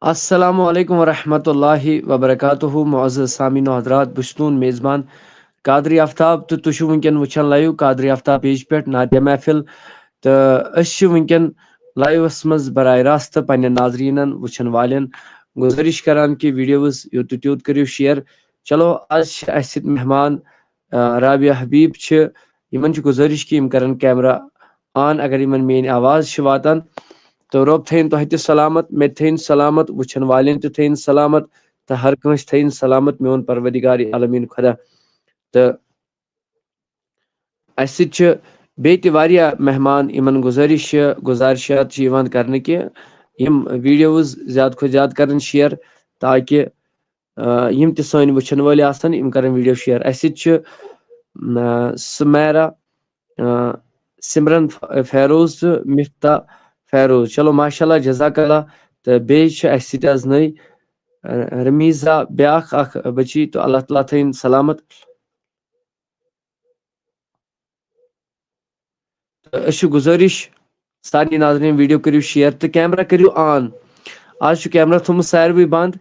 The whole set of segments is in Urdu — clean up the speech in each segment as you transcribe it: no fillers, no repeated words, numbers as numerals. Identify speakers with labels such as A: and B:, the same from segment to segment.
A: السلام علیکم ورحمۃ اللہ وبرکاتہ معزز سامعین و حضرات بشتون میزبان قادری آفتاب تو تُہۍ چھِو ونکیٚن وٕچھان لایو قادری آفتاب پیج پٮ۪ٹھ نادیہ محفل تہٕ أسۍ چھِ ونکیٚن لایوس منٛز براہ راست پننٮ۪ن ناظریٖنن وٕچھن والٮ۪ن گُزٲرِش کران کہ ویڈیوز یوٗت تہٕ تیوٗت کٔرِو شیر. چلو آز چھِ اَسہِ سۭتۍ مہمان رابعہ حبیب چھِ. یِمن چھِ گُزٲرِش کہ یِم کرن کیمرا آن اگر یِمن میٲنۍ آواز چھِ واتان تہٕ رۄب تھٲیِن تۄہہِ تہِ سلامت مےٚ تہِ تھٲیِن سلامت وٕچھن والٮ۪ن تہِ تھٲیِن سلامت تہٕ ہر کٲنٛسہِ تھٲیِن سلامت میون پروردگار عالمیٖن خۄدا. تہٕ اَسہِ سۭتۍ چھِ بیٚیہِ تہِ واریاہ مہمان یِمن گُزارشات چھِ یِوان کرنہٕ کہِ یِم ویڈیوز زیادٕ کھۄتہٕ زیادٕ کرن شیر تاکہِ یِم تہِ سٲنۍ وٕچھن وٲلۍ آسن یِم کرن ویڈیو شیر. اَسہِ سۭتۍ چھِ سمیرا سمرن فیروز تہٕ مفتاح فیروز. چلو ماشاء اللہ جزاک اللہ. تہٕ بیٚیہِ چھِ اَسہِ سۭتۍ حظ نٔے رمیٖزا بیاکھ اکھ بچی تہٕ اللہ تعالیٰ تھٲیِن سلامت. تہٕ أسۍ چھِ گُزٲرِش سارنٕے ناظریٖن ویڈیو کٔرِو شیر تہٕ کیمرا کٔرِو آن. آز چھُ کیمرا تھوٚومُت ساروٕے بنٛد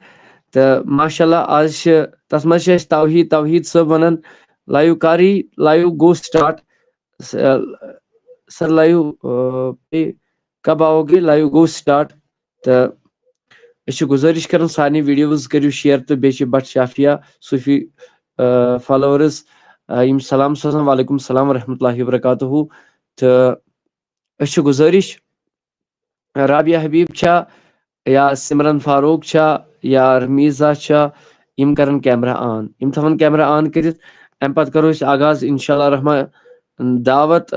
A: تہٕ ماشاء اللہ آز چھِ تتھ منٛز چھِ أسۍ توحیٖد صٲب ونان لایو کری لایو گو سٹارٹ سر لایو کب آو گے لایو گو سٹارٹ. تہٕ أسۍ چھِ گُزٲرِش کران سارنٕے ویڈیوز کٔرِو شیر تہٕ بیٚیہِ چھِ بٹ شافیا صوفی فالوورٕز یِم سلام سوزان وعلیکم السلام ورحمۃ اللہ وبرکاتہٗ. تہٕ أسۍ چھِ گُزٲرِش رابعہ حبیب چھا یا سمرن فاروق چھا یا رمیٖزا چھا یِم کرن کیمرا آن. یِم تھاون کیمرا آن کٔرِتھ امہِ پتہٕ کرو أسۍ آغاز انشاء اللہ رحمان. دعوت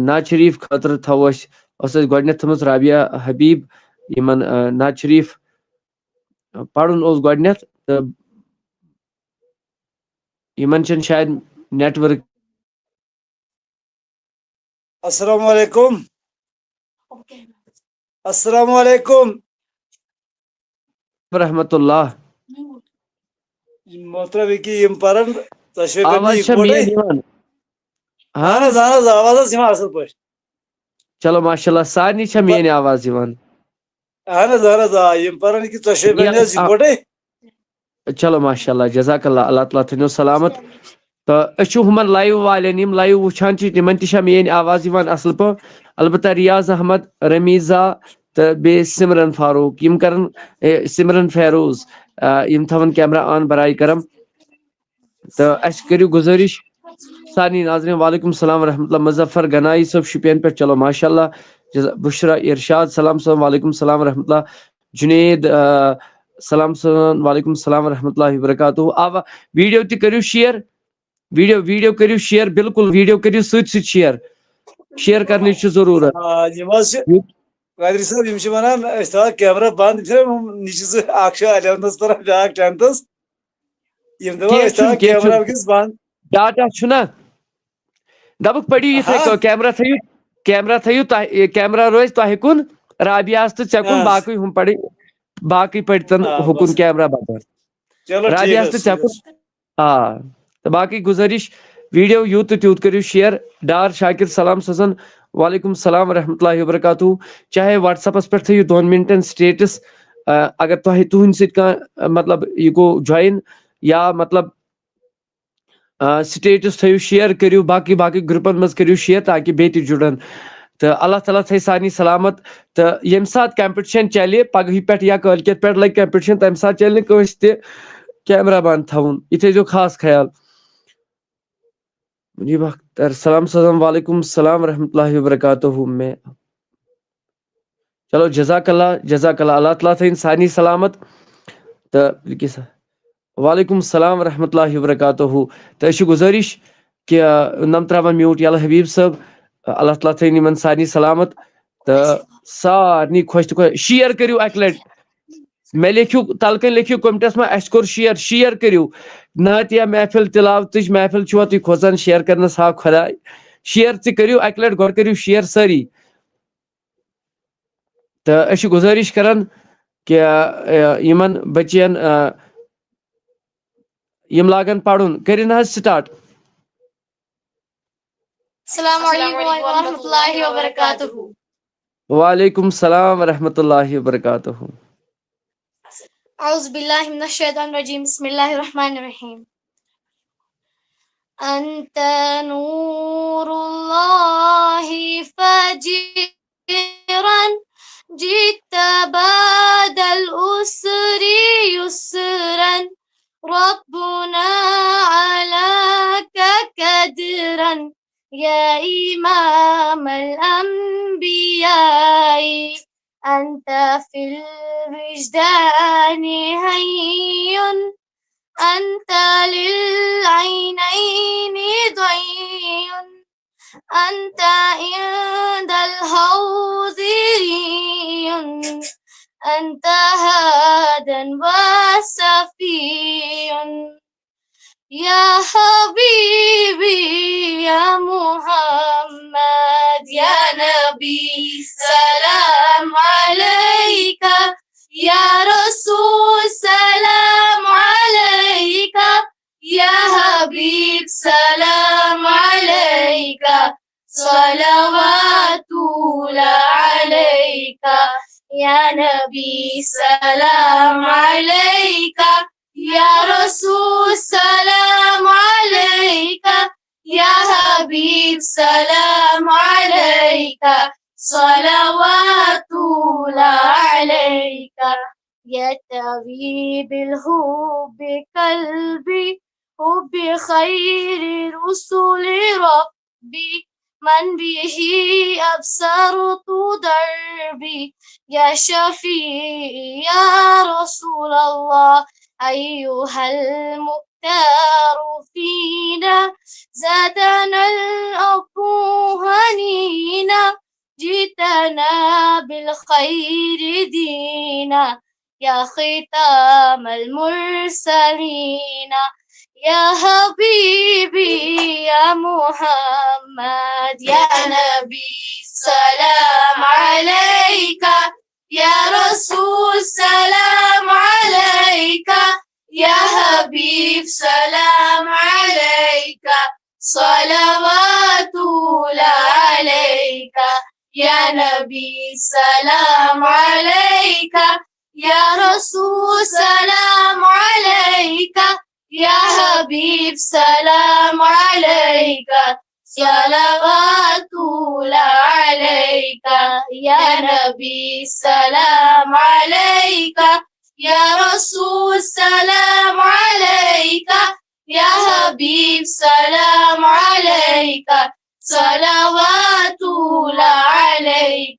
A: نعت شریف خٲطرٕ تھاوو أسۍ ٲس اَسہِ گۄڈٕنیتھ تھٲومٕژ رابعہ حبیب یِمن نعت شریف پرُن اوس گۄڈٕنیتھ تہٕ یِمن چھنہٕ شاید نیٹ ؤرک.
B: السلام علیکم السلام علیکم
A: ورحمۃ اللہ.
B: محترم یِم پرن تۄہہِ چھو پننہِ
A: آواز چھا
B: یِکوٹے
A: میٲنۍ یِوان؟
B: اہن
A: ہاں
B: حظ آواز حظ یِوان اصل پٲٹھۍ.
A: چلو ماشاء اللہ سارنٕے چھا میٲنۍ آواز یِوان؟
B: اہن حظ یِم پرن کہِ تۄہہِ چھو پننہِ حظ یِکوٹے.
A: چلو ماشاء اللہ جزاک اللہ اللہ تعالیٰ تھٲینو سلامت. تہٕ أسۍ چھِ ہُمن لایو والٮ۪ن یِم لایو وٕچھان چھِ تِمن تہِ چھا میٲنۍ آواز یِوان اصل پٲٹھۍ؟ البتہ ریاض احمد رمیٖزا تہٕ بیٚیہِ سمرن فاروق یِم کرن سمرن فیروز یِم تھاون کیمرا آن برائے کرم. تہٕ اَسہِ کٔرِو گُزٲرِش سارنٕے ناظریٖن وعلیکم السلام ورحمۃ اللہ. مظفر گنایی صٲب شُپین پٮ۪ٹھ چلو ماشاء اللہ. بشرا ارشاد سلام صٲب وعلیکم السلام ورحمۃ اللہ. جُنید سلام صٲب وعلیکم السلام ورحمۃ اللہ وبرکاتہ. ویڈیو تہِ کٔرِو شیر ویڈیو کٔرِو شیر بالکل ویڈیو کٔرِو سۭتۍ سۭتۍ شیر کرنٕچ چھِ ضروٗرت.
B: یِم حظ چھِ قادری صٲب یِم چھِ ونان أسۍ تھاوو کیمرا بنٛد نِچ زٕ اکھ چھُ 11تھس پران بیاکھ 10تھس یِم دپان
A: کینٛہہ
B: أسۍ تھاوو
A: چھُنہٕ کینٛہہ
B: کیمرا
A: چھُنہٕ
B: وٕنکیٚس بنٛد.
A: ڈاٹا چھُنہ دپُکھ پٔرِو یِتھٕے
B: ہاں
A: کٔنۍ کیمرا تھٲیِو تۄہہِ کیمرا روزِ تۄہہِ کُن رابعہس تہٕ ژےٚ کُن باقٕے ہُم پرِ باقٕے پٔرۍتن
B: بس
A: ہُکُن کیمرا بدل
B: چلو ٹھیٖک
A: رابعہس
B: حظ
A: تہٕ ژےٚ
B: ٹھیٖک
A: کُن.
B: حظ
A: تہٕ باقٕے گُزٲرِش ویڈیو یوٗت تہٕ تیوٗت کٔرِو شیر. ڈار شاکر سلام سوزان وعلیکم السلام ورحمۃ اللہ وبرکاتہ. چاہے وٹس ایپس پٮ۪ٹھ تھٲیِو 2 منٹن سٹیٹس اگر تۄہہِ تُہنٛدِ سۭتۍ کانٛہہ مطلب یہِ گوٚو جویِن یا مطلب سٹیٹس تھٲیِو شیر کٔرِو باقٕے گرُپن منٛز کٔرِو شیر تاکہِ بیٚیہِ تہِ جُڑن. تہٕ اللہ تعالیٰ تھٲیہِ سارنٕے سلامت. تہٕ ییٚمہِ ساتہٕ کمپِٹشن چلہِ پگہٕے پٮ۪ٹھ یا کٲلکیتھ پٮ۪ٹھ لگہِ کمپِٹشن تمہِ ساتہٕ چلہِ نہٕ کٲنٛسہِ تہِ کیمرا بنٛد تھاوُن یہِ تھٲیزیو خاص خیال. مجیب اختر سلام سلام وعلیکم السلام ورحمۃ اللہ وبرکاتہ. چلو جزاک اللہ اللہ تعالیٰ تھٲیِن سارنٕے سلامت. تہٕ وعلیکم السلام ورحمۃ اللہ وبرکاتہ. تہٕ أسۍ چھِ گُزٲرِش کہِ نم تراوان میوٗٹ یلہٕ حبیٖب صٲب اللہ تعالیٰ تھٲیِن یِمن سارنٕے سلامت. تہٕ سارنٕے خۄش تہٕ خۄش شیر کٔرِو اکہِ لٹہِ مےٚ لیکھِو تلہٕ کنۍ لیکھِو کوٚمنٹس منٛز اَسہِ کوٚر شیر کٔرِو. نعتیہ محفل تلاوتٕچ محفل چھُوا تُہۍ کھوژان شیر کرنس ہاو خۄداے شیر تہِ کٔرِو اکہِ لٹہِ گۄڈٕ کٔرِو شیر سٲری. تہٕ أسۍ چھِ گُزٲرِش کران کہِ یِمن بچین یِم لاگن پرُن کٔرِن حظ سٹاٹ.
C: السلام علیکم ورحمۃ اللہ وبرکاتہ.
A: وعلیکم السلام ورحمۃ اللہ وبرکاتہ.
C: أعوذ بالله من الشيطان الرجيم بسم الله الرحمن الرحيم أنت نور الله فجرا جئت بعد الأسر يسرا ربنا علاك قدرا يا إمام الأنبياء أنت في الوجدان حي أنت للعينين ضي أنت عند الحوض ري أنت هادا وصفي يا حبيبي يا محمد يا نبي سلام عليك يا رسول سلام عليك يا حبيب سلام عليك صلوات الله عليك يا نبي سلام عليك يا رسول سلام عليك يا حبيب سلام عليك صلوات الله عليك يا طبيب الحب قلبي حب خير رسل ربي من به أبصرت دربي يا شفيع يا رسول الله أيها المختار فينا زادنا الأب هنينا جئتنا بالخير دينا يا ختام المرسلين يا حبيبي يا محمد يا نبي سلام عليك يا رسول سلام عليك يا حبيب سلام عليك صلوات الله عليك يا نبي سلام عليك يا رسول سلام عليك يا حبيب سلام عليك صلوات الله عليك يا نبي سلام عليك يا رسول سلام عليك يا حبيب سلام عليك صلوات الله عليك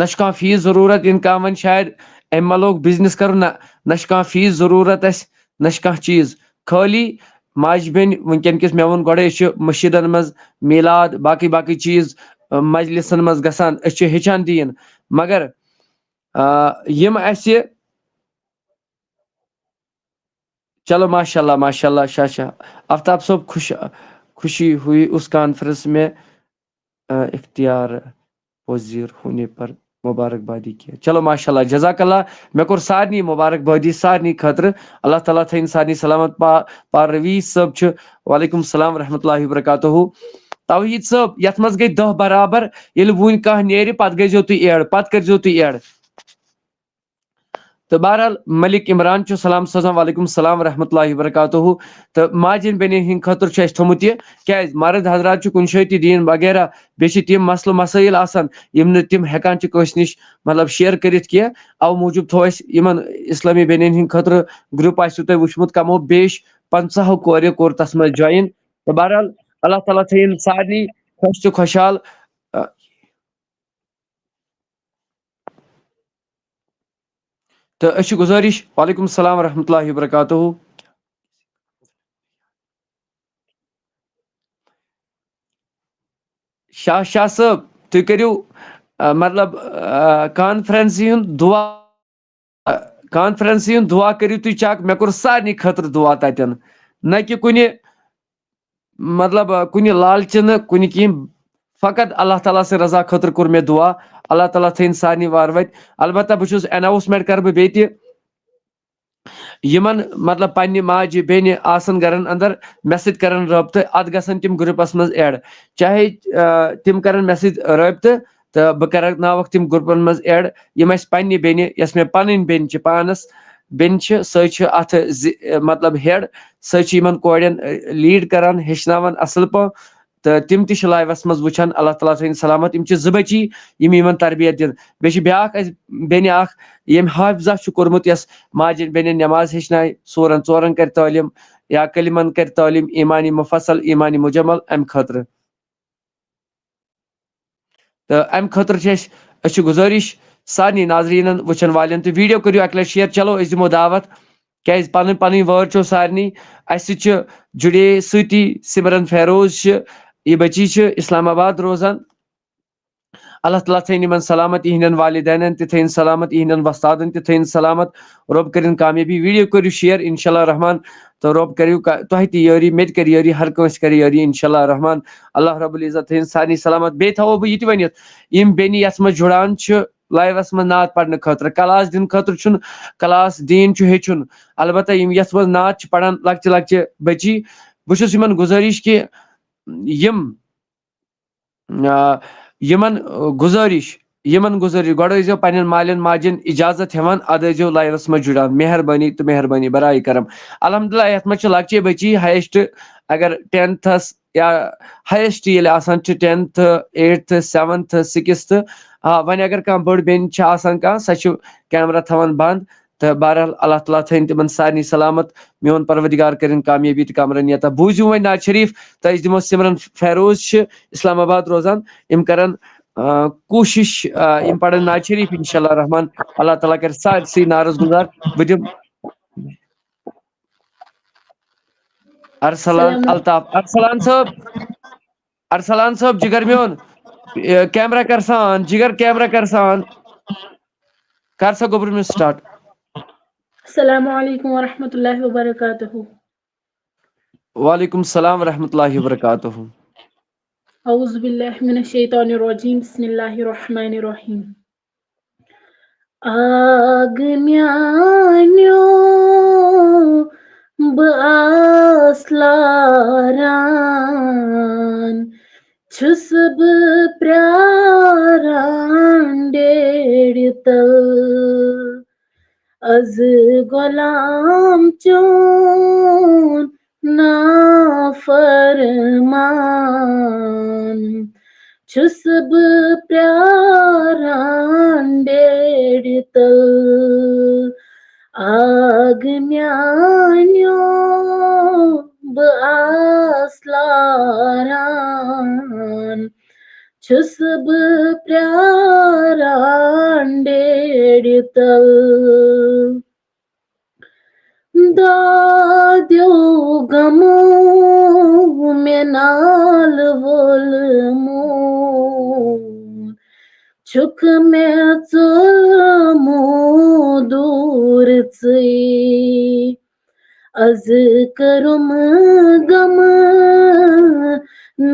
A: نش کانٛہہ فیس ضروٗرت یِن کانٛہہ وۄنۍ شاید أمۍ ما لوگ بِزنس کرُن نش کانٛہہ فیس ضروٗرت اَسہِ نش کانٛہہ چیٖز خٲلی ماجہِ بیٚنہِ وٕنکیٚن کِس مےٚ ووٚن گۄڈے أسۍ چھِ مٔشیٖدن منٛز میٖلاد باقٕے باقٕے چیٖز مجلسن منٛز گژھان أسۍ چھِ ہیٚچھان دیٖن مگر یِم اَسہِ چلو ماشاء اللہ شاہ شاہ آفتاب صٲب خوشی ہوئی اس کانفرنس میں اختیار پذیر ہونے پر مبارکبادی کیا چلو ماشاء اللہ جزاک اللہ مےٚ کوٚر سارنٕے مبارکبٲدی سارنٕے خٲطرٕ اللہ تعالیٰ تھٲیِن سارنٕے سلامت پار رویز صٲب چھُ وعلیکم السلام ورحمۃ اللہ وبرکاتہُ توحیٖد صٲب یتھ منٛز گٔے 10 برابر ییٚلہِ وُنۍ کانٛہہ نیرِ پتہٕ گٔژھزیٚو تُہۍ ایڈ پتہٕ کٔرۍزیٚو تُہۍ ایڈ تہٕ بہرحال ملک عمران چھُ سلام سوزان وعلیکم السلام ورحمۃ اللہ وبرکاتہُ تہٕ ماجٮ۪ن بیٚنٮ۪ن ہِنٛدِ خٲطرٕ چھُ اَسہِ تھوٚمُت یہِ کیٛازِ مرد حضرات چھِ کُنہِ جایہِ تہِ دیٖن وغیرہ بیٚیہِ چھِ تِم مسلہٕ مسٲیل آسان یِم نہٕ تِم ہٮ۪کان چھِ کٲنٛسہِ نِش مطلب شیر کٔرِتھ کینٛہہ اَوٕ موٗجوٗب تھوٚو اَسہِ یِمن اسلٲمی بیٚنٮ۪ن ہِنٛدِ خٲطرٕ گرُپ آسِوٕ تۄہہِ وٕچھمُت کمو بیش 50 کورِ کوٚر تتھ منٛز جویِن تہٕ بہرحال اللہ تعالیٰ تھٲیِن سارنٕے خۄش تہٕ خۄشحال تہٕ أسۍ چھِ گُزٲرِش وعلیکم السلام ورحمۃ اللہ وبرکاتہُ شاہ صٲب تُہۍ کٔرِو مطلب کانفرنسہِ ہُنٛد دعا کٔرِو تُہۍ چیک مےٚ کوٚر سارنٕے خٲطرٕ دعا تتٮ۪ن نہ کہِ کُنہِ مطلب کُنہِ لالچہِ نہٕ کُنہِ کینٛہہ فقط اللہ تعالیٰ سٕنٛز رضا خٲطرٕ کوٚر مےٚ دعا اللہ تعالیٰ تھٲیِن سارنٕے وارٕ وَتہِ البتہ بہٕ چھُس ایناوسمنٹ کرٕ بہٕ بیٚیہِ تہِ یِمن مطلب پننہِ ماجہِ بیٚنہِ آسن گرن اندر مےٚ سۭتۍ کرن رٲبطہٕ اتھ گژھن تِم گروپس منٛز ایڈ چاہے تِم کرن مےٚ سۭتۍ رٲبطہٕ تہٕ بہٕ کرکھ ناوکھ تِم گروپن منٛز ایڈ یِم اَسہِ پننہِ بیٚنہِ یۄس مےٚ پنٕنۍ بیٚنہِ چھِ پانس بیٚنہِ چھِ سۄے چھِ اتھ مطلب ہیڈ سۄ چھِ یِمن کورٮ۪ن لیٖڈ کران ہیٚچھناوان اصل پٲٹھۍ تہٕ تِم تہِ چھِ لایوس منٛز وٕچھان اللہ تعالیٰ تھٲیِن سلامت یِم چھِ 2 بچی یِم یِمن تربیت دِن بیٚیہِ چھِ بیاکھ اَسہِ بیٚنہِ اکھ ییٚمۍ حافظہ چھُ کوٚرمُت یۄس ماجٮ۪ن بیٚنٮ۪ن نٮ۪ماز ہیٚچھنایہِ سورن ژورن کرِ تعلیٖم یا کلمن کرِ تعلیٖم ایٖمانی مُفصل ایٖمانی مجمل امہِ خٲطرٕ تہٕ امہِ خٲطرٕ چھِ أسۍ چھِ گُزٲرِش سارنٕے ناظریٖنن وٕچھن والٮ۪ن تہٕ ویٖڈیو کٔرِو اکہِ لٹہِ شیر چلو أسۍ دِمو دعوت کیٛازِ پنٕنۍ وٲر چھو سارنٕے اَسہِ سۭتۍ چھِ جُڑے سۭتی سمرن فیروز چھِ یہِ بچی چھِ اسلام آباد روزان اللہ تعالیٰ تھٲیِن یِمن سلامت یِہنٛدٮ۪ن والدینن تہِ تھٲیِن سلامت یِہنٛدٮ۪ن وۄستادن تہِ تھٲیِن سلامت رۄب کٔرِنۍ کامیٲبی ویٖڈیو کٔرِو شیر انشاء اللہ رحمان تہٕ رۄب کٔرِو تۄہہِ تہِ یٲری مےٚ تہِ کرِ یٲری ہر کٲنٛسہِ کرِ یٲری انشاء اللہ رحمان اللہ رب العزت تھٲیِن سارنٕے سلامت بیٚیہِ تھاوو بہٕ یہِ تہِ ؤنِتھ یِم بیٚنہِ یتھ منٛز جُڑان چھِ لایوس منٛز نعت پرنہٕ خٲطرٕ کلاس دِنہٕ خٲطرٕ چھُنہٕ کلاس دیٖن چھُ ہیٚچھُن البتہ یِم یتھ منٛز نعت چھِ پران لۄکچہِ لۄکچہِ بچی بہٕ چھُس یِمن گُزٲرِش کہِ یِمن گُزٲرِش گۄڈٕ ٲسۍزیٚو پننٮ۪ن مالٮ۪ن ماجٮ۪ن اِجازت ہٮ۪وان ادٕ ٲسۍزیٚو لایوس منٛز جُڑان مہربٲنی تہٕ مہربٲنی برائے کرم الحمدللہ یتھ منٛز چھِ لۄکچے بچی ہایسٹ اگر 10تھس یا ہایسٹ ییٚلہِ آسان چھِ 10th 8th 7th 6th وۄنۍ اگر کانٛہہ بٔڑ بیٚنہِ چھِ آسان کانٛہہ سۄ چھِ کیمرا تھاوان بنٛد تہٕ بہرحال اللہ تعالیٰ تھٲیِن تِمن سارنٕے سلامت میون پروردگار کٔرِنۍ کامیٲبی تہٕ کامرٲنیتا بوٗزِو وۄنۍ نعت شریٖف تہٕ أسۍ دِمو سمرن فیروز چھِ اسلام آباد روزان یِم کرن کوٗشش یِم پرن نعت شریٖف انشاء اللہ رحمان اللہ تعالیٰ کرِ سارسٕے نعرس گُزار بہٕ دِمہٕ ارسلان
D: السلام
A: الطاف ارسلان صٲب جگر میون کیمرا کر سا آن جگر کیمرا کر سا آن کر سا گوٚبرٕ میں سٹارٹ
D: السلام علیکم ورحمۃ اللہ وبرکاتہ
A: وعلیکم السلام ورحمۃ اللہ وبرکاتہ
D: اعوذ باللہ من الشیطان الرجیم بسم اللہ الرحمن الرحیم آگ میانیو بہٕ آس لاران چھُس بہٕ پرٛاران ڈیرِ تل از غۄلام چون نافرمان چھُس بہٕ پرٛاران ڈیرِ تل آگ میانیو بہٕ آس لاران چھُس بہٕ پرٛاران ڈیرِ تل دادیو غمو مےٚ نالہٕ ووٚلمُت چھُکھ مےٚ ژوٚلمُت دوٗر ژٕے از کٔرٕم غمہٕ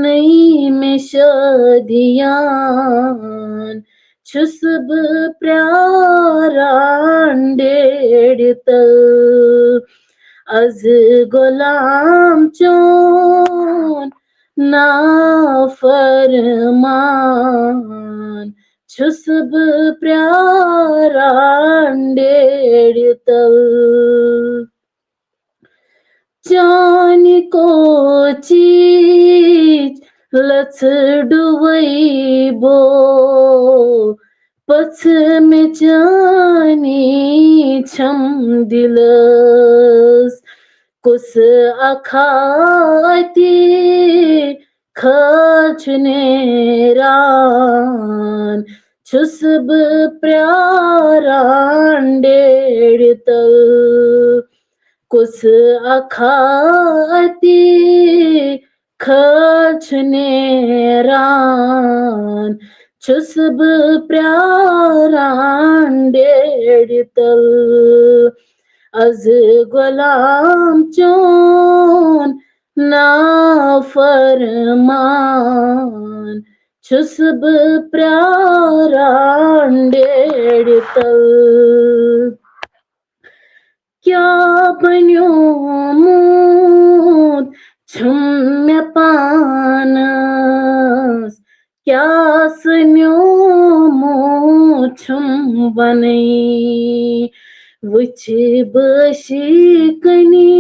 D: نٔے مےٚ شٲدِیان چھُس بہٕ پرٛاران ڈیرِ تل از غۄلام چون نافرمان چھُس بہٕ پرٛاران ڈیرِ تل چانہِ کوچِچ لژھٕ ڈُوَیبو پٔژھٕ مےٚ چانی چھَم دِلس کُس اکھا اَتہِ خٲل چھُ نیران چھُس بہٕ پرٛاران ڈیرِ تل کُس اکھا اَتہِ خٲل چھُ نیران چھُس بہٕ پرٛاران ڈیرِ تل از غۄلام چون نافرمان چھُس بہٕ پرٛاران ڈیرِ تل کیٛاہ بنیومُت چھُم مےٚ پانس کیٛاہ سَنیومُت چھُم بَنَے وٕچھِ بہٕ شیٖکنی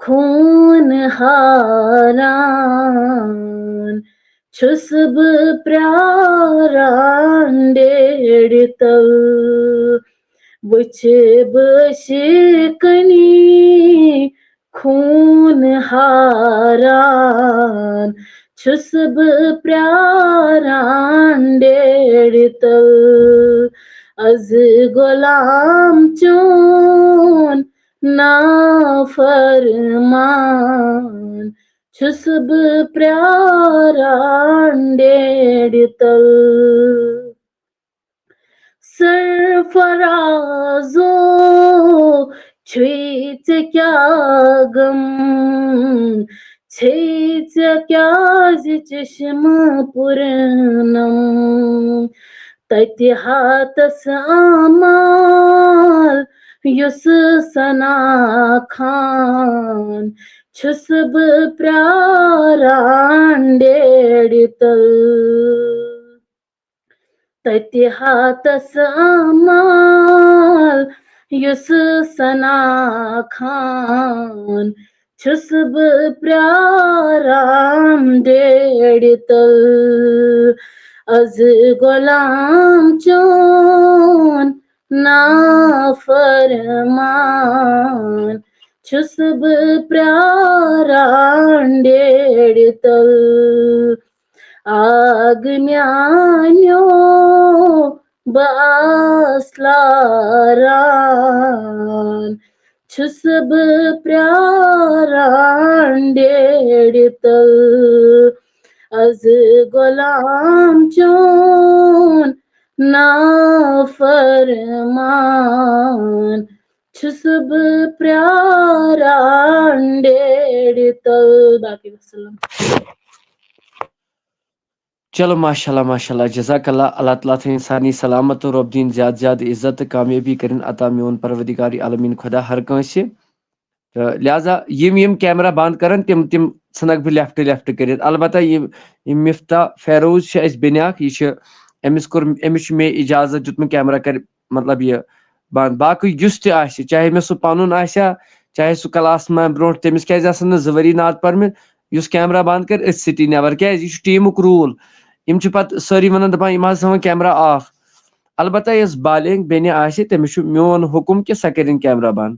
D: خوٗن ہاران چھُس بہٕ پرٛاران ڈیرِ تل وٕچھِ بہٕ شیٖکنی خوٗن ہاران چھُس بہٕ پرٛاران ڈیرِ تل از غۄلام چون نافرمان چھُس بہٕ پرٛاران ڈیرِ تل سرفرازو چھُے ژےٚ کیٛاہ غم ژھیٚیہِ ژےٚ کیٛازِ چشمہٕ پُرنم تتہِ ہاتس آمال یُس سنا خان چھُس بہٕ پرٛاران ڈیرِ تل تتہِ ہاتس آمال یُس سنا خان چھُس بہٕ پرٛاران ڈیرِ تل از غۄلام چون نافرمان چھُس بہٕ پرٛاران ڈیرِ تل آگ میٛانیو بہٕ آس لاران چھُس بہٕ پرٛاران ڈیرِ تل از غۄلام چون نافرمان چھُس بہٕ پرٛاران ڈیرِ تل باقی وسلام
A: چلو ماشاء اللہ جزاک اللہ اللہ تعالیٰ تھٲیِن سارنٕے سلامت تہٕ رۄب دِیِن زیادٕ زیادٕ عزت تہٕ کامیٲبی کٔرِنۍ عطا میون پروردگار عالمیٖن خۄدا ہر کٲنٛسہِ تہٕ لہذا یِم کیمرا بنٛد کرن تِم ژھٕنکھ بہٕ لیفٹ کٔرِتھ البتہ یِم مفتاح فیروز چھِ اَسہِ بیٚنہِ اکھ یہِ چھِ أمِس چھُ مےٚ اِجازت دیُتمُت کیمرا کرِ مطلب یہِ بنٛد باقٕے یُس تہِ آسہِ چاہے مےٚ سُہ پنُن آسیا چاہے سُہ کلاس منٛز برونٛٹھ تٔمِس کیازِ آسن نہٕ 2 ؤری نعت پٔرمٕتۍ یُس کیمرا بنٛد کرِ أتھۍ سۭتی نٮ۪بر کیازِ یہِ چھُ ٹیٖمُک روٗل یِم چھِ پتہٕ سٲری ونان دپان یِم حظ تھاوان کیمرا آف البتہ یۄس بالینگ بیٚنہِ آسہِ تٔمِس چھُ میون حُکُم کہِ سۄ کٔرِنۍ کیمرا بنٛد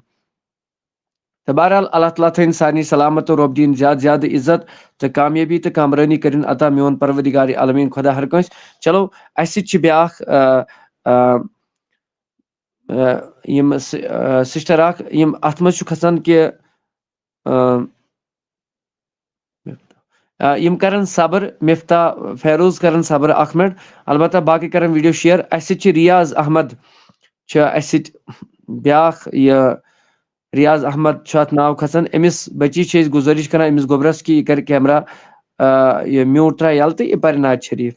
A: تو بہرحال اللہ تعالیٰ تھٲیِن سانی سلامت و رۄب دِیِن زیادٕ زیادٕ عزت تہٕ کامیٲبی تہٕ کامرٲنی کٔرِنۍ عطا میون پروردگار عالمیٖن خۄدا ہر کٲنٛسہِ. چلو اَسہِ سۭتۍ چھِ بیٛاکھ یِم سِسٹر اکھ یِم اَتھ منٛز چھُ کھسان کہِ یِم کرن صبر مفتاح فیروز کرن صبر 1 منٹ البتہ باقٕے کرن ویڈیو شیر. اَسہِ سۭتۍ چھِ ریاض احمد چھِ اَسہِ سۭتۍ بیٛاکھ یہِ ریاض احمد چھُ اَتھ ناو کھسان. أمِس بچی چھِ أسۍ گُزٲرِش کران أمِس گوٚبرس کہِ یہِ کرِ کیمرا یہِ میوٗٹ ترٛایہِ یَلہٕ تہٕ یہِ پرِ نعت شریٖف.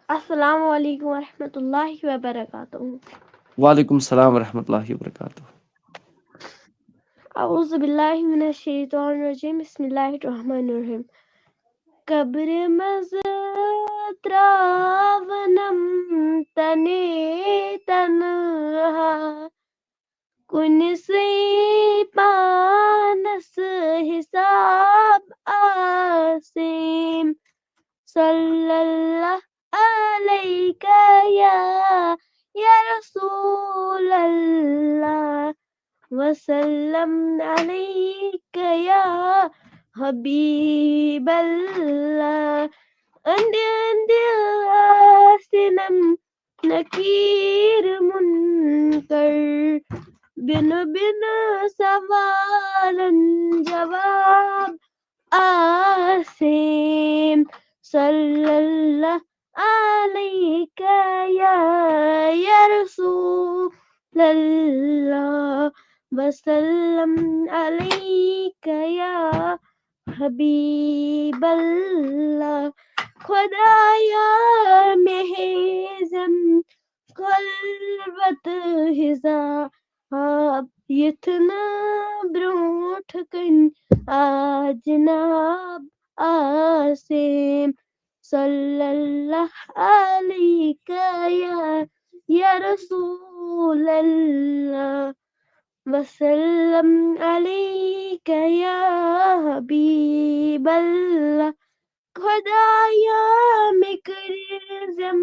E: السلام علیکم ورحمۃ اللہ وبرکاتہ.
A: وعلیکم السلام ورحمۃ اللہ وبرکاتہ.
E: اعوذ باللہ من الشیطان الرجیم بسم اللہ الرحمن الرحیم. قبر مز تراونم تنے تنہا کن سے پانس حساب آسیم صلی اللہ علیکہ یا رسول اللہ وسلم علیکہ یا حبیب اللہ. سنم نکیر منکر بن سوالن جواب آسیم صلی اللہ علیکہ یا رسول اللہ وسلم علیکہ یا حبیب اللہ. خدایا مہزم قلبت حساب یتھنہ برونٹھ کن آ جناب آسیم صلی اللہ علیکہ یا رسول اللہ وسلم علیکہ یا حبیب اللہ. خدایا مےٚ کٔرزم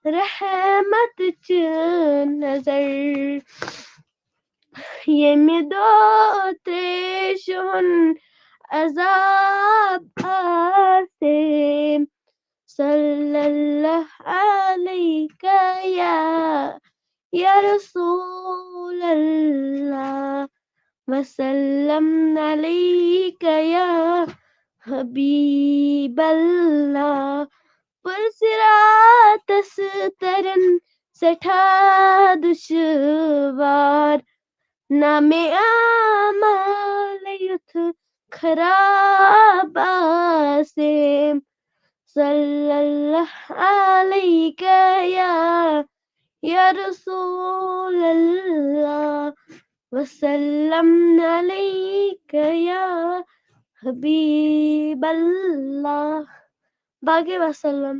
E: رحمت چہِ نظر ییٚمہِ دۄہ تریشہِ ہُنٛد عذاب آسہِ صلی اللہ علیکہ یا رسول اللہ وسلم علیکہ یا حبیب اللہ. پُرصراطس ترن سٮ۪ٹھاہ دُشوار نامے اعمال یُتھ خراب آسہِ صلی اللہ علیکہ یا رسول اللہ وسلم علیکہ یا حبیب اللہ. باقی وسلم.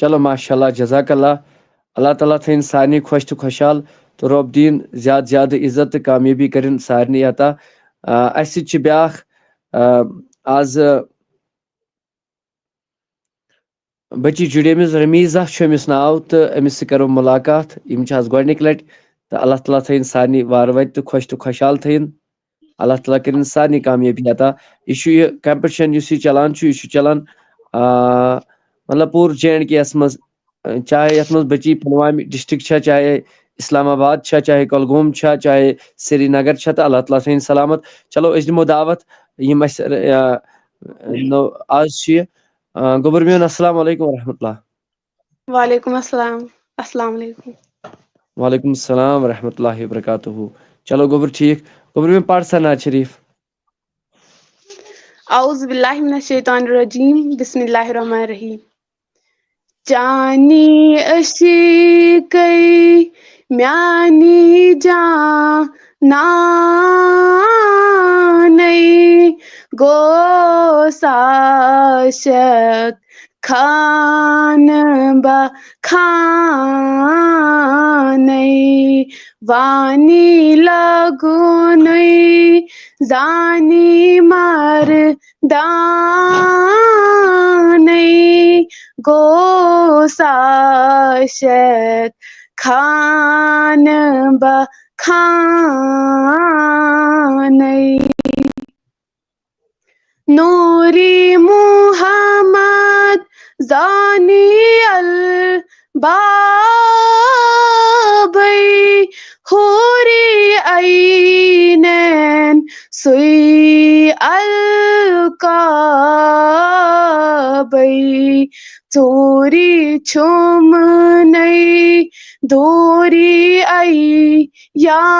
A: چلو ماشاء اللہ جزاک اللہ. اللہ تعالیٰ تھٲیِن سارنٕے خۄش تہٕ خۄشحال تہٕ رۄب دِیِن زیادٕ زیادٕ عزت تہٕ کامیٲبی کٔرِنۍ سارنٕے عطا. اَسہِ سۭتۍ چھِ بیٛاکھ آز بچی جُڑیمٕژ رمیٖزا چھُ أمِس ناو تہٕ أمِس سۭتۍ کَرو مُلاقات. یِم چھِ آز گۄڈنِکۍ لَٹہِ تہٕ اللہ تعالیٰ تھٲیِن سارنٕے وارٕ وَتہِ تہٕ خۄش تہٕ خۄشحال تھٲیِن. اللہ تعالیٰ کٔرِنۍ سارنٕے کامیٲبی عطا. یہِ چھُ یہِ کمپِٹِشن یُس یہِ چلان چھُ یہِ چھُ چلان مطلب پوٗرٕ JNK یَس منٛز چاہے یَتھ منٛز بچی پُلوامہِ ڈِسٹرک چھا چاہے اسلام آباد چھا چاہے کۄلگوم چھا چاہے سری نگر چھا تہٕ اللہ تعالیٰ تھٲیِن سلامت. چلو أسۍ دِمو دعوت یِم اَسہِ آز چھِ یہِ گوٚبُر میون السلام علیکم ورحمۃ اللہ.
F: وعلیکم السلام. السلام علیکم.
A: وعلیکم السلام ورحمۃ اللہ وبرکاتہ. چلو گوٚبُر ٹھیٖک. گوٚبُر میون پَر سا نعت شریٖف.
F: اعوذ باللہ من الشیطان الرجیم. بسم اللہ الرحمن الرحیم. چانی عشقی میانی جانانے گوساشت خان با خانے وانی لگونی زانی مردانے گوساشت خان با خانے نوری محمد زانی البابی حوری عینین سوی القابی توری چھمنی دوری یانی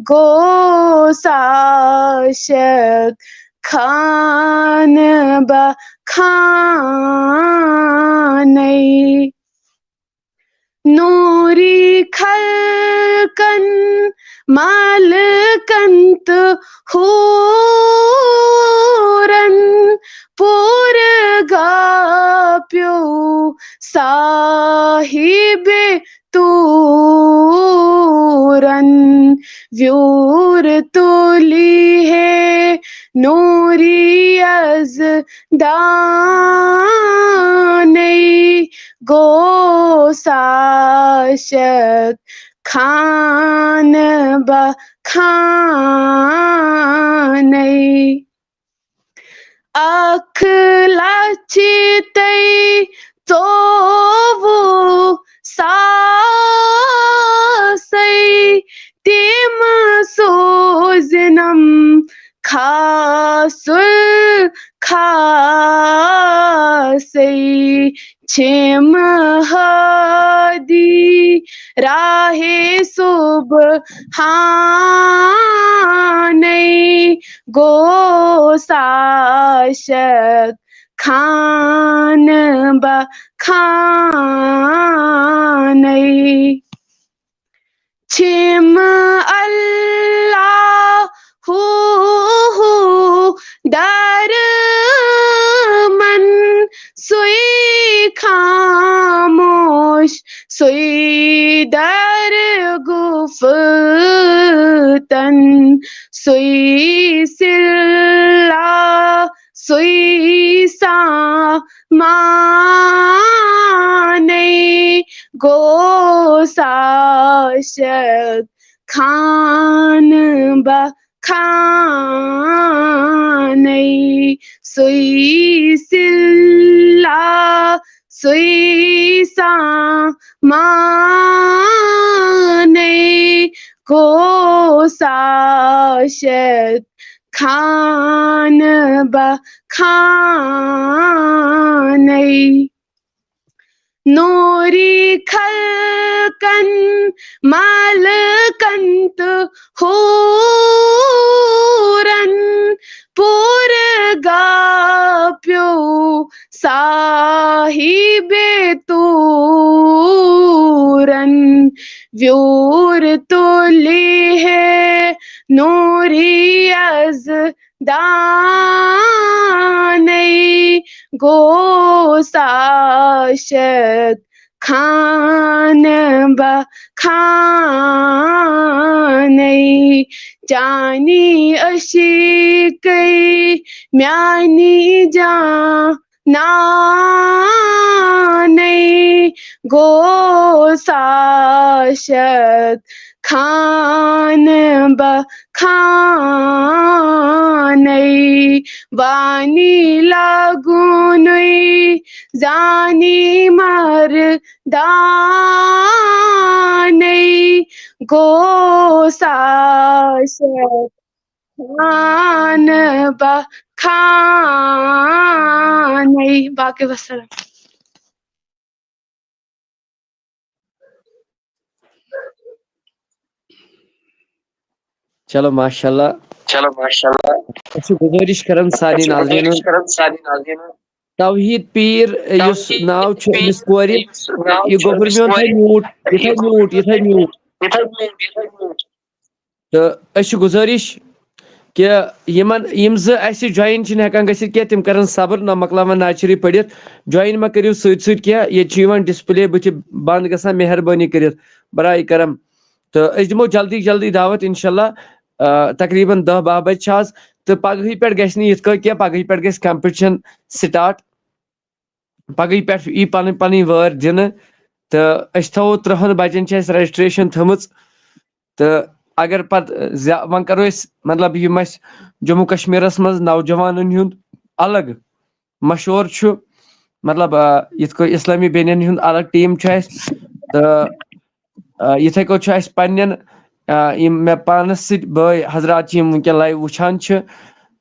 F: گوساشت خان با خانے نوری خلقن مالکنت حورن پور گاپیو صاحب تورن ویور تولی ہے نوری از دانے گوساشت خان با خانے اکھ لچھتے تو وہ ساسی تیم سوزنم راہ سبحانی گوساشک خان بخانی چھم اللہ در من سوئی خاموش سوئی در گفتن سوئی سلا سوئی سامانی گوساشک خان بخانی سوئی سلا سوئی سامانی گوساشک خان بخانی نوری خلقن مالکنت حورن پور گاپیو صاحب تورن ویور تولی ہے نوری از دانی گوساشک خان بخانی جانی عشقی میانی جانانی گوساشک خان بخانی وانی لاگونی زانی مردانی گوساشک خان بخانی باقی وسلام.
A: چلو ماشاء اللہ گزارش کران سارے ناظرین توحید پیر یس ناو چھ امس کور یہ گوبر میون تھے میوٹ یہ تھے میوٹ تو اس گزارش کہ یم زٕ جوائن چھن ہیکان گژھِتھ کینٛہہ تِم کرن صبر نہ مۄکلاون ناچ شریف پٔرِتھ جوائن ما کٔرِو سۭتۍ سۭتۍ کینٛہہ ییٚتہِ چھُ یِوان ڈسپلے بٕتھِ بنٛد گژھان مہربٲنی کٔرِتھ برائے کرم تہٕ أسۍ دِمو جلدی جلدی دعوت انشاءاللہ تقریباً 10-12 بجہِ چھِ آز تہٕ پگہٕے پٮ۪ٹھ گژھِ نہٕ یِتھ کٔنۍ کینٛہہ پگہٕے پٮ۪ٹھ گژھِ کمپٹِشن سٹارٹ پگہٕے پٮ۪ٹھ یی پنٕنۍ پنٕنۍ وٲر دِنہٕ تہٕ أسۍ تھاوو 30 بجن چھِ اَسہِ رجسٹریشن تھٲمٕژ تہٕ اگر پتہٕ وۄنۍ کرو أسۍ مطلب یِم اَسہِ جموں کشمیٖرس منٛز نوجوانن ہُنٛد الگ مشہوٗر چھُ مطلب یِتھ کٔنۍ اسلامی بیٚنٮ۪ن ہُنٛد الگ ٹیٖم چھُ اَسہِ تہٕ یِتھے کٔنۍ چھُ اَسہِ پننٮ۪ن یِم مےٚ پانس سۭتۍ بٲے حضرات چھِ یِم وٕنکٮ۪ن لایو وٕچھان چھِ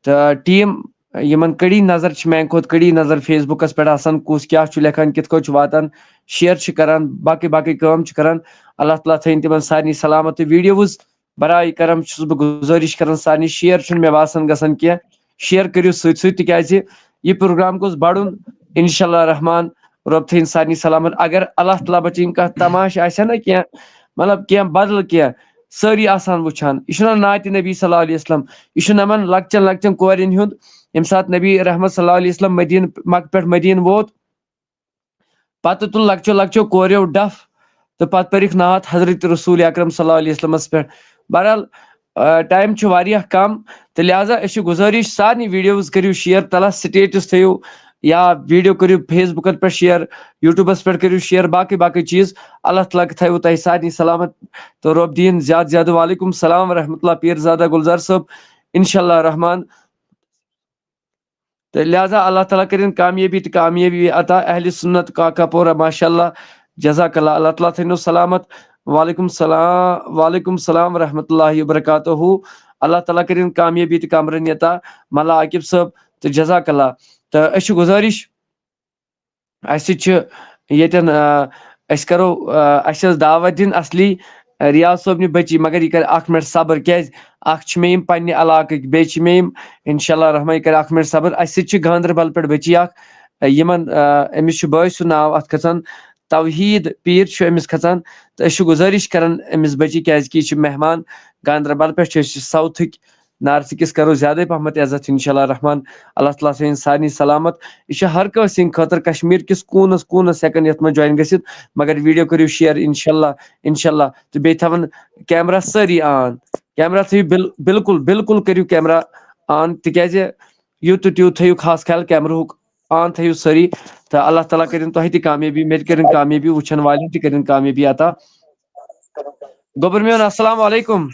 A: تہٕ ٹیٖم یِمن کٔڑی نظر چھِ میانہِ کھۄتہٕ کٔڑی نظر فیس بُکس پٮ۪ٹھ آسان کُس کیٛاہ چھُ لیکھان کِتھ کٔنۍ چھُ واتان شیر چھِ کران باقٕے باقٕے کٲم چھِ کران اللہ تعالیٰ تھٲیِن تِمن سارنٕے سلامت تہٕ ویٖڈیوز برائے کرم چھُس بہٕ گُزٲرِش کران سارنٕے شیر چھُنہٕ مےٚ باسان گژھان کینٛہہ شیر کٔرِو سۭتۍ سۭتۍ تِکیازِ یہِ پروگرام گوٚژھ بڑُن انشاء اللہ رحمان رۄب تھٲیِن سارنٕے سلامت اگر اللہ تعالیٰ بچٲیِن کانٛہہ تماشہٕ آسہِ ہا نہ کینٛہہ مطلب کینٛہہ بدل کینٛہہ سٲری آسان وٕچھان یہِ چھُنہ نعتِ نبی صلی اللہ علیہ وسلم یہِ چھُ یِمن لۄکچن لۄکچن کورٮ۪ن ہُنٛد ییٚمہِ ساتہٕ نبی رحمت صلی اللہ علیہ وسلم مدیٖنہ مکہٕ پٮ۪ٹھ مدیٖنہ ووت پتہٕ تُل لۄکچو لۄکچو کوریو ڈف تہٕ پتہٕ پٔرِکھ نعت حضرت رسول اکرم صلی اللہ علیہ وسلمس پٮ۪ٹھ بہرحال ٹایم چھُ واریاہ کم تہٕ لہٰذا أسۍ چھِ گُزٲرِش سارنٕے ویٖڈیوز کٔرِو شیر تلس سٹیٹس تھٲیِو یا ویٖڈیو کٔرِو فیس بُکس پٮ۪ٹھ شیر یوٗٹیوٗبس پٮ۪ٹھ کٔرِو شیر باقٕے باقٕے چیٖز اللہ تعالیٰ تھٲیوٕ تۄہہِ سارنٕے سلامت تہٕ رۄب دِیِن زیادٕ زیادٕ وعلیکُم السلام ورحمۃ اللہ پیٖر زادہ گُلزار صٲب انشاء اللہ رحمان تہٕ لہٰذا اللہ تعالیٰ کٔرِنۍ کامیٲبی تہٕ کامیٲبی عطا اہلِ سُنت کاکا پورہ ماشاء اللہ جزاک اللہ اللہ تعالیٰ تھٲینو سلامت وعلیکُم السلام ورحمۃ اللہ وبرکاتہ اللہ تعالیٰ کٔرِنۍ کامیٲبی تہٕ کامرٲنی عطا ملا عاقب صٲب تہٕ جزاک اللہ تہٕ أسۍ چھِ گُزٲرِش اَسہِ چھِ ییٚتٮ۪ن أسۍ کرو اَسہِ ٲس دعوت دِنۍ اصلی ریاض صٲبنہِ بچی مگر یہِ کرِ 1 منٹ صبر کیازِ اکھ چھِ مےٚ یِم پننہِ علاقٕکۍ بیٚیہِ چھِ مےٚ یِم انشاءاللہ رحمان یہِ کرِ 1 منٹ صبر اَسہِ سۭتۍ چھِ گاندربل پٮ۪ٹھ بچی اکھ یِمن أمِس چھُ بٲے سُنٛد ناو اَتھ کھژان توحیٖد پیٖر چھُ أمِس کھژان تہٕ أسۍ چھِ گُزٲرِش کران أمِس بچی کیازِ کہِ یہِ چھِ مہمان گاندربل پٮ۪ٹھ چھِ أسۍ ساوتھٕکۍ نارسٕکِس کرو زیادے پہمت عزت انشاءاللہ رحمان اللہ تعالیٰ تھٲیِن سارنٕے سلامت یہِ چھُ ہر کٲنٛسہِ ہٕنٛدِ خٲطرٕ کشمیٖر کِس کوٗنس کوٗنس ہٮ۪کن یتھ منٛز جوین گٔژھِتھ مگر ویٖڈیو کٔرِو شیر انشاءاللہ تہٕ بیٚیہِ تھاوان کیمرا سٲری آن کیمرا تھٲیِو بالکل کٔرِو کیمرا آن تِکیازِ یوٗت تہٕ تیوٗت تھٲیِو خاص خیال کیمراہُک آن تھٲیِو سٲری تہٕ اللہ تعالیٰ کٔرِنۍ تۄہہِ تہِ کامیٲبی مےٚ تہِ کٔرِنۍ کامیٲبی وٕچھن والٮ۪ن تہِ کٔرِنۍ کامیٲبی عطا گوٚبُر میون السلام علیکم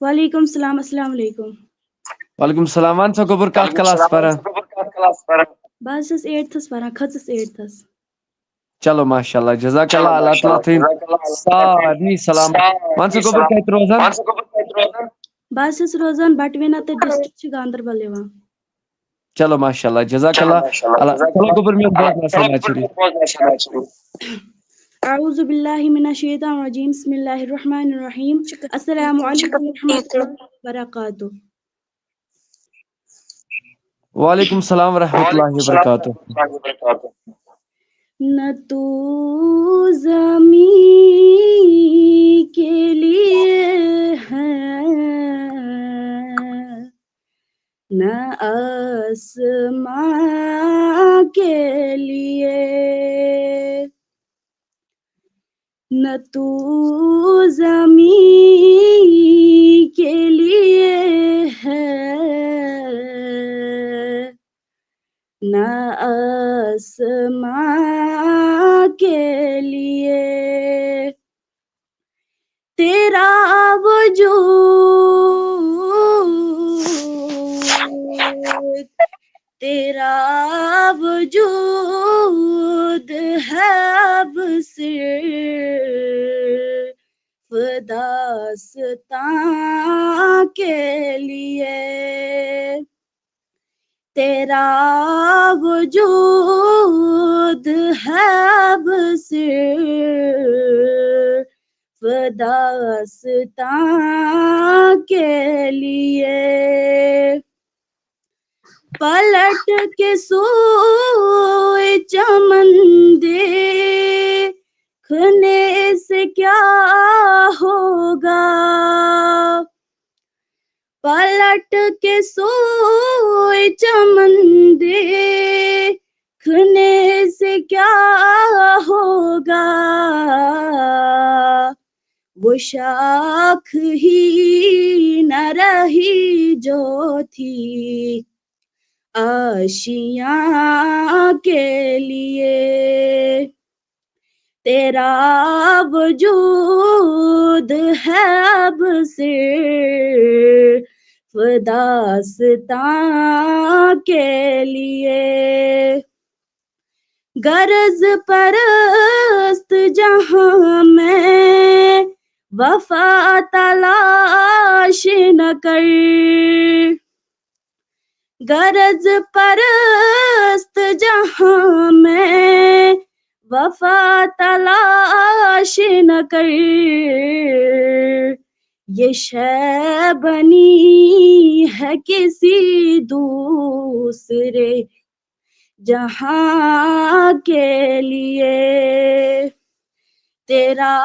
G: وعلیکم السلام السلام علیکم
A: وعلیکم السلام ون سا گوٚبُر کتھ کلاس پران
G: بہٕ حظ چھَس 8تھس پران کھٔژٕس 8تھس
A: چلو ماشاء اللہ جزاک اللہ اللہ تعالیٰ تھٲیِن سارنٕے سلامت ون سا گوٚبُر کتہِ روزان
G: بہٕ حظ چھَس روزان بٹوینا تہٕ ڈسٹرکٹ چھُ گاندربل یِوان
A: چلو ماشاء اللہ جزاک اللہ چلو گوٚبُر میون بوزناو سماج شریٖف
G: اعوذ باللہ من الشیطان الرجیم بسم اللہ الرحمن الرحیم السلام علیکم ورحمۃ اللہ وبرکاتہ
A: وعلیکم السلام ورحمۃ اللہ وبرکاتہ
G: نہ تو زمین کے لیے ہے نہ آسمان کے لیے نہ تو زمین کے لیے ہے نہ آسمان کے لیے تیرا وجود تیرا وجود ہے اب صرف داستاں کے لیے تیرا وجود ہے اب صرف داستاں کے لیے پلٹ کے سوئے چمن دیکھنے سے کیا ہوگا پلٹ کے سوئے چمن دیکھنے سے کیا ہوگا وہ شاخ ہی نہ رہی جو تھی آشیاں کے لیے تیرا وجود ہے اب صرف داستاں کے لیے غرض پرست جہاں میں وفا تلاش نہ کر غرض پرست جہاں میں وفا تلاش نہ کر یہ شے بنی ہے کسی دوسرے جہاں کے لیے تیرا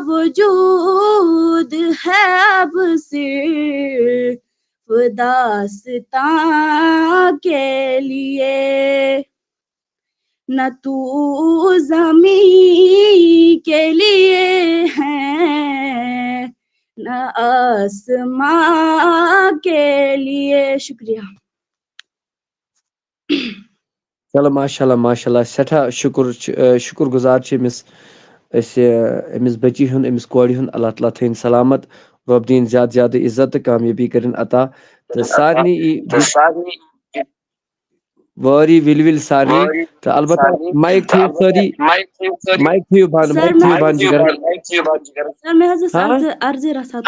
G: وجود ہے اب صرف داستاں کے لیے نہ تو زمین کے لیے ہے نہ آسمان کے لیے شکریہ
A: چلو ماشاء اللہ سٮ۪ٹھاہ شُکُر گُزار چھِ أمِس بٔچی ہُنٛد أمِس کورِ ہُنٛد اللہ تعالیٰ تھٲیِن سلامت رۄب دِیِن زیادٕ زیادٕ عزت تہٕ کامیٲبی کٔرِنۍ عطا تہٕ سارنٕے یی وٲری وِلہِ وِلہِ سارنٕے تہٕ البتہ مایِک تھٲیِو سٲری مایِک تھٲیِو بنٛد جِگر
G: سر مےٚ حظ ٲس عرضی رژھا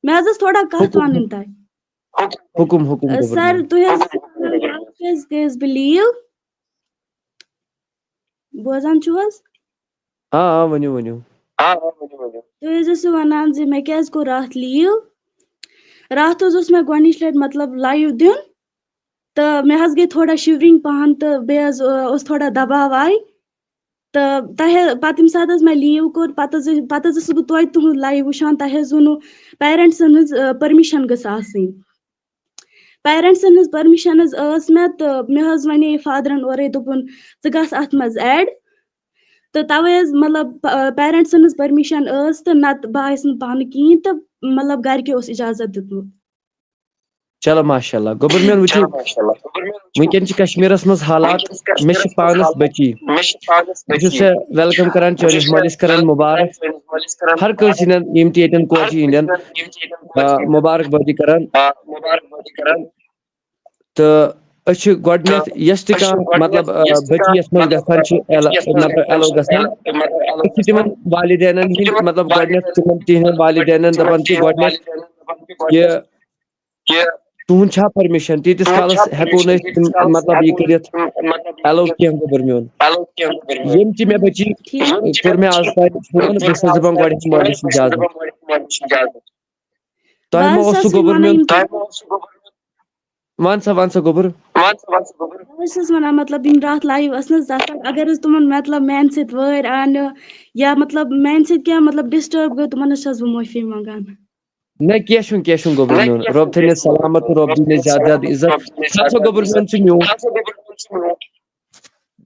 G: مےٚ حظ ٲس تھوڑا کتھ وَنٕنۍ تۄہہِ
A: حُکُم
G: سر تُہۍ حظ کیٛازِ گٔیَس بہٕ لیٖو بوزان چھو حظ؟
A: ؤنِو ؤنِو.
G: تُہۍ حظ ٲسِو وَنان زِ مےٚ کیٛازِ کوٚر راتھ لیٖو. راتھ حظ اوس مےٚ گۄڈنِچ لَٹہِ مطلب لایِو دیُن تہٕ مےٚ حظ گٔے تھوڑا شِورِنٛگ پَہَن تہٕ بیٚیہِ حظ اوس تھوڑا دَباو آے تہٕ پَتہٕ ییٚمہِ ساتہٕ حظ مےٚ لیٖو کوٚر پَتہٕ حظ ٲسٕس بہٕ توتہِ تُہُنٛد لایِو وٕچھان. تۄہہِ حظ ووٚنوُ پیرَنٛٹسَن ہٕنٛز پٔرمِشَن گٔژھ آسٕنۍ. پیرَنٛٹسَن ہٕنٛز پٔرمِشَن حظ ٲس مےٚ تہٕ مےٚ حظ وَنے فادرَن اورَے دوٚپُن ژٕ گژھ اَتھ منٛز اٮ۪ڈ تہٕ تَوَے حظ مطلب پیرَنٛٹسَن ہٕنٛز پٔرمِشَن ٲس تہٕ نَتہٕ بہٕ آیَس نہٕ پانہٕ کِہیٖنۍ تہٕ مطلب گَرِکیو اوس اِجازت دیُتمُت.
A: چلو ماشاء اللہ. گوٚبُر میون وٕچھِو وٕنکٮ۪ن چھِ کشمیٖرَس منٛز حالات. مےٚ چھِ پانَس بٔچی. بہٕ چھُس ژےٚ ویلکم کران چٲنِس مٲلِس کران مُبارک. ہر کٲنٛسہِ ہِنٛدٮ۪ن یِم تہِ ییٚتٮ۪ن کورِ چھِ یِہنٛدٮ۪ن مُبارک بٲدی کران. تہٕ أسۍ چھِ گۄڈٕنٮ۪تھ یۄس تہِ کانٛہہ مطلب بٔچی یَتھ منٛز گژھان چھِ مطلب ایلو گژھان أسۍ چھِ تِمن والدینن ہٕنٛدۍ مطلب گۄڈٕنٮ۪تھ تِمن تِہنٛدٮ۪ن والدینن دَپان کہِ گۄڈٕنٮ۪تھ کہِ تُہُنٛد چھا پٔرمِشن تیٖتِس کالس ہٮ۪کو نہٕ أسۍ تِم مطلب یہِ کٔرِتھ ایلو کینٛہہ گوٚبُر میون. ییٚمہِ تہِ مےٚ بٔچی کوٚر مےٚ آز تانۍ فون بہٕ چھَس دَپان گۄڈٕ ہٮ۪چھ مٲلِس اِجازت. تۄہہِ ما اوسوُ گوٚبُر میون وَن سا گوٚبُر.
G: بہٕ چھَس وَنان مطلب یِم راتھ لایِو ٲس نہٕ حظ تَتھ پٮ۪ٹھ اگر حظ تِمن مطلب میانہِ سۭتۍ وٲرۍ آنہٕ یا مطلب میانہِ سۭتۍ کینٛہہ مطلب ڈِسٹٲرب گوٚو تِمن حظ چھَس بہٕ معٲفی منٛگان.
A: نہ کینٛہہ چھُنہٕ گوٚبُر میون. رۄب تھٲینَس سلامت تہٕ رۄب دِینَس زیادٕ زیادٕ عزت. سا گوٚبُر میون چھُ میون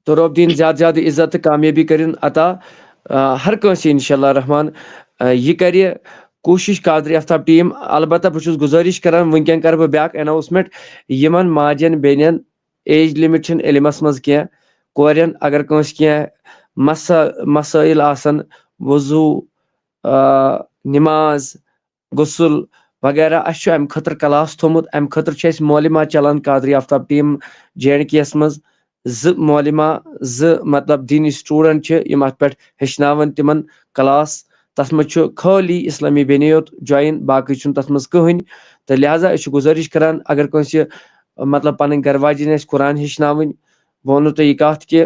A: تہٕ رۄب دِیِن زیادٕ زیادٕ عزت تہٕ کامیٲبی کٔرِن عطا ہر کٲنٛسہِ اِنشاء اللہ رحمان. یہِ کَرِ کوٗشِش قادری آفتاب ٹیٖم. البتہ بہٕ چھُس گُزٲرِش کران وٕنکٮ۪ن کرٕ بہٕ بیٛاکھ اٮ۪ناوسمنٹ. یِمن ماجٮ۪ن بیٚنٮ۪ن ایج لِمِٹ چھِنہٕ علمس منٛز کینٛہہ. کورٮ۪ن اگر کٲنٛسہِ کینٛہہ مسٲیِل آسن وضوٗ نِماز غسل وغیرہ اَسہِ چھُ اَمہِ خٲطرٕ کلاس تھوٚمُت. اَمہِ خٲطرٕ چھِ اَسہِ مولِما چلان قادری آفتاب ٹیٖم JNK یَس منٛز. 2 مولِما 2 مطلب دیٖنی سٹوٗڈنٛٹ چھِ یِم اَتھ پٮ۪ٹھ ہیٚچھناوان تِمن کلاس. تَتھ منٛز چھُ خٲلی اِسلٲمی بیٚنی یوت جویِن باقٕے چھُنہٕ تَتھ منٛز کٕہٕنۍ. تہٕ لہٰذا أسۍ چھِ گُزٲرِش کران اگر کٲنٛسہِ مطلب پنٕنۍ گرٕ واجٮ۪ن آسہِ قرآن ہیٚچھناوٕنۍ. بہٕ ووٚنوُ تۄہہِ یہِ کَتھ کہِ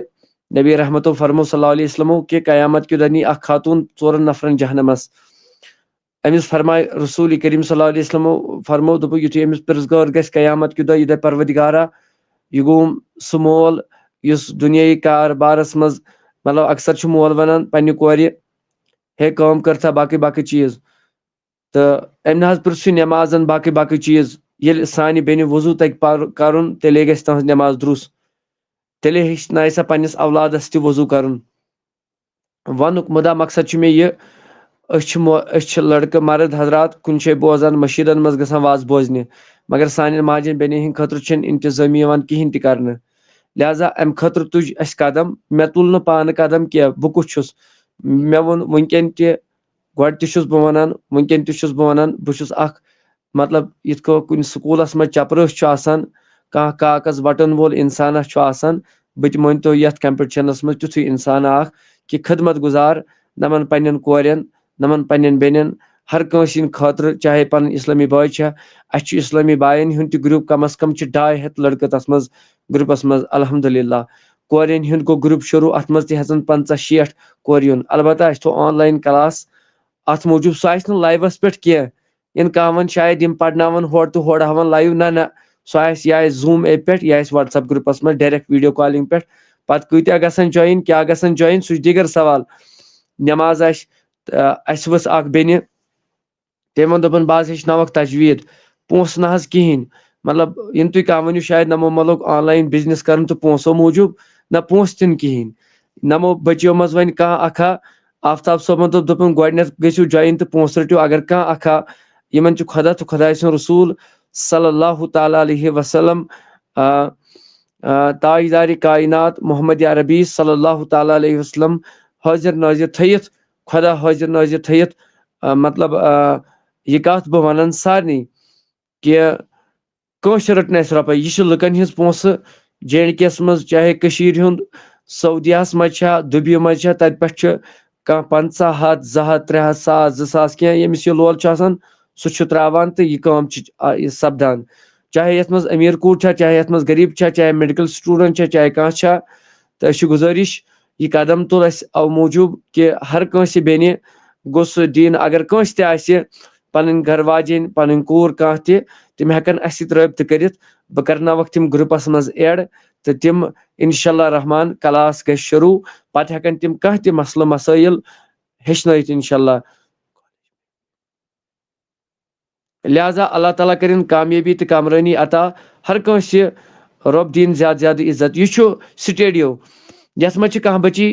A: نبی رحمتو فرمو صلی اللہ علیہ وسلمو کہِ قیامت کہِ دۄہ نی اکھ خاتوٗن 4 نفرن جہنمس. أمِس فرماے رسوٗل کریم صلی اللہ علیہ وسلمو فرمو دوٚپُکھ یِتھُے أمِس پِرٛژھگٲر گژھِ قیامت کہِ دۄہ یہِ دپہِ پروردگارا یہِ گوٚوُم سُہ مول یُس دُنیٲیی کاربارس منٛز مطلب اکثر چھُ مول ونان پننہِ کورِ ہے کٲم کٔرتھا باقٕے چیٖز. تہٕ أمۍ نہ حظ پِرٛژھ سُہ نٮ۪مازن باقٕے چیٖز. ییٚلہِ سانہِ بیٚنہِ وضوٗ تگہِ کرُن تیٚلے گژھِ تٕہنٛز نٮ۪ماز درُست. تیٚلے ہیٚچھنایہِ سۄ پننِس اولادس تہِ وضوٗ کرُن. وننُک مُدا مقصد چھُ مےٚ یہِ أسۍ چھِ لڑکہٕ مرد حضرات کُنہِ جایہِ بوزان مٔشیٖدن منٛز گژھان وازٕ بوزنہِ مگر سانٮ۪ن ماجٮ۪ن بیٚنٮ۪ن ہٕنٛدِ خٲطرٕ چھِنہٕ انتظٲمی یِوان کِہینۍ تہِ کرنہٕ. لہٰذا امہِ خٲطرٕ تُج اسہِ قدم. مےٚ تُل نہٕ پانہٕ قدم کینٛہہ بہٕ کُس چھُس. مےٚ ووٚن وٕنکٮ۪ن تہِ گۄڈٕ تہِ چھُس بہٕ وَنان وٕنکٮ۪ن تہِ چھُس بہٕ وَنان بہٕ چھُس اکھ مطلب یِتھ کٔنۍ کُنہِ سکوٗلس منٛز چپرٲسۍ چھُ آسان کانٛہہ کاغذ بٹن وول انسانا چھُ آسان. بہٕ تہِ مٲنۍتو یتھ کمپٹشنس منٛز تیُتھُے انسانا اکھ کہِ خدمت گُزار نمن پننٮ۪ن کورٮ۪ن نمن پننٮ۪ن بیٚنٮ۪ن ہر کٲنٛسہِ ہٕنٛدِ خٲطرٕ چاہے پنٕنۍ اسلٲمی بٲے چھےٚ. اسہِ چھُ اسلٲمی باین ہُنٛد تہِ گرُپ کم از کم چھِ 250 لڑکہٕ تتھ منٛز گرُپس منٛز الحمدللہ. کورٮ۪ن ہُنٛد گوٚو گرُپ شروٗع اتھ منٛز تہِ ہٮ۪ژن 50-60 کورِ یُن. البتہ اسہِ تھوٚو آن لاین کلاس اتھ موٗجوٗب سُہ آسہِ نہٕ لایوس پٮ۪ٹھ کینٛہہ. اِنکام شاید یِم پرناون ہورٕ تہٕ ہورٕ ہاوان لایو نہ سُہ آسہِ یا آسہِ زوٗم ایپ پٮ۪ٹھ یا آسہِ وٹس ایپ گرُپس منٛز ڈایریکٹ ویڈیو کالِنگ پٮ۪ٹھ. پتہٕ کۭتیاہ گژھن جویِن کیٛاہ گژھن جویِن سُہ چھُ دیٖگر سوال. نٮ۪ماز آسہِ اسہِ ؤژھ اکھ بیٚنہِ تٔمۍ ووٚن دوٚپُن بہٕ حظ ہیٚچھناوکھ تجویٖد. پونٛسہٕ نہ حظ کِہینۍ مطلب یِم تُہۍ کانٛہہ ؤنِو شاید نمو مہ لوٚگ آن لاین بِزنس کرُن تہٕ پونٛسو موٗجوٗب نہ پونٛسہٕ تہِ نہٕ کِہینۍ. نمو بٔچیو منٛز وۄنۍ کانٛہہ اکھا آفتاب صٲبن دوٚپُن گۄڈٕنیتھ گٔژھِو جویِن تہٕ پونٛسہٕ رٔٹِو. اگر کانٛہہ اکھا یِمن چھُ خۄدا تہٕ خۄداے سُنٛد رسوٗل صلی اللہ تعالیٰ علیہ وسلم تاجدارِ کاینات محمد عربی صلی اللہ تعالیٰ علیہ وسلم حٲضِر نٲظِر تھٲیِتھ خۄدا حٲضِر نٲظِر تھٲیِتھ مطلب یہِ کتھ بہٕ ونان سارنٕے کہِ کٲنٛسہِ رٔٹ نہٕ اَسہِ رۄپے. یہِ چھِ لُکن ہِنٛز پونٛسہٕ JNK یس منٛز چاہے کٔشیٖرِ ہُنٛد سعودیاہس منٛز چھا دُبیی منٛز چھا تتہِ پٮ۪ٹھ چھُ کانٛہہ 50,000 200 300 ساس 2 ساس کینٛہہ ییٚمِس یہِ لول چھُ آسان سُہ چھُ تراوان تہٕ یہِ کٲم چھِ سپدان. چاہے یتھ منٛز أمیٖر کوٗر چھا چاہے یتھ منٛز غریٖب چھا چاہے میڈِکل سٹوٗڈنٹ چھا چاہے کانٛہہ چھا. تہٕ أسۍ چھِ گُزٲرِش یہ قدم تل اس او موجوب کہ ہر کنس بیٚنہِ گوٚژھ دین اگر کنس تہِ آسہِ پنٕنۍ گھر واجین پنٕنۍ کوٗر کانٛہہ تہِ تِم ہٮ۪کن اسہِ سۭتۍ رٲبطہٕ کٔرِتھ بہٕ کرناوکھ تِم گروپس منٛز ایڈ تہٕ تِم انشاءاللہ رحمان کلاس گژھِ شروع پتہٕ ہٮ۪کن تِم کانٛہہ تہِ مسلہٕ مسٲیل ہیٚچھنٲیِتھ انشاءاللہ لہذا اللہ تعالیٰ کٔرِنۍ کامیٲبی تہٕ کامرٲنی عطا ہر کٲنٛسہِ رۄب دِیِن زیادٕ زیادٕ عزت یہِ چھُ سٹیڈیو یتھ منٛز چھِ کانٛہہ بچی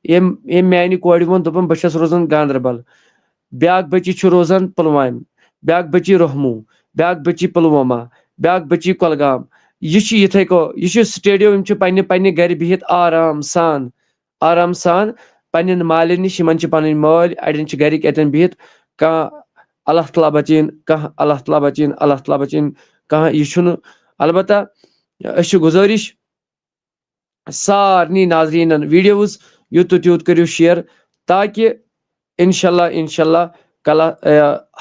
A: ییٚمۍ میانہِ کورِ ووٚن دوٚپُن بہٕ چھَس روزان گاندربل بیاکھ بچی چھُ روزان پُلوامہِ بیاکھ بچی رۄہموٗ بیاکھ بچی پُلوامہ بیاکھ بچی کۄلگام یہِ چھُ یِتھے کٔنۍ یہِ چھُ سٹیڈیو یِم چھِ پننہِ گرِ بِہِتھ آرام سان پننٮ۪ن مالٮ۪ن نِش یِمن چھِ پنٕنۍ مٲلۍ اڑٮ۪ن چھِ گرِکۍ اتٮ۪ن بِہِتھ کانٛہہ اللہ تعالیٰ بچٲیِن کانٛہہ اللہ تعالیٰ بچٲیِن اللہ تعالیٰ بچٲیِن کانٛہہ یہِ چھُنہٕ البتہ أسۍ چھِ گُزٲرِش سارنٕے ناظریٖنن ویٖڈیوز یوٗت تہٕ تیوٗت کٔرِو شیر تاکہِ انشاءاللہ کلا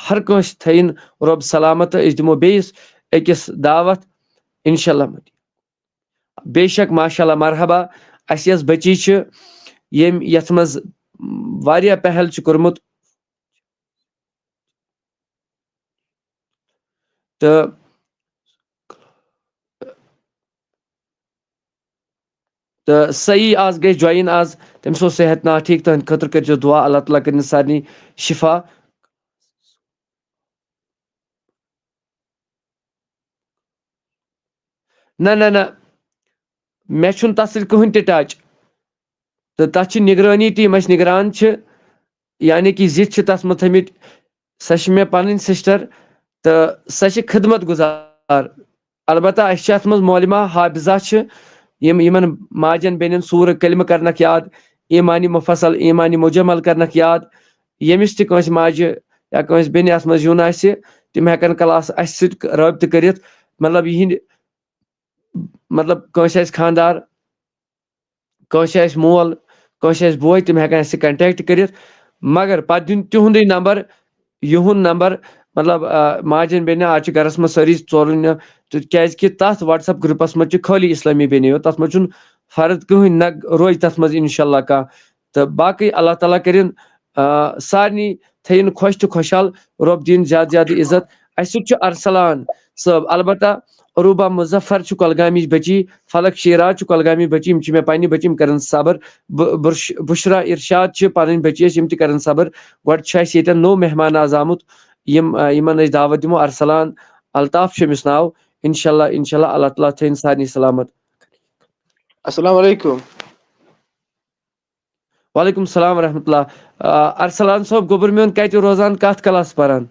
A: ہر کٲنٛسہِ تھٲیِن رۄب سلامت تہٕ أسۍ دِمو بیٚیِس أکِس دعوت انشاءاللہ بے شک ماشاء اللہ مرحبا اَسہِ یۄس بچی چھِ ییٚمۍ یتھ منٛز واریاہ پہل چھُ کوٚرمُت تہٕ صحیح آز گژھِ جویِن آز تٔمِس اوس صحت نا ٹھیٖک تٕہنٛدِ خٲطرٕ کٔرۍزیو دعا اللہ تعالیٰ کٔرِنۍ سارنٕے شفا نہ مےٚ چھُنہٕ تتھ سۭتۍ کٕہٕنۍ تہِ ٹچ تہٕ تتھ چھِ نگرٲنی تہِ یِم اَسہِ نگران چھِ یعنی کہِ زِٹھۍ چھِ تتھ منٛز تھٲمٕتۍ سۄ چھِ مےٚ پنٕنۍ سسٹر تہٕ سۄ چھِ خدمت گُزار البتہ اسہِ چھِ اتھ منٛز مولِمہ حافظہ چھِ یِمن ماجٮ۪ن بیٚنٮ۪ن سوٗرٕ کلمہٕ کرنکھ یاد ایٖمانِ مُفصل ایٖمانِ مُجمل کرنکھ یاد ییٚمِس تہِ کٲنٛسہِ ماجہِ یا کٲنٛسہِ بیٚنہِ اتھ منٛز یُن آسہِ تِم ہٮ۪کن کلاس اسہِ سۭتۍ رٲبطہٕ کٔرِتھ مطلب یِہنٛدِ مطلب کٲنٛسہِ آسہِ خانٛدار کٲنٛسہِ آسہِ مول کٲنٛسہِ آسہِ بوے تِم ہٮ۪کن اسہِ سۭتۍ کنٹیکٹ کٔرِتھ مگر پتہٕ دیُن تِہُنٛدُے نمبر یِہُنٛد نمبر مطلب ماجٮ۪ن بیٚنٮ۪ن آز چھِ گرس منٛز سٲری ژورؤنہِ تہٕ کیازکہِ تتھ وٹس ایپ گروپس منٛز چھِ خٲلی اسلٲمی بیٚنہِ یوت تتھ منٛز چھُنہٕ فرد کٕہٕنۍ نہ روزِ تتھ منٛز انشاءاللہ کانٛہہ تہٕ باقٕے اللہ تعالیٰ کٔرِنۍ سارنٕے تھٲیِن خۄش تہٕ خۄشحال رۄب دِیِن زیادٕ زیادٕ عزت اسہِ سۭتۍ چھُ ارسلان صٲب البتہ عروبہ مظفر چھُ کۄلگامِچ بچی فلق شیراز چھُ کۄلگامِچ بچی یِم چھِ مےٚ پننہِ بچی یِم کرن صبر بُشرا ارشاد چھِ پنٕنۍ بچی أسۍ یِم تہِ کرن صبر گۄڈٕ چھُ اسہِ ییٚتٮ۪ن نوٚو مہمان آز آمُت یِمن أسۍ دعوت دِمو ارسلان الطاف چھُ أمِس ناو انشاءاللہ اللہ تعالیٰ تھٲیِن سارنٕے سلامت
H: السلام علیکم
A: وعلیکم السلام ورحمۃ اللہ ارسلان صٲب گوٚبُر میون کتہِ روزان کتھ کلاس پران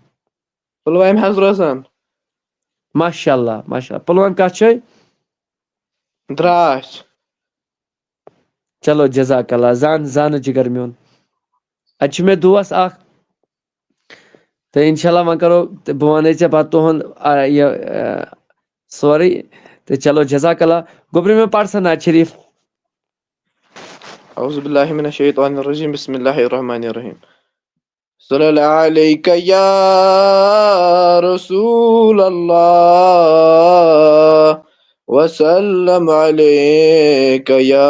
H: پُلوامہِ حظ روزان
A: ماشاء اللہ پُلوامہِ کتھ جایہِ
H: دراچ
A: چلو جزاک اللہ زانہٕ جِگر میون اتہِ چھُ مےٚ دوس اکھ تہٕ انشاءاللہ وۄنۍ کرو بہٕ ونَے ژےٚ پتہٕ تُہُنٛد یہِ سورُے تہٕ چلو جزاک اللہ گوٚبرِ میون پر سا نعت شریٖف
H: اعوذ باللہ من الشیطان الرجیم بسم اللہ الرحمن الرحیم صلی اللہ علیکہ یا رسول اللہ وسلم علیکہ یا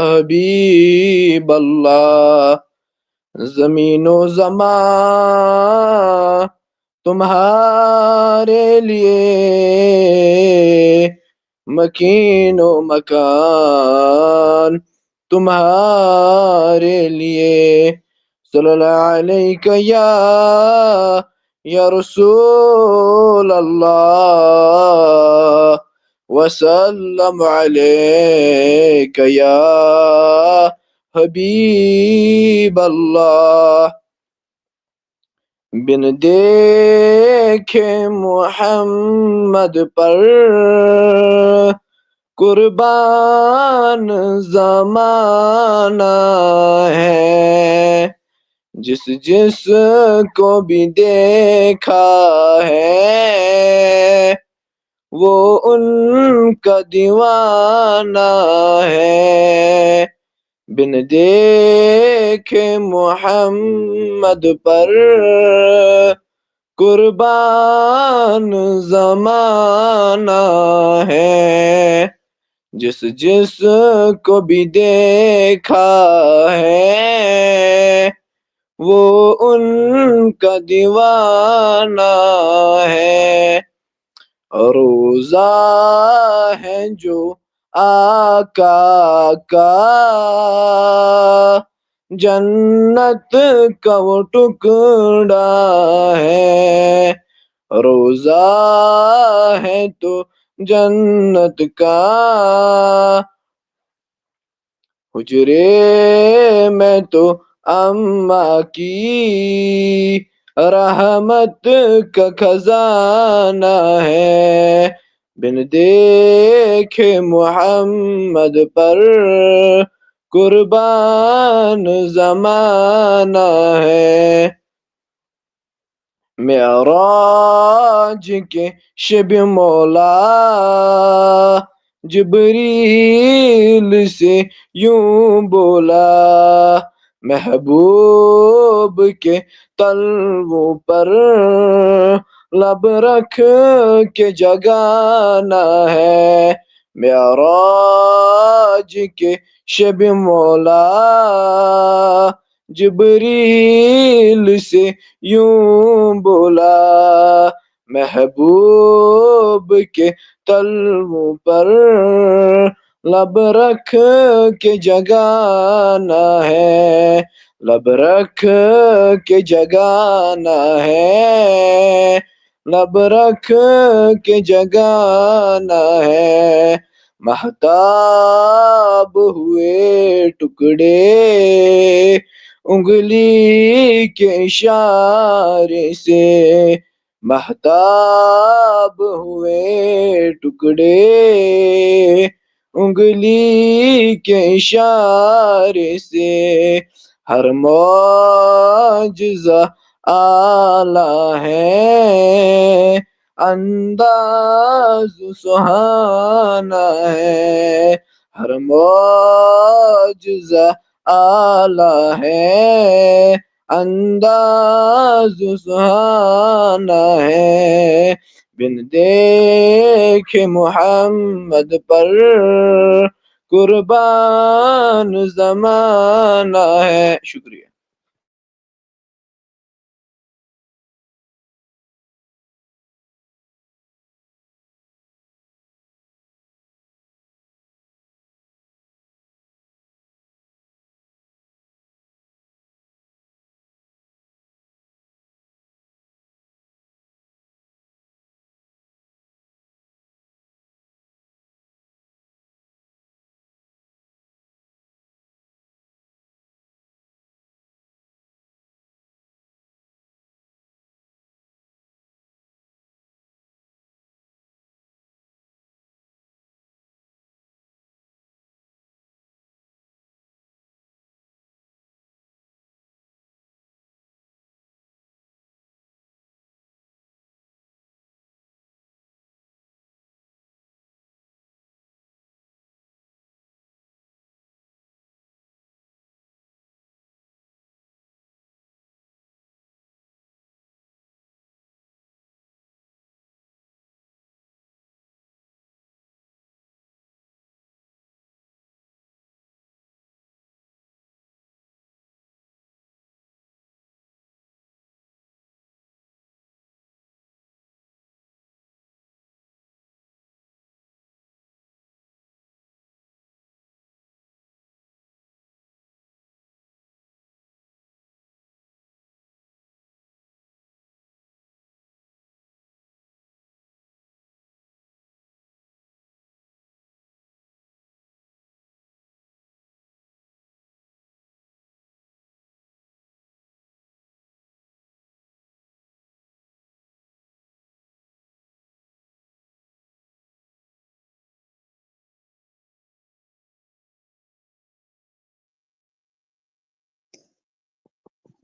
H: حبیب اللہ زمین و زمان تمہارے لیے مکین و مکان تمہارے لیے صلی اللہ علیکہ یا رسول اللہ وسلم علیکہ یا حبیب اللہ بن دیکھے محمد پر قربان زمانہ ہے جس کو بھی دیکھا ہے وہ ان کا دیوانہ ہے بن دیکھے محمد پر قربان زمانہ ہے جس جس کو بھی دیکھا ہے وہ ان کا دیوانہ ہے، روزہ ہے جو آقا کا جنت کا وہ ٹکڑا ہے، روزہ ہے تو جنت کا، حجرے میں تو اماں کی رحمت کا خزانہ ہے، بن دیکھے محمد پر قربان زمانہ ہے، معراج کے شب مولا جبریل سے یوں بولا، محبوب کے تلووں پر لب رکھ کے جگانا ہے، معراج کے شب مولا جبریل سے یوں بولا، محبوب کے تلووں پر لب رکھ کے جگانا ہے، لب رکھ کے جگانا ہے، لب رکھ کے جگانا ہے، مہتاب ہوئے ٹکڑے انگلی کے اشارے سے، مہتاب ہوئے ٹکڑے انگلی کے اشارے سے، ہر معجزہ اعلیٰ ہے، انداز سہانا ہے، ہر معجزہ اعلیٰ ہے، انداز سہانا ہے، بن دیکھے محمد پر قربان زمانہ ہے۔ شکریہ۔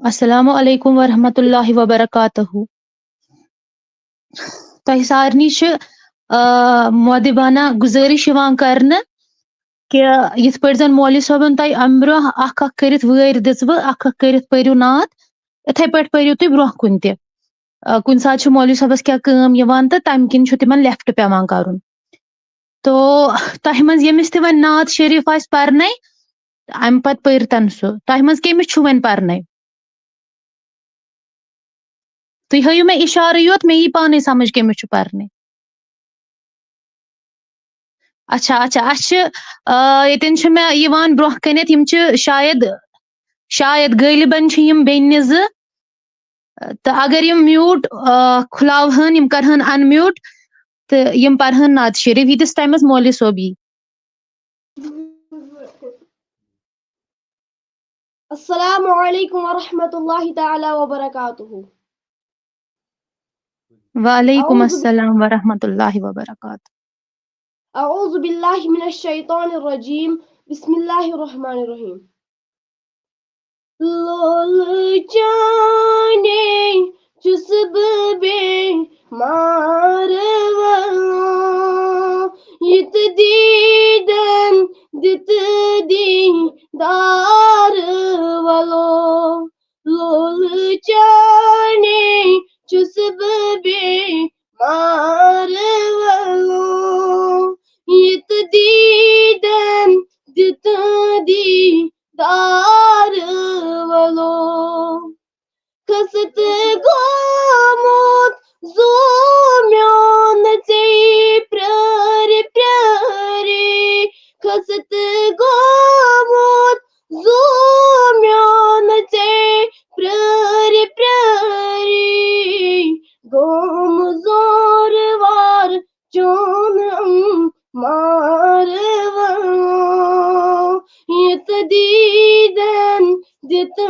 I: السلام علیکم ورحمۃ اللہ وبرکاتہ۔ تۄہہِ سارنٕے چھِ مودبانہ گُزٲرِش یِوان کرنہٕ کہِ یِتھ پٲٹھۍ زن مولوی صٲبن تۄہہِ اَمہِ برٛونٛہہ اکھ اکھ کٔرِتھ وٲرۍ دِژوٕ، اکھ اکھ کٔرِتھ پٔرِو نعت، یِتھَے پٲٹھۍ پٔرِو تُہۍ برٛونٛہہ کُن تہِ۔ کُنہِ ساتہٕ چھُ مولوی صٲبس کینٛہہ کٲم یِوان تہٕ تَمہِ کِنۍ چھُ تِمن لیفٹ پٮ۪وان کرُن۔ تو تۄہہِ منٛز ییٚمِس تہِ وۄنۍ نعت شریٖف آسہِ پرنے اَمہِ پتہٕ پٔرۍتن سُہ تۄہہِ منٛز کٔمِس چھُ وۄنۍ پرنے تُہۍ ہٲیِو مےٚ اِشارٕ یوت مےٚ یی پانے سمجھ کٔمِس چھُ پرنے اچھا اچھا اَسہِ چھِ ییٚتٮ۪ن چھِ مےٚ یِوان برٛونٛہہ کَنٮ۪تھ یِم چھِ شاید غٲلبن چھِ یِم بیٚنہِ زٕ تہٕ اگر یِم میوٗٹ کھُلاوہن یِم کرہن ان میوٗٹ تہٕ یِم پرہن نعت شریٖف ییٖتِس ٹایمس مولوی صٲب یی
E: السلام علیکم ورحمۃ اللہ تعالی وبرکاتہ
I: وعلیکم السلام ورحمۃ اللہ وبرکاتہ
E: اعوذ باللہ من الشیطان الرجیم بسم اللہ الرحمن الرحیم لول چانے چھُس بہٕ بیمار یِتھ دیٖدن دِتھ دیٖدار وَلو لول چانے چھُس بہٕ بیمار یِتھ دیٖدن دِتھ دیٖدار وَلو کھسِتھ گوٚمُت زُو میون ژےٚ پرٛٲرِ پرٛٲرِ کھسِتھ گوٚمُت زُو میون ژےٚ پرٛٲرِ پرٛٲرِ گوٚم زور وار چون مار یِتھ دیٖدن دِتھ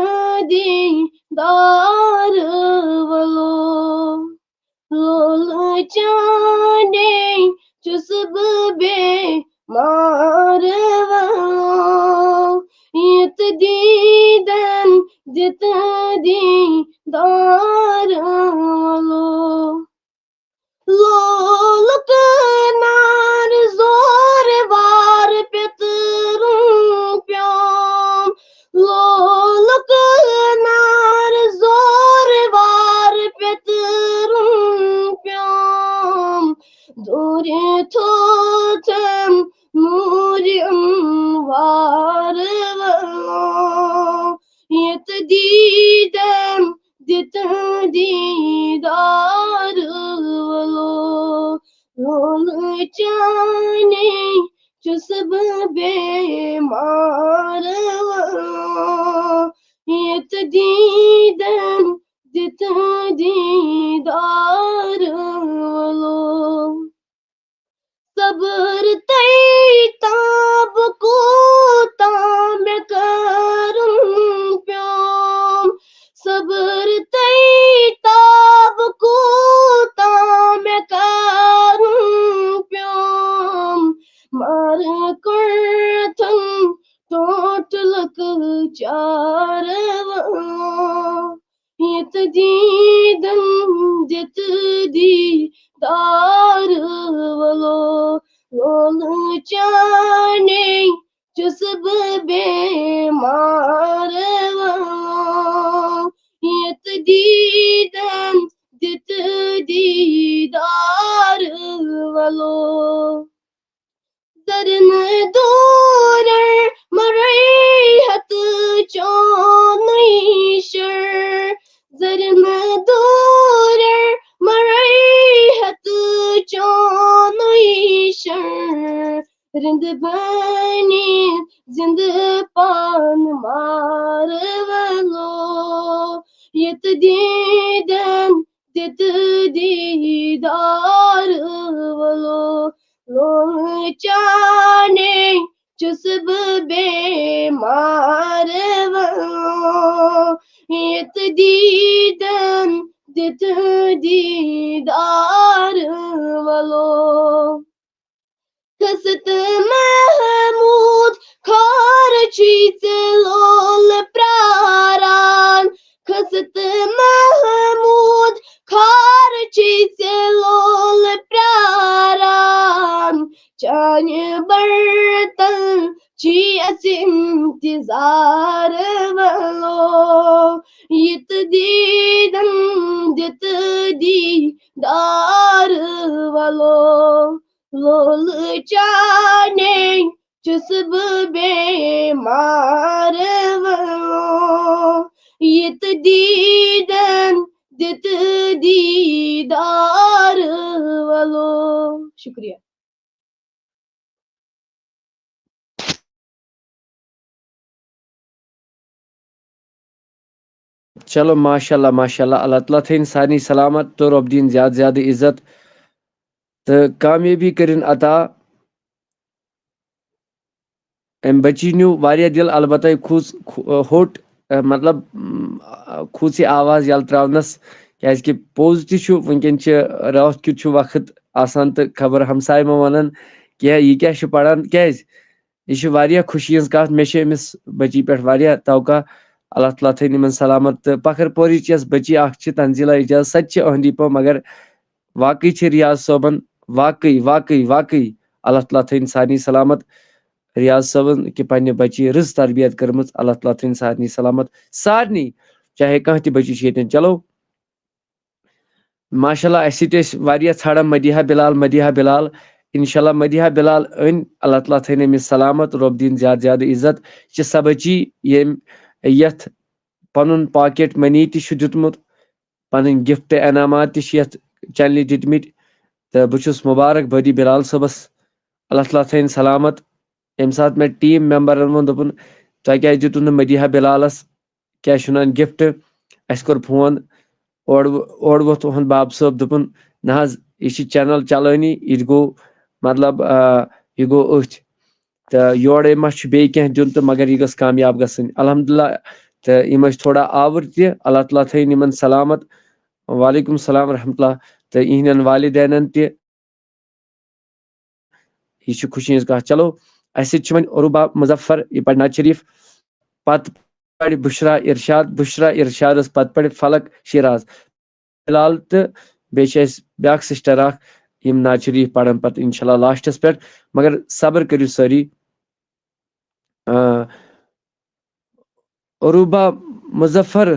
E: دیٖدار وَلو لول چانے چھُس بہٕ بیمار یِتھ دیٖدن دِتھ دیٖدار وَلو لول کنار زور وار پیٚترُن پیوم لول کنار زور وار پیٚترُن پیوم دوٗرِ تھوٚوتھم نوٗرِ وار یِتھ دیٖدن دِتھ دیٖدار وَلو لول چانے چھُس بہٕ بیمار یِتھ دیٖدن دِتھ دیٖدار وَلو صبر تاب کوٗتاہ مےٚ کَرُن پیوم صبر تاب کوٗتاہ مےٚ کَرُن پیوم مر کوٚرتھم ٹوٹلُک چار یِتھ دیٖدن دِتھ دیٖدار وَلو لول چانے چھُس بہٕ بیمار یِتھ دیٖدن دِتھ دیٖدار وَلو زرنہٕ دوٗرر مَرٲیحت چونٕے شر زرنہٕ دوٗرر مَرٲیحت چونٕے شر رِنٛد بٔنِتھ زِنٛدٕ پان مار وَلو یِتھ دیٖدن دِتھ دیٖدار وَلو لول چانے چھُس بہٕ بیمار یِتھ دیٖدن دِتھ دیٖدار وَلو کھسِتھ محموٗد خار چھُے ژےٚ لول پرٛاران کھسِتھ محموٗد خار چھُے ژےٚ لول پرٛاران چانہِ برتن چھُے اَسہِ اِنتظار وَلو یِتھ دیٖدن دِتھ دیٖدار وَلو لول چانے دیدن دت دیدار والو. شکریہ.
A: چلو ماشاء اللہ اللہ تعالیٰ تھٲیِن سارنٕے سلامت تہٕ رۄب دِیِن زیادٕ زیادٕ عزت تہٕ کامیٲبی کٔرِنۍ عطا. أمۍ بچی نیوٗ واریاہ دِل البتہ یہِ کھوٗژ ہوٚٹ مطلب کھوٗژ یہِ آواز یَلہٕ ترٛاونَس کیٛازِکہِ پوٚز تہِ چھُ وٕنکٮ۪ن چھِ راتھ کیُتھ چھُ وقت آسان تہٕ خبر ہمساے ما وَنان کینٛہہ یہِ کیٛاہ چھُ پران کیٛازِ یہِ چھِ واریاہ خوشی ہٕنٛز کتھ مےٚ چھِ أمِس بچی پٮ۪ٹھ واریاہ توقع. اللہ تعالیٰ تھٲیِن یِمن سلامت تہٕ پکھر پورِچ یۄس بچی اکھ چھِ تنزیلا اعجاز سۄ تہِ چھِ أہنٛدی پٲٹھۍ مگر واقعی چھِ ریاض صٲبن واقعی اللہ تعالیٰ تھٲیِن سارنٕے سلامت. ریاض صٲبن کہِ پننہِ بچی رٕژ تربیت کٔرمٕژ اللہ تعالیٰ تھٲیِن سارنٕے سلامت سارنٕے چاہے کانٛہہ تہِ بچی چھِ ییٚتٮ۪ن. چلو ماشاء اللہ اَسہِ سۭتۍ ٲسۍ واریاہ ژھانڈان مدیحہ بلال انشاء اللہ مدیحہ بلال أنۍ اللہ تعالیٰ تھٲیِن أمِس سلامت رۄب دِیِن زیادٕ زیادٕ عزت. یہِ چھِ سۄ بچی یتھ پنُن پاکیٹ منی تہِ چھُ دیُتمُت پنٕنۍ گفٹ انعامات تہِ چھِ یتھ چنلہِ دِتمٕتۍ تہٕ بہٕ چھُس مُبارک بٲدی بلال صٲبس اللہ تعالیٰ تھٲیِن سلامت. ییٚمہِ ساتہٕ مےٚ ٹیٖم ممبرن ووٚن دوٚپُن تۄہہِ کیٛازِ دِتوٗ نہٕ مدیحہ بلالس کیٛاہ چھُ ونان گفٹ اَسہِ کوٚر فون اورٕ ووٚتھ تُہُنٛد باب صٲب دوٚپُن نہ حظ یہِ چھِ چینل چلٲنی یہِ تہِ گوٚو مطلب یہِ گوٚو أتھۍ تہٕ یورے ما چھُ بیٚیہِ کینٛہہ دیُن تہٕ مگر یہِ گٔژھ کامیاب گژھٕنۍ الحمدللہ. تہٕ یِم ٲسۍ تھوڑا آوُر تہِ اللہ تعالیٰ تھٲیِن یِمن سلامت. وعلیکم السلام ورحمۃ اللہ تہٕ یِہنٛدٮ۪ن والدینن تہِ یہِ چھِ خوشی ہٕنٛز کتھ. چلو اَسہِ سۭتۍ چھِ وۄنۍ عروبا مظفر یہِ پرِ نعت شریف پتہٕ پرِ بُشرا ارشادس پتہٕ پرِ فلق شیراز بلال تہٕ بیٚیہِ چھِ اَسہِ بیاکھ سسٹر اکھ یِم نعت شریف پرن پتہٕ انشاء اللہ لاسٹس پٮ۪ٹھ مگر صبر کٔرِو سٲری. عروبا مظفر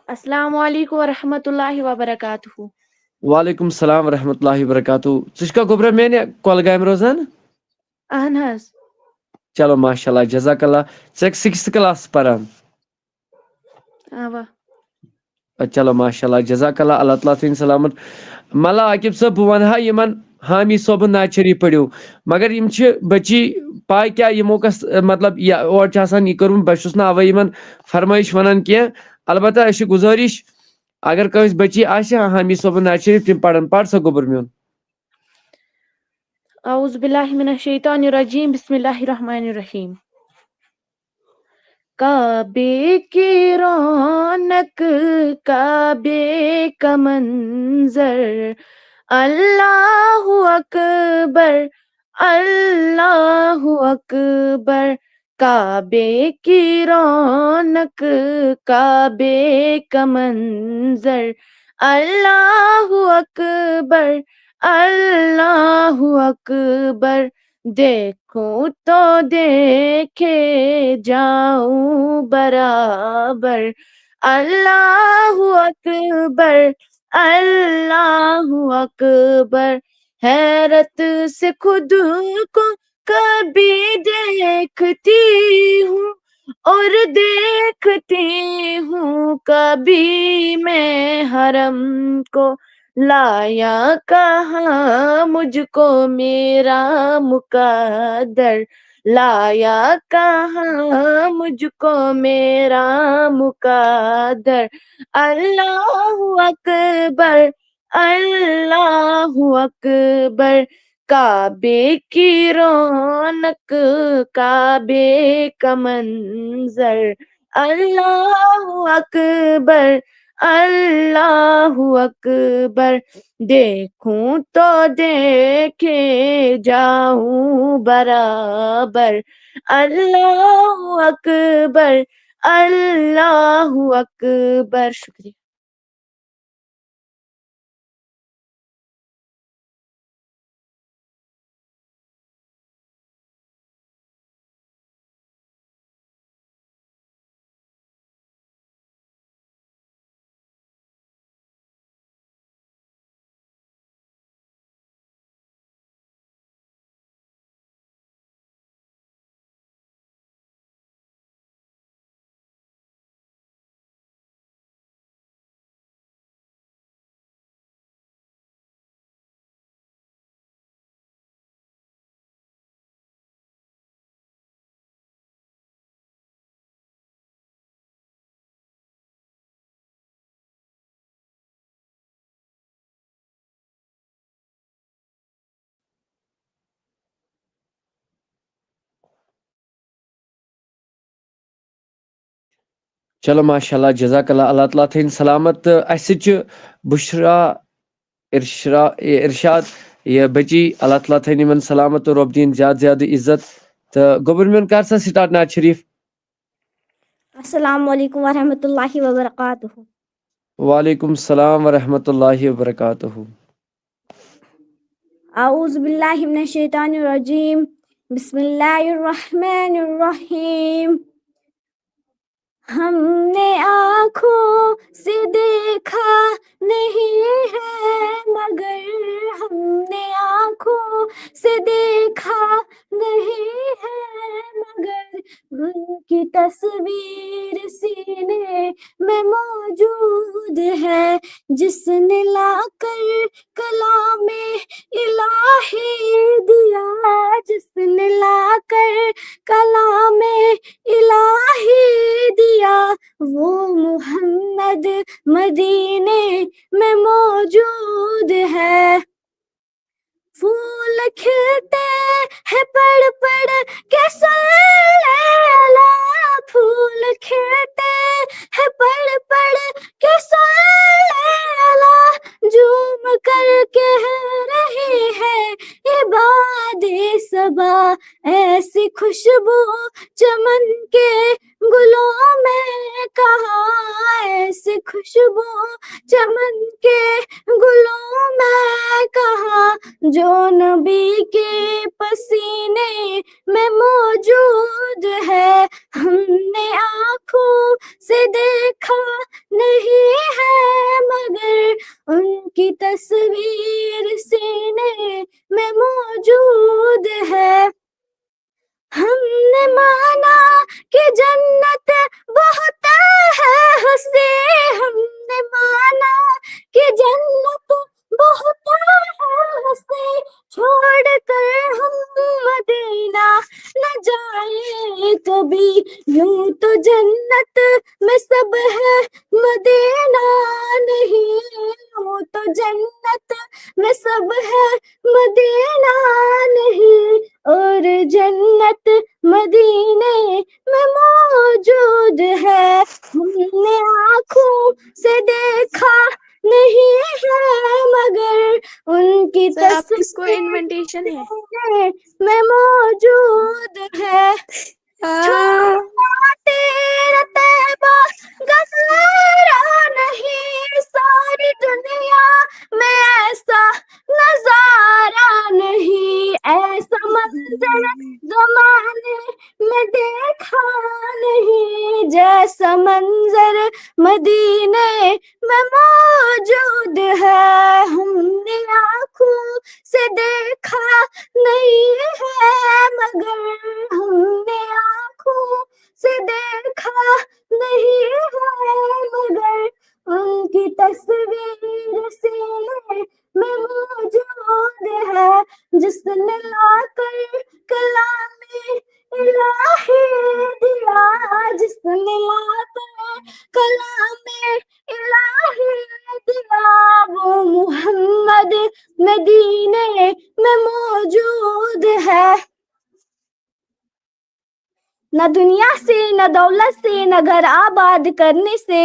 E: السلام علیکم ورحمۃ اللہ وبرکاتہ.
A: وعلیکم السلام ورحمۃ اللہ وبرکاتہ. ژٕ چھُکھا گوٚبرا میانہِ کۄلگامہِ روزان؟
E: اہن حظ.
A: چلو ماشاء اللہ جزاک اللہ. ژٕ 6th کلاس پران؟
E: اوا.
A: چلو ماشاء اللہ جزاک اللہ اللہ تعالیٰ تھٲیِن سلامت. ملا عاقب صٲب بہٕ ونہٕ ہا یِمن حامی صٲبُن نعت شریف پٔرِو مگر یِم چھِ بچی پاے کیٛاہ یِمو کس مطلب اورٕ چھِ آسان یہِ کوٚرمُت بہٕ چھُس نہٕ اَوے یِمن فرمٲیش ونان کینٛہہ البتہ أسۍ چھِ گُزٲرِش اگر کٲنٛسہِ بچی آسہِ حامی صٲبُن نعت شریف تِم پرن. پر سا گوٚبُر میون.
E: اعوذ باللہ من الشیطان الرجیم بسم اللہ الرحمن الرحیم. کعبے کی رونق کعبے کا منظر اللہ اکبر اللہ اکبر. کعبے کی رونق کعبے کا منظر اللہ اکبر اللہ اکبر. دیکھوں تو دیکھے جاؤں برابر اللہ اکبر اللہ اکبر. حیرت سے خود کو کبھی دیکھتی ہوں اور دیکھتی ہوں کبھی میں حرم کو لایا کہاں مجھ کو میرا مقدر لایا کہاں مجھ کو میرا مقدر. اللہ اکبر اللہ اکبر. کعبے کی رونق کعبے کا منظر اللہ اکبر اللہ اکبر. دیکھوں تو دیکھے جاؤں برابر اللہ اکبر اللہ اکبر. شکریہ.
A: چلو ماشاء اللہ جزاک اللہ اللہ تعالیٰ تھٲیِن سلامت تہٕ اَسہِ چھِ بُشرا ارشاد یہ بچی اللہ تعالیٰ تھٲیِن یِمن سلامت تہٕ رۄب دِیِن زیادٕ زیادٕ عزت تہٕ گوٚبُر میون کر سا سٹارٹ نعت شریف.
C: السلام علیکم ورحمۃ اللہ وبرکاتہ.
A: وعلیکم السلام ورحمۃ اللہ وبرکاتہ.
C: اعوذ باللہ من الشیطان الرجیم. بسم اللہ الرحمن الرحیم. ہم نے آنکھوں سے دیکھا نہیں ہے مگر ہم نے آنکھوں سے دیکھا نہیں ہے مگر ان کی تصویر سینے میں موجود ہے جس نے لا کر کلام الہی دیا جس نے لا کر کلام الہی دیا وہ محمد مدینے میں موجود ہے. پھول کھلتے ہیں پڑھ پڑھ کے صلی اللہ. پھول کھلتے ہیں پڑھ پڑھ کے صلی اللہ. جھوم کر کہہ رہی ہے عباد صبا ایسی خوشبو چمن کے گلوں میں کہاں ایسی خوشبو چمن کے گلوں میں کہاں جو نبی کے پسینے میں موجود ہے. ہم نے آنکھوں سے دیکھا نہیں ہے مگر ان کی تصویر سینے میں موجود ہے. ہم نے مانا کہ جنت بہت ہے ہنسی. ہم نے مانا کہ جنت بہت ہے ہنسی. چھوڑ کر ہم مدینہ نہ جائیں کبھی. یوں تو جنت میں سب ہے مدینہ نہیں. یوں تو جنت میں سب ہے مدینہ نہیں. اور جنت مدینے میں موجود ہے. ہم نے آنکھوں سے دیکھا نہیں ہے مگر ان کی
E: سر آپ کس کو
C: تصویر
E: انویٹیشن ہے؟
C: سینے میں موجود ہے. چھوڑنا تیرا طیبہ گوارا نہیں. ساری دنیا میں ایسا نظارہ نہیں. ایسا منظر زمانے میں دیکھا نہیں. جیسا منظر مدینے میں موجود ہے. ہم نے آنکھوں سے دیکھا نہیں ہے مگر ہم نے آنکھوں سے دیکھا نہیں ہے مگر ان کی تصویر سینے میں موجود ہے جس نے لا کر کلام الہی دیا. جس نے لا کر کلام الہی دیا وہ محمد مدینے میں موجود ہے. نہ دنیا سے نہ دولت سے نہ گھر آباد کرنے سے.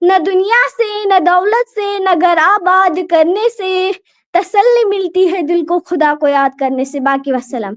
C: نہ دنیا سے نہ دولت سے نہ گھر آباد کرنے سے تسلی ملتی ہے دل کو خدا کو یاد کرنے سے. باقی وسلام.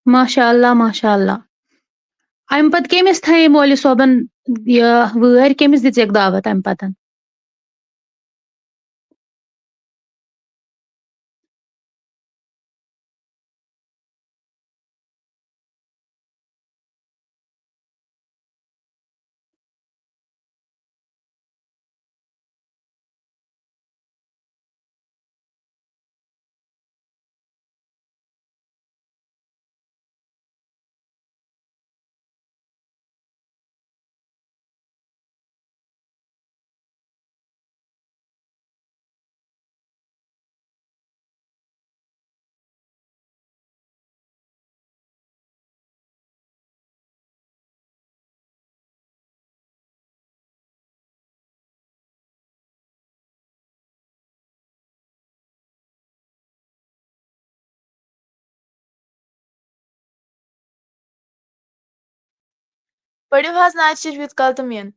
I: ماشاء اللہ ماشاء اللہ. امہِ پتہٕ کٔمِس تھایے مولوی صٲبن یہِ وٲرۍ کٔمِس دِژیکھ دعوت امہِ پتہٕ؟
J: پڑھو حظ نعت شریف یوت کال تم ین.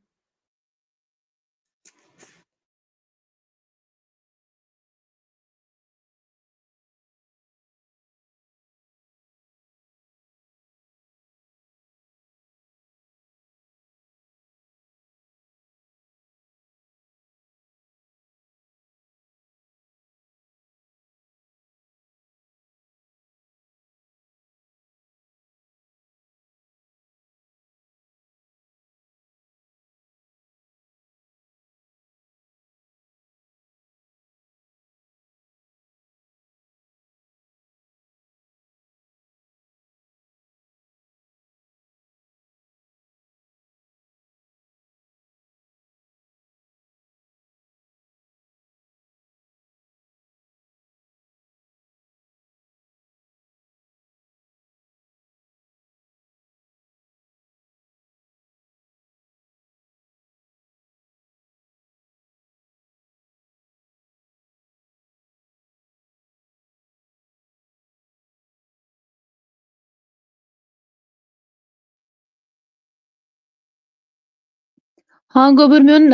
I: ہاں گوبر میون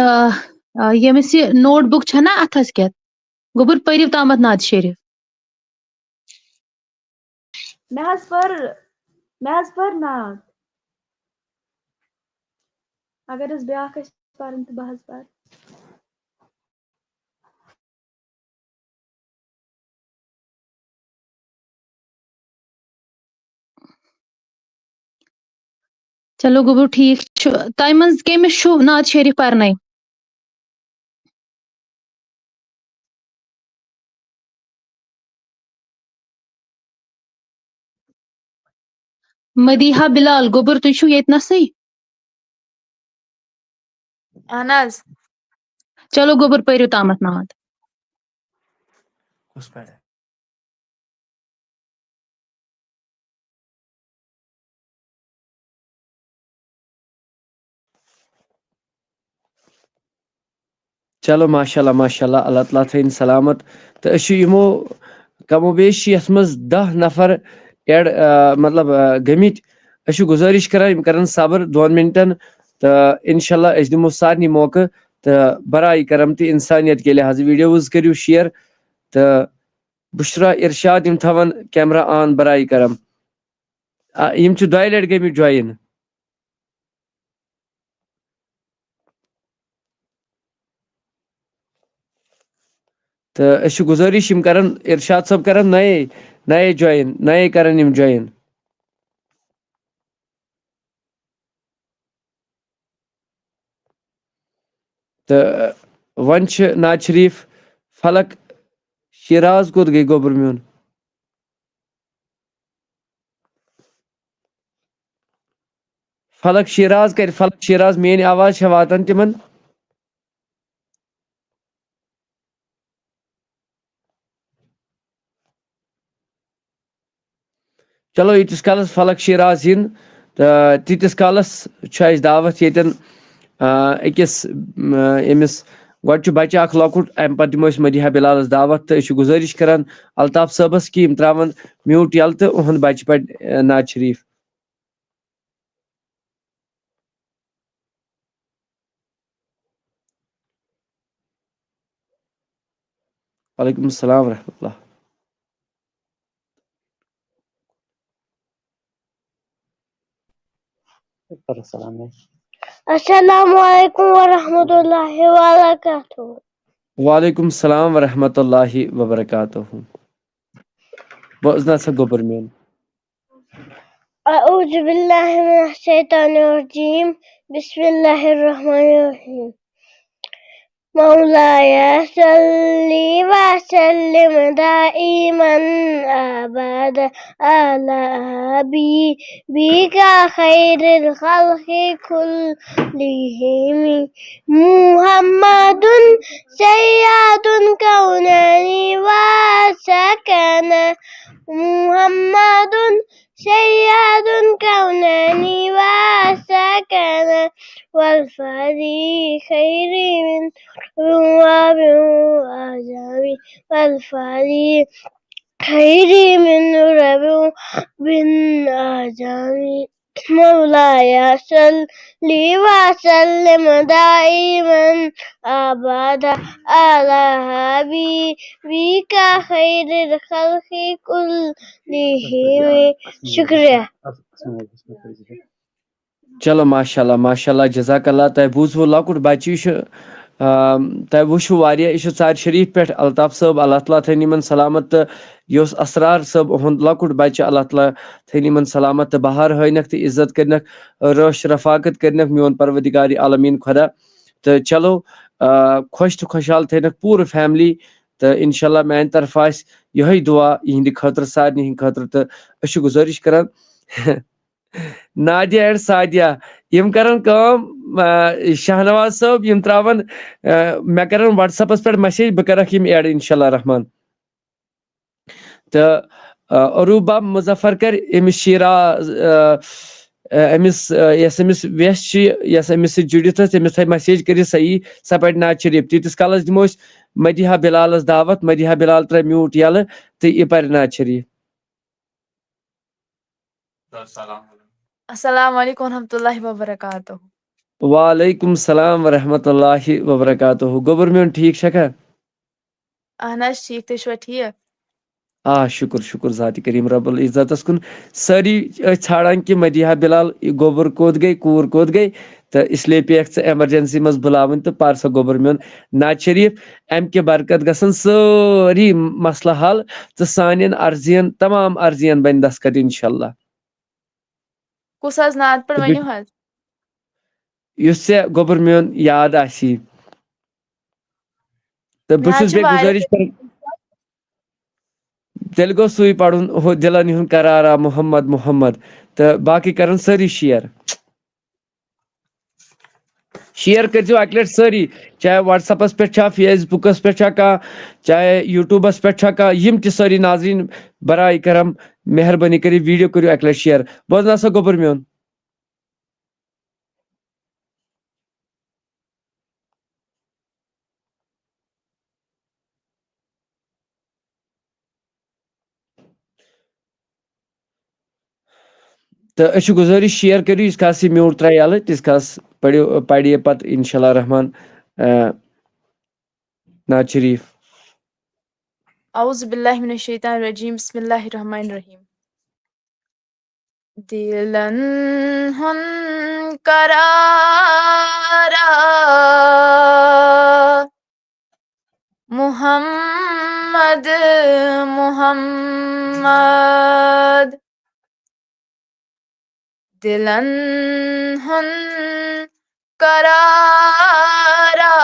I: یمس یہ نوٹ بک چھ نا اتھس کیت گوبر پریو تامت نعت شریف.
G: مےٚ حظ پٔر نعت. اگر حظ بیٛاکھ آسہِ پرُن تہٕ بہٕ حظ پرٕ.
I: چلو گوبر ٹھیک تہ مز کمس چھو نعت شریف پرنے. مدیحہ بلال گوبر تُہۍ چھو ییٚتنسٕے.
J: اہن حظ.
I: چلو گوبر پٔرِو تامتھ نعت.
B: کُس پرِ؟
A: چلو ماشاء اللہ اللہ تعالیٰ تھٲیِن سلامت تہٕ أسۍ چھِ یِمو کم و بیش چھِ یَتھ منٛز 10 نفر ایڈ مطلب گٔمٕتۍ. أسۍ چھِ گُزٲرِش کران یِم کرن صبر 2 مِنٹن تہٕ اِنشاء اللہ أسۍ دِمو سارنٕے موقعہٕ تہٕ برائے کرم تہٕ اِنسانیت کے لحاظ ویڈیوز کٔرِو شیر تہٕ بشرا ارشاد یِم تھاون کیمرا آن برائے کرم. یِم چھِ 2 لٹہِ گٔمٕتۍ جویِن. تہٕ أسۍ چھِ گُزٲرِش یِم کرن ارشاد صٲب کرن نئے جویِن نئے کرن یِم جویِن. تہٕ وۄنۍ چھِ نعت شریف فلق شیراز کوٚت گٔے گوبر میون. فلق شیراز کرِ فلق شیراز میٲنۍ آواز چھےٚ واتان تِمن. چلو ییٖتِس کالس فلق شیراز یِن تہٕ تیٖتِس کالس چھُ اَسہِ دعوت ییٚتٮ۪ن أکِس أمِس گۄڈٕ چھُ بچہِ اکھ لۄکُٹ امہِ پتہٕ دِمو أسۍ مدیحہ بلالس دعوت تہٕ أسۍ چھِ گُزٲرِش کران الطاف صٲبس کہِ یِم تراون میوٗٹ یلہٕ تہٕ اُہُنٛد بچہِ پرِ نعت شریف. وعلیکم السلام ورحمۃ اللہ.
E: السلام علیکم ورحمۃ اللہ وبرکاتہ.
A: وعلیکم السلام ورحمۃ اللہ وبرکاتہ. بوزنا سا گوبر میون.
E: اعوذ باللہ من الشیطان الرجیم بسم اللہ الرحمن الرحیم. مولاي صل وسلم دائما أبدا على حبيبك خير الخلق كلهم محمد سيد الكونين وسكن محمد سيد الكونين وسكن والفريق خير من رواب وعجمي والفريق خير من رب عجمي مولاي صل وسلم دائما أبدا على حبيبك خير الخلق كلهم. شکریہ.
A: چلو ماشاءاللہ ماشاءاللہ جزاک اللہ. تۄہہِ بوٗزوٕ لۄکُٹ بچہِ یہِ چھُ تۄہہِ وٕچھوٕ واریاہ یہِ چھُ ژارِ شریٖف پٮ۪ٹھ الطاف صٲب اللہ تعالیٰ تھٲینۍ یِمن سلامت تہٕ یہِ اوس اسرار صٲب اُہُنٛد لۄکُٹ بچہِ اللہ تعالیٰ تھٲینۍ یِمن سلامت تہٕ بہار ہٲینکھ تہٕ عزت کٔرنکھ رٲچھ رفاقت کٔرنکھ میون پروردگار عالمیٖن خۄدا. تہٕ چلو خۄش تہٕ خۄشحال تھٲینکھ پوٗرٕ فیملی تہٕ انشاء اللہ میانہِ طرفہٕ آسہِ یِہوٚے دُعا یِہنٛدِ خٲطرٕ سارنٕے ہٕنٛدِ خٲطرٕ. تہٕ أسۍ چھِ گُزٲرِش کران نادیا اینڈ سادیا یِم کرن کٲم شاہنواز صٲب یِم تراون مےٚ کرن وٹس ایپس پٮ۪ٹھ مسیج بہٕ کرکھ یِم ایڈ انشاء اللہ رحمان. تہٕ عروبا مظفر کر أمِس شیراز أمِس یۄس أمِس ویس چھِ یۄس أمِس سۭتۍ جُڑِتھ ٲس تٔمِس تھٲے مسیج کٔرِتھ صحیح سۄ پرِ نعت شریٖف. تیٖتِس کالس دِمو أسۍ مدیحہ بلالس دعوت. مدیحہ بلال ترٛایہِ میوٗٹ یلہٕ تہٕ یہِ پرِ نعت شریٖف.
J: السلام علیکم ورحمۃ اللہ وبرکاتہ.
A: وعلیکم السلام ورحمۃ اللہ وبرکاتہ. گوٚبُر میون ٹھیٖک چھکھا؟
J: اہن حظ ٹھیک تُہۍ چھِوا ٹھیٖک؟
A: شُکُر شُکُر ذاتِ کریٖم رب العزتس کُن. سٲری ٲسۍ ژھانڈان کہِ مدیحہ بلال گوٚبُر کوٚت گٔے کوٗر کوٚت گٔے تہٕ اسلیے پیٚیَکھ ژٕ ایمرجنسی منٛز بُلاوٕنۍ تہٕ پر سا گوٚبُر میون نعت شریٖف. امہِ کہِ برکت گژھن سٲری مسلہٕ حل تہٕ سانٮ۪ن عرضین تمام عرضین بنہِ دستخط انشاء اللہ.
J: کُس حظ نعت پٔر ؤنِو حظ.
A: یُس ژےٚ گوٚبُر میون یاد آسی. تہٕ بہٕ
J: مےٚ حظ
A: چھُس
J: چھِ
A: بیٚیہِ گُزٲرِش کران تیٚلہِ گوٚو سُے پرُن ہُہ دِلن ہُنٛد قرارا محمد محمد. تہٕ باقٕے کرن سٲری شیر. شیر کٔرۍزیو اکہِ لٹہِ سٲری چاہے وٹس ایپس پٮ۪ٹھ چھا فیس بُکس پٮ۪ٹھ چھا کانٛہہ چاہے یوٗٹوٗبس پٮ۪ٹھ چھا کانٛہہ یِم تہِ سٲری ناظریٖن برائے کرم مہربٲنی کٔرِتھ ویٖڈیو کٔرِو اکہِ لٹہِ شیر. بوزناو سا گوٚبُر میون. تہٕ أسۍ چھِ گُزٲرِش شیر کٔرِو ییٖتِس کالس یہِ میوٗٹ ترٛایہِ یلہٕ تیٖتِس کالس پرِ یہِ پتہٕ انشاء اللہ رحمان نعت شریٖف.
J: اعوذ باللہ من الشیطان الرجیم بسم اللہ الرحمن الرحیم. دلن ہن قرارا محمد محمد دلن ہن قرارا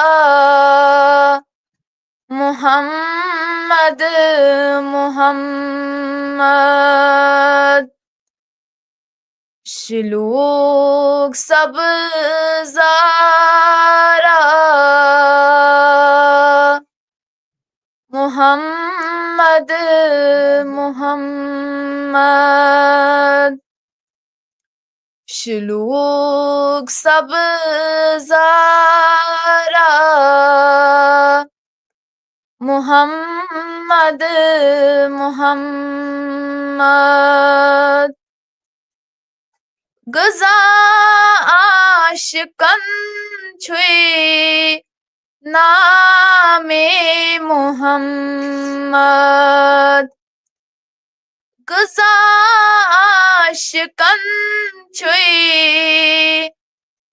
J: محمد محمد شلوک سب زارا محمد محمد شلوک سب زارا محمد محمد غذا عاشقن چھُے نام محمد غذا عاشقن چھُے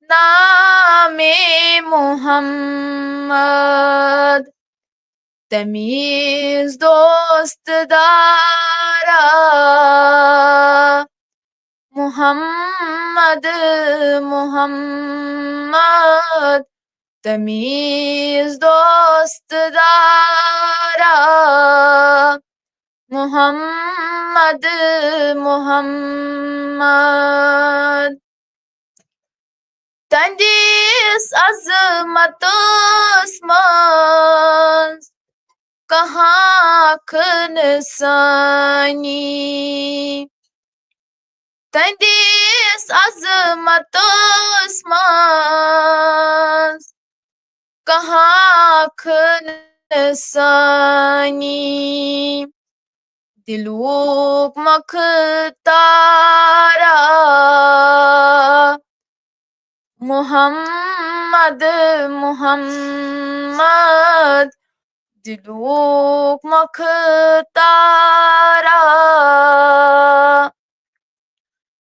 J: نام محمد تمیز دوست دارا محمد محمد تمیز دوست دارا محمد محمد تہنٛدِس عظمتس منٛز کہاں کھنہٕ سانی تہنٛدِس عظمتس منٛز کہاں کھنہٕ سانی دلوک مختارا محمد محمد دلوک مختارا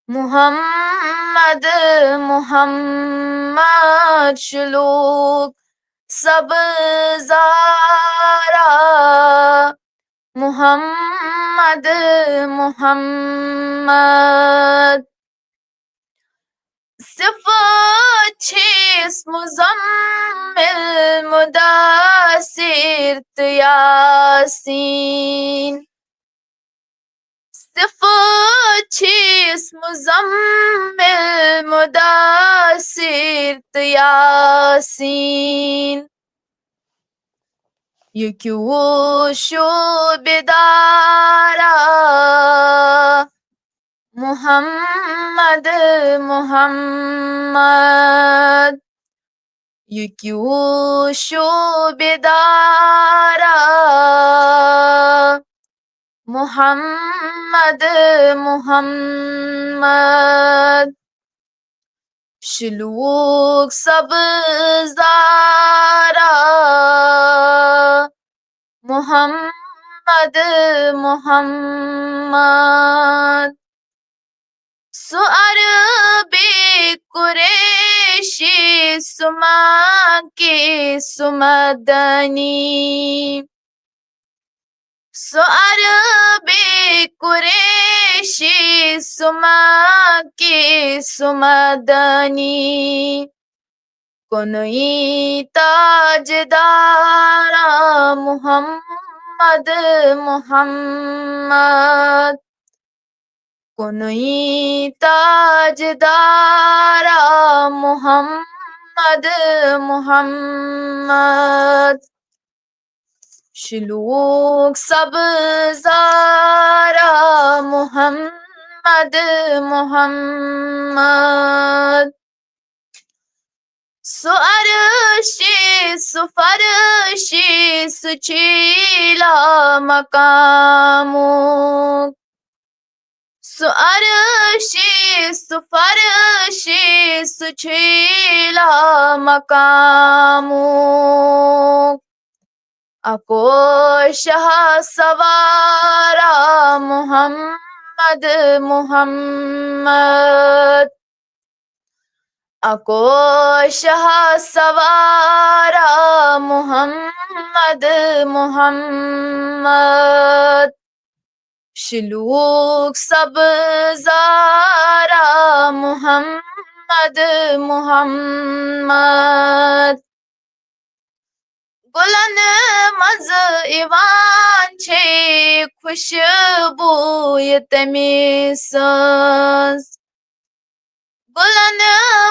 J: محمد محمد شلوک سبزارا محمد محمد صفات چیز مزمل مدثر یاسین صفات چیز مزمل مدثر یاسین یکی وشو بدارا محمد محمد یکی وشو بدارا محمد محمد شلوک سبزارا محمد محمد سو عربی قریشی سماکی سمدنی سو عربی قریشی سماکی سمدنی کنوی تاجدارا محمد محمد کنوی تاجدارا محمد محمد شلوک سبزارا محمد محمد سو عرشی سو فرشی سو چیلا مقامو سو عرشی سو فرشی سو چیلا مقامو اکو شاہ سوارا محمد محمد اکو شاہ سوارا محمد محمد شلوک سبزارا محمد محمد گلن مز ایوان چھے خوشبوی تمی سنز گلن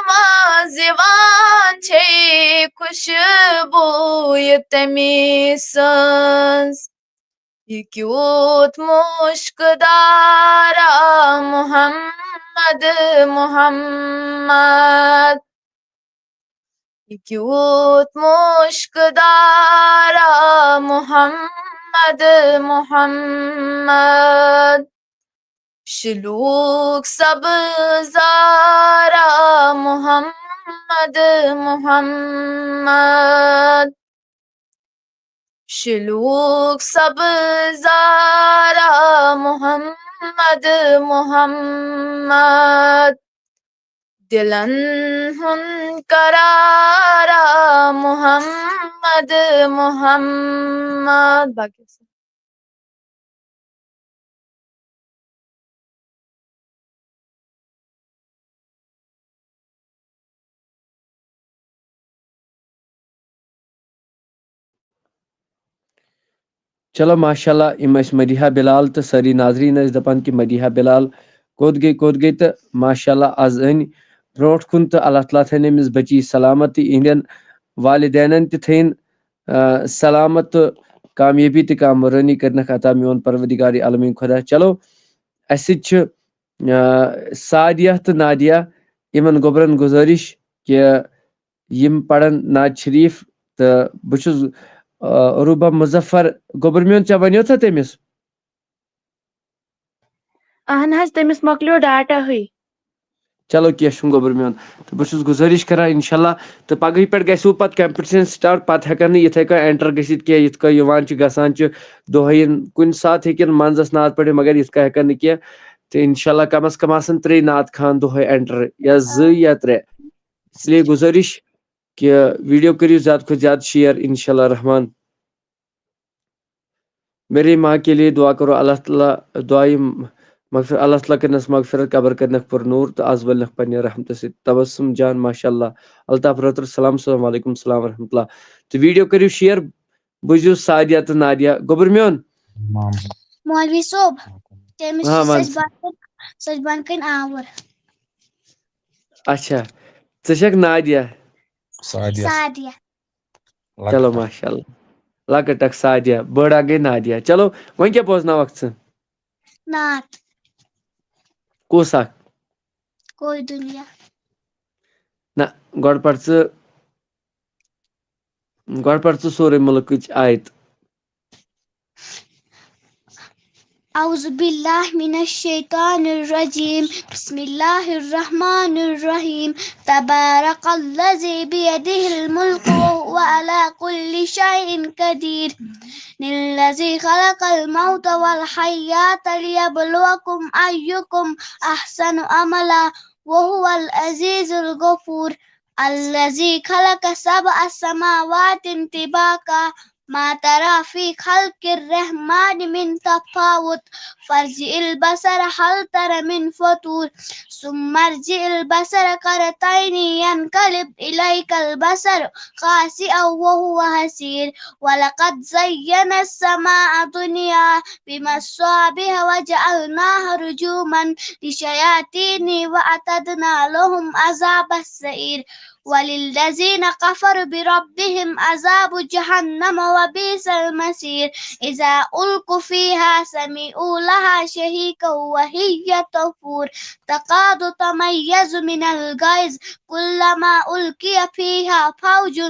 J: مز ایوان چھے خوشبوی تمی سنز یہ کیوت مشک دارا محمد محمد یہ کیوت مشک دارا محمد محمد شلوک سبزارا محمد محمد شلوک سبزارا محمد محمد دلن ہن کرارا محمد محمد باقی
A: چلو ماشاء اللہ ام مدیحہ بلال تو ساری ناظرین دپان کہ مدیحہ بلال کوت گئی تو ماشاء اللہ آز ان بروٹ کن تو اللہ تعالیٰ تھین امس بچی سلامت اہندین والدینن تہ تھین سلامت تو کامیابی تہ کامرانی کرنک عطا میون پروردگار عالمین خدا. چلو اس سعدیہ تو نادیہ یمن گوبرن گزارش کہ یم پڑھن نعت شریف تو بچس عروبہ مظفر گوبر میون ژےٚ ونیو تھا تٔمِس
E: اہن حظ تٔمِس مۄکلیو ڈاٹا ہٕے.
A: چلو کینٛہہ چھُنہٕ گوٚبُر میون تہٕ بہٕ چھُس گُزٲرِش کران انشاءاللہ تہٕ پگہٕے پٮ۪ٹھ گژھِوٕ پتہٕ کمپِٹِشن سٹاٹ پتہٕ ہٮ۪کن نہٕ یِتھے کٔنۍ اٮ۪نٹر گٔژھِتھ کینٛہہ یِتھ کٔنۍ یِوان چھِ گژھان چھِ دۄہے کُنہِ ساتہٕ ہیٚکن منٛزس نعت پٔرِتھ مگر یِتھ کٔنۍ ہٮ۪کن نہٕ کینٛہہ تہٕ انشاءاللہ کم از کم آسن 3 نعت خان دۄہے اٮ۪نٹر یا 2 یا 3 اس لیے گُزٲرِش کہ ویڈیو کٔرِو زیادٕ کھۄتہٕ زیادٕ شیئر انشاءاللہ رحمان. میری ماں کے لیے دعا کرو اللہ تعالیٰ دعائی مغفر اللہ تعالیٰ کرنس مغفرت قبر کرنک پر نور تو آز ولنک پنہ رحمت سے تبسم جان ماشاء اللہ الطاف رتر السلام السلام علیکم السلام ورحمۃ اللہ. تو ویڈیو کریو شیئر بوزیو سادیا تو نادیا. گوبر میون
C: مولوی صوب
A: ہاں ون
C: سچ بن کن آور
A: اچھا ژٕ چھکھ نادیا
C: سادیا
A: چلو ماشاء اللہ لکٹ اکھ سادیا بٔڑ اکھ گٔے نادیا. چلو وۄنۍ کیٛاہ بوزناوکھ ژٕ
C: نعت
A: کُس اکھ
C: کوئی دنیا
A: نہ گۄڈٕ پَر ژٕ سورُے مُلکٕچ آیت.
C: اعوذ باللہ من الشیطان الرجیم بسم اللہ الرحمن الرحیم تبارک الذی بیدہ الملک وهو علی کل شیء قدیر الذی خلق الموت والحیاة لیبلوکم ایکم احسن عملا وهو العزیز الغفور الذی خلق 7 سماوات طباقا ما ترى في خلق الرحمن من تفاوت فارجع البصر هل ترى من فطور ثم ارجع البصر كرتين ينقلب إليك البصر خاسئا وهو حسير ولقد زينا السماء الدنيا بمصابيح وجعلناها رجوما للشياطين وأعتدنا لهم عذاب السعير وللذين كفروا بربهم عذاب جهنم وبئس المصير إذا ألقوا فيها سمعوا لها شهيقا وهي تفور تكاد تميز من الغيظ كلما ألقي فيها فوج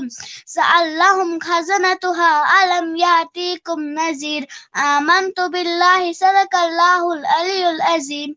C: سألهم خزنتها ألم يأتيكم نذير آمنت بالله صدق الله العلي العظيم.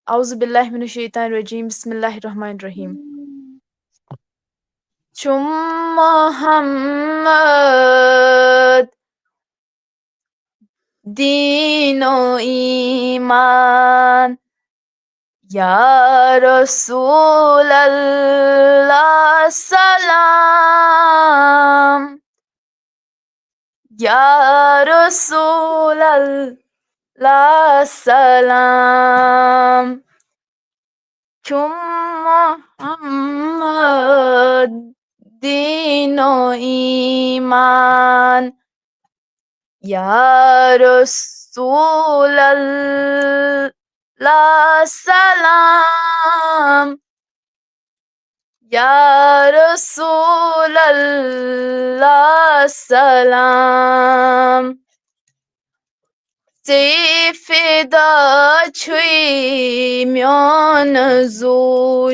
J: اعوذ باللہ من الشیطان الرجیم بسم اللہ الرحمن الرحیم. چم محمد دین و ایمان یا رسول اللہ سلام یا رسول اللہ سلام چم محمد دین و ایمان یا رسول اللہ سلام یا رسول اللہ سلام ژے فدا چھُے میون زو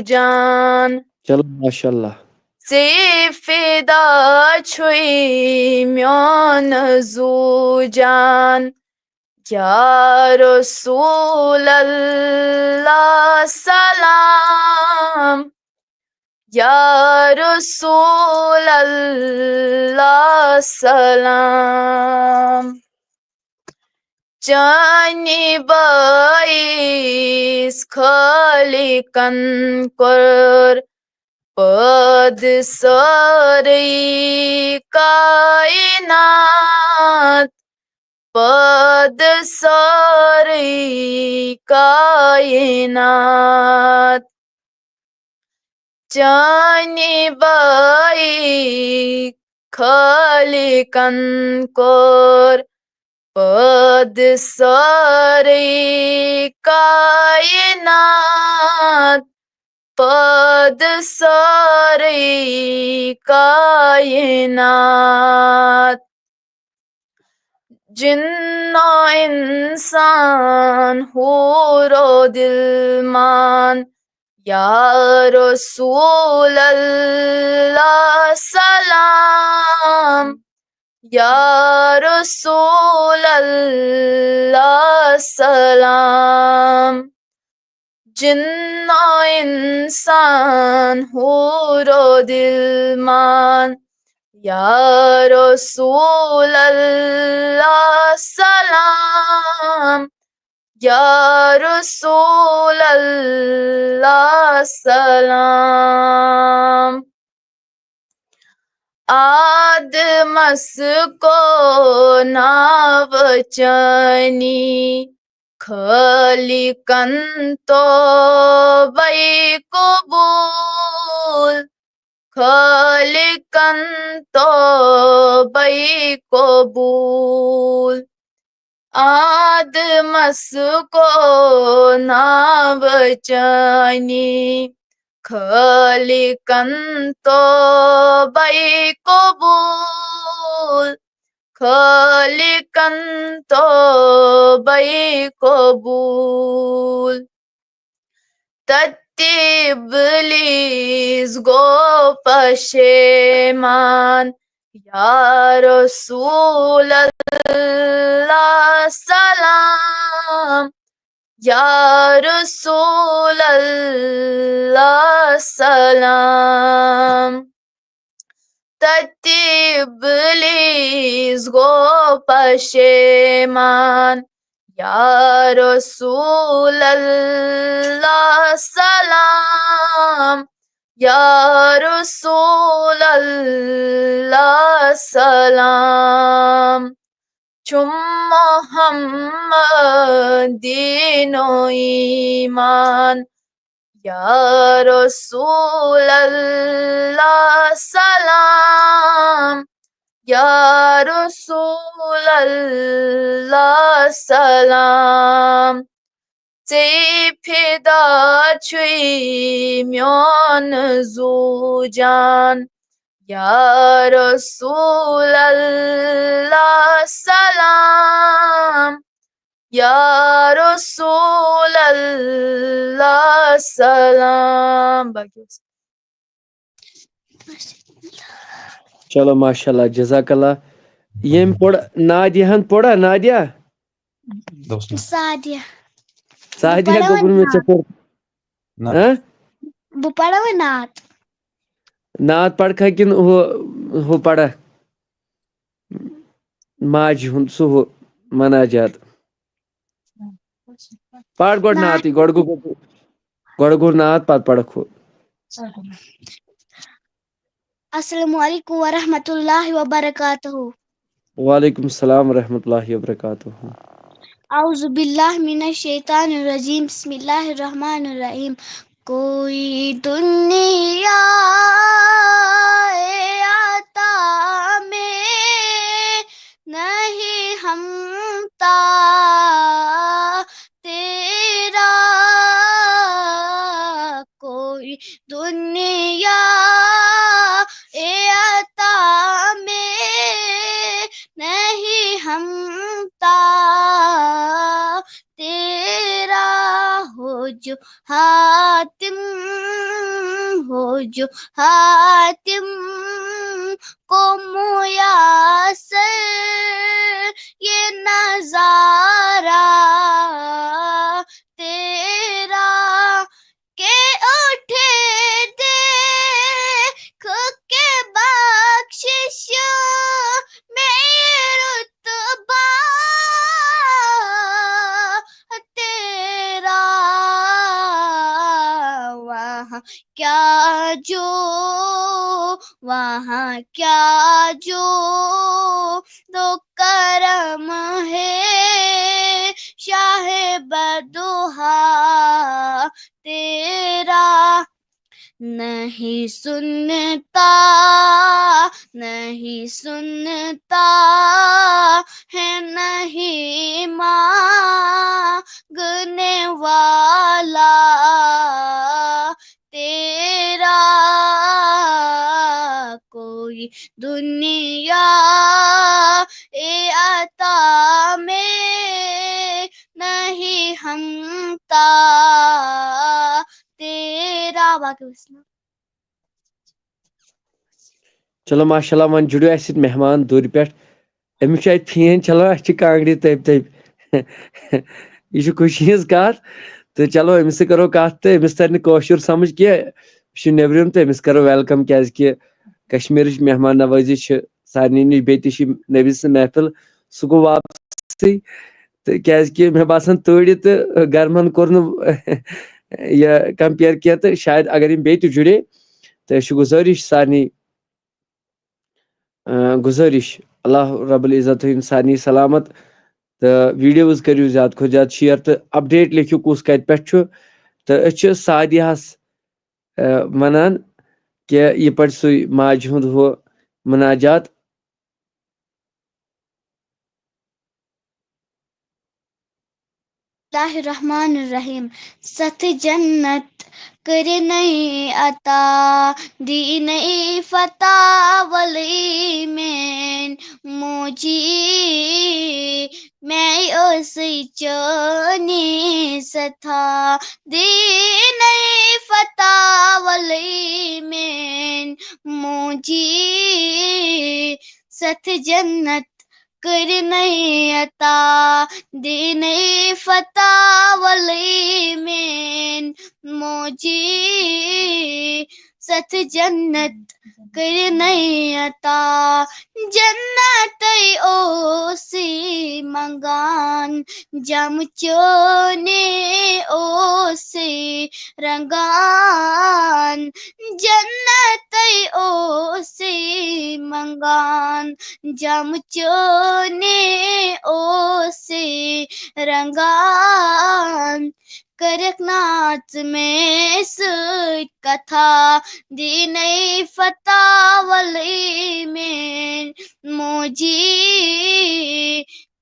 J: جان.
A: چلو ماشاء اللہ
J: ژے فدا چھُے میون زو جان یا رسول اللہ سلام یا رسول اللہ سلام چانہِ باعث خالقن کوٚر پٲدٕ سٲرٕے کائنات پادساری کائنات چانی بائی خالقن کور پادساری کائنات پادساری کائنات جن و انسان حور و دلمان یا رسول اللہ سلام یا رسول اللہ سلام جن و انسان حور و دلمان یا رسول اللہ سلام یا رسول اللہ سلام آدمس کو ناوچنی خالقن توبہ قبول خالقن توبہ قبول آدمس کو ناوچنی خالقن توبہ قبول خالقن توبہ قبول ابلیس گو پشیمان یا رسول اللہ سلام یا رسول اللہ سلام ابلیس گو پشیمان یا رسول اللہ سلام یا رسول اللہ سلام چم محمد دین و ایمان یا رسول اللہ سلام یا رسول اللہ سلام ژے فدا چھُے میون زو جان یا رسول اللہ سلام یا رسول اللہ سلام باقی
A: چلو ماشاء اللہ جزاک اللہ یم پوڑ نادیہ ہن پوڑا نادیہ
C: سعدیہ
A: سعدیہ گوبر میں چپور ہاں
C: بہ پڑھو نعت
A: نعت پڑھکھا کن ہو پڑھا ماج ہند سہ مناجات پڑھ گوڑ نعت گوڑ گو نعت پت پڑھک ہو
C: السلام علیکم ورحمۃ اللہ وبرکاتہ
A: وعلیکم السلام ورحمۃ اللہ وبرکاتہ
C: اعوذ باللہ من الشیطان الرجیم بسم اللہ الرحمن الرحیم کوئی دنیا عطا میں نہیں ہمتا تیرا کوئی دنیا عطا میں نہیں ہمتا تیرا ہو جو حاتم کو میسر یہ نظارہ تیرا کہ اٹھے دیکھ کے بخشش میں رتبہ تیرا وہاں کیا جو دو کرم ہے شاہ بدوہا تیرا نہیں سنتا ہے نہیں مانگنے والا تیرا کوئی دنیا اے عطا میں نہیں ہمتا تیرا باقی وسلم.
A: چلو ماشاء اللہ وۄنۍ جُڑیو اَسہِ سۭتۍ مہمان دوٗرِ پٮ۪ٹھ أمِس چھُ اَتہِ فین چلان اَسہِ چھِ کانٛگرِ تٔپۍ تٔپۍ یہِ چھُ خوشی ہٕنٛز کتھ تہٕ چلو أمِس سۭتۍ کرو کتھ تہٕ أمِس ترِ نہٕ کٲشُر سمجھ کینٛہہ یہِ چھُ نیبرِم تہٕ أمِس کرو ویلکم کیازکہِ کشمیٖرٕچ مہمان نوٲزی چھِ سارنٕے نِش بیٚیہِ تہِ چھِ نبی سٕنٛز محفل سُہ گوٚو واپسٕے تہٕ کیازکہِ مےٚ باسان تۭرِ تہٕ گرمن کوٚر نہٕ یہِ کمپیر کینٛہہ تہٕ شاید اگر یِم بیٚیہِ تہِ جُڑے تہٕ أسۍ چھِ گُزٲرِش سارنٕے گُزٲرِش اللہ رب العزت تھٲیِن سارنٕے سلامت تہٕ ویٖڈیوز کٔرِو زیادٕ کھۄتہٕ زیادٕ شِیر تہٕ اپڈیٹ لیکھِو کُس کتہِ پٮ۪ٹھ چھُ تہٕ أسۍ چھِ سعدیہس ونان کہِ یہِ پرِ سُے ماجہِ ہُنٛد ہُہ مناجات
C: اللہ الرحمن الرحیم ستھ جنت کرنے عطا دینے فتح ولی مین موجی میں اسی چانی ستھا دینے فتح ولی مین موجی ستھ جنت کرنے عطا دینے فتح ولی مین موجی ستھ جنت کرنے عطا جنت اوسی منگان جم چونے اوسی رنگان جنت اوسی منگان جم چونے اوسی رنگان کرک ناچ میں سۭتۍ کتھا دینے فتح ولی مین موجی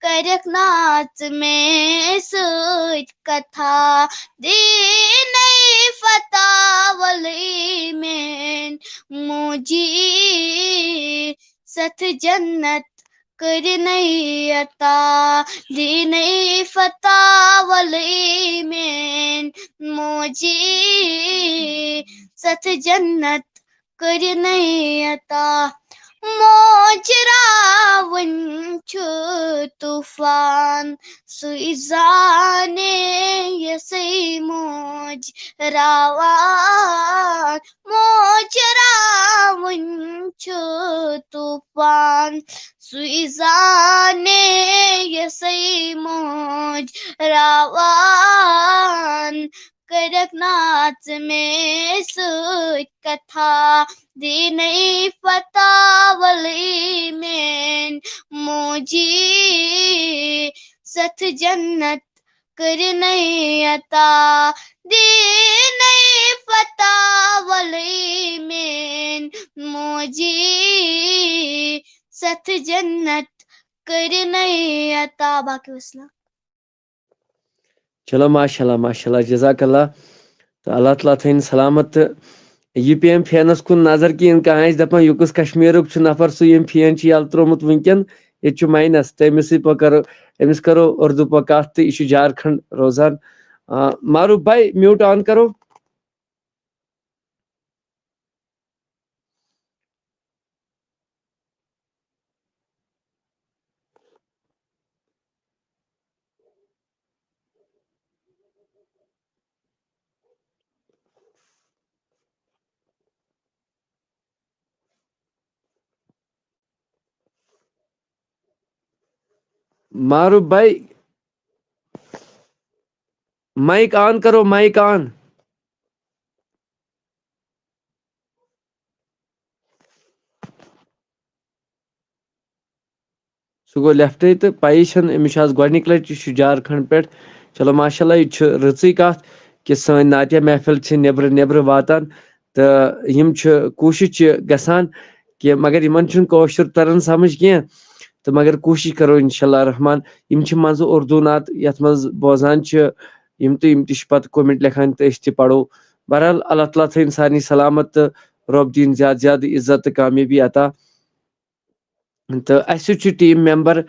C: کرک ناچ میں سۭتۍ کتھا دینے فتح ولی مین موجی ستھ جنت کرنے عطا دینے فتح ولی مین موجی ستھ جنت کرنے عطا موج راوٕنۍ چھُ طوفان سُے زانے یسے موج راوان موج راوٕنۍ چھُ طوفان سُے زانے یسے موج راوان کرک ناچ میں سۭتۍ کتھا دینے فتح ولی مین موجی ستھ جنت کرنے عطا دینے فتح ولی مین موجی ستھ جنت کرنے عطا باقی وسلام.
A: چلو ماشاء اللہ جزاک اللہ تہٕ اللہ تعالیٰ تھٲیِن سلامت تہٕ یہِ پے أمۍ فینس کُن نظر کہِ یِم کانٛہہ آسہِ دپان یہِ کُس کشمیٖرُک چھُ نفر سُہ ییٚمۍ فین چھُ یلہٕ ترٛوومُت وٕنکیٚن ییٚتہِ چھُ ماینس تہٕ أمِس سۭتۍ کرو أمِس کرو اردو پٲٹھۍ کتھ تہٕ یہِ چھُ جھارکھنڈ روزان معروف بھائی میوٗٹ آن کرو. معروف بھائی مائک آن کرو مائک آن. سُہ گوٚو لیفٹٕے تہٕ پَیی چھَنہٕ أمِس چھُ آز گۄڈنِکۍ لَٹہِ یہِ چھُ جھارکھنٛڈ پٮ۪ٹھ چلو ماشاء اللہ یہِ چھُ رٕژٕے کَتھ کہِ سٲنۍ نعتیہ محفِل چھِ نیٚبرٕ واتان تہٕ یِم چھِ کوٗشِش چھِ گژھان کہِ مگر یِمن چھُنہٕ کٲشُر تران سمجھ کینٛہہ تہٕ مگر کوٗشِش کرو اِنشاء اللہ رحمان یِم چھِ منٛزٕ اُردو نعت یَتھ منٛز بوزان چھِ یِم تہِ چھِ پَتہٕ کومنٹ لیکھان تہٕ أسۍ تہِ پَرو بہرحال اللہ تعالیٰ تھٲیِن سارنٕے سلامت تہٕ رۄب دِیِن زیادٕ زیادٕ عزت تہٕ کامیٲبی عطا تہٕ اَسہِ سۭتۍ چھُ ٹیٖم ممبر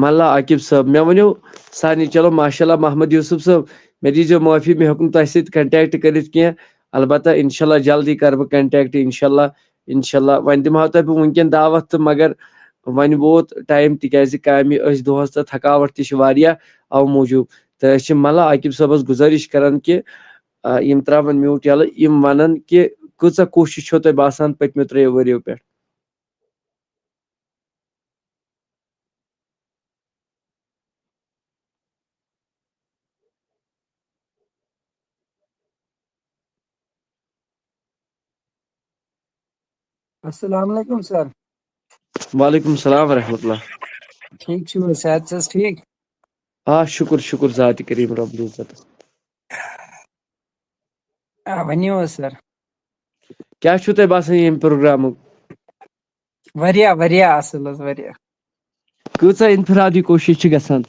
A: ملا عاقب صٲب مےٚ ؤنِو سارنٕے چلو ماشاء اللہ محمد یوٗسف صٲب مےٚ دیٖزیو معٲفی مےٚ ہیوٚک نہٕ تۄہہِ سۭتۍ کنٹیکٹ کٔرِتھ کینٛہہ البتہ اِنشاء اللہ جلدی کرٕ بہٕ کنٹیکٹ اِنشاء اللہ وۄنۍ دِمہو تۄہہِ بہٕ وٕنکٮ۪ن دعوت تہٕ مگر وۄنۍ ووت ٹایم تِکیازِ کامہِ ٲسۍ دۄہس تہٕ تھکاوٹ تہِ چھِ واریاہ اَوٕ موٗجوٗب تہٕ أسۍ چھِ ملا عاقب صٲبس گُزٲرِش کران کہِ یِم تراون میوٗٹ یَلہٕ یِم وَنن کہِ کۭژاہ کوٗشِش چھو تۄہہِ باسان پٔتمیو 3 ؤرِیو پٮ۪ٹھ
K: السلام علیکم سر
A: وعلیکم السلام ورحمۃ اللہ
K: ٹھیک چھو صحت چھس ٹھیک
A: آ شُکر ذاتِ کریٖم رۄبُل عزتس
K: ؤنِو حظ سر
A: کیٛاہ چھُو تۄہہِ باسان ییٚمہِ پروگرامُک
K: واریاہ اصل حظ واریاہ
A: کۭژاہ اِنفرادی کوٗشِش چھِ گژھان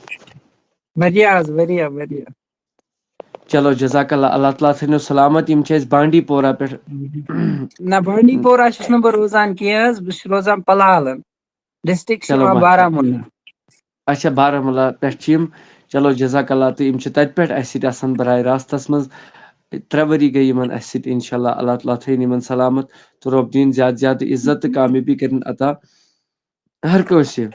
K: واریاہ حظ واریاہ
A: چلو جزاک اللہ اللہ تعالیٰ تھٲینو سلامت یِم چھِ اَسہِ بانڈی پورہ پٮ۪ٹھ
K: نہ بانڈی پورہ چھُس نہٕ بہٕ روزان کینٛہہ حظ بہٕ چھُس روزان پلالن ڈسٹرکٹ چھُ
A: چلو
K: یِوان بارہمولہ
A: اچھا بارہمولہ پٮ۪ٹھ چھِ یِم چلو جزاک اللہ تہٕ یِم چھِ تَتہِ پٮ۪ٹھ اَسہِ سۭتۍ آسان براہ راستس منٛز 3 ؤری گٔے یِمن اَسہِ سۭتۍ اِنشاء اللہ تعالیٰ تھٲیِن یِمن سلامت تہٕ رۄب دِیِن زیادٕ زیادٕ عزت تہٕ کامیٲبی کٔرِنۍ عطا ہر کٲنٛسہِ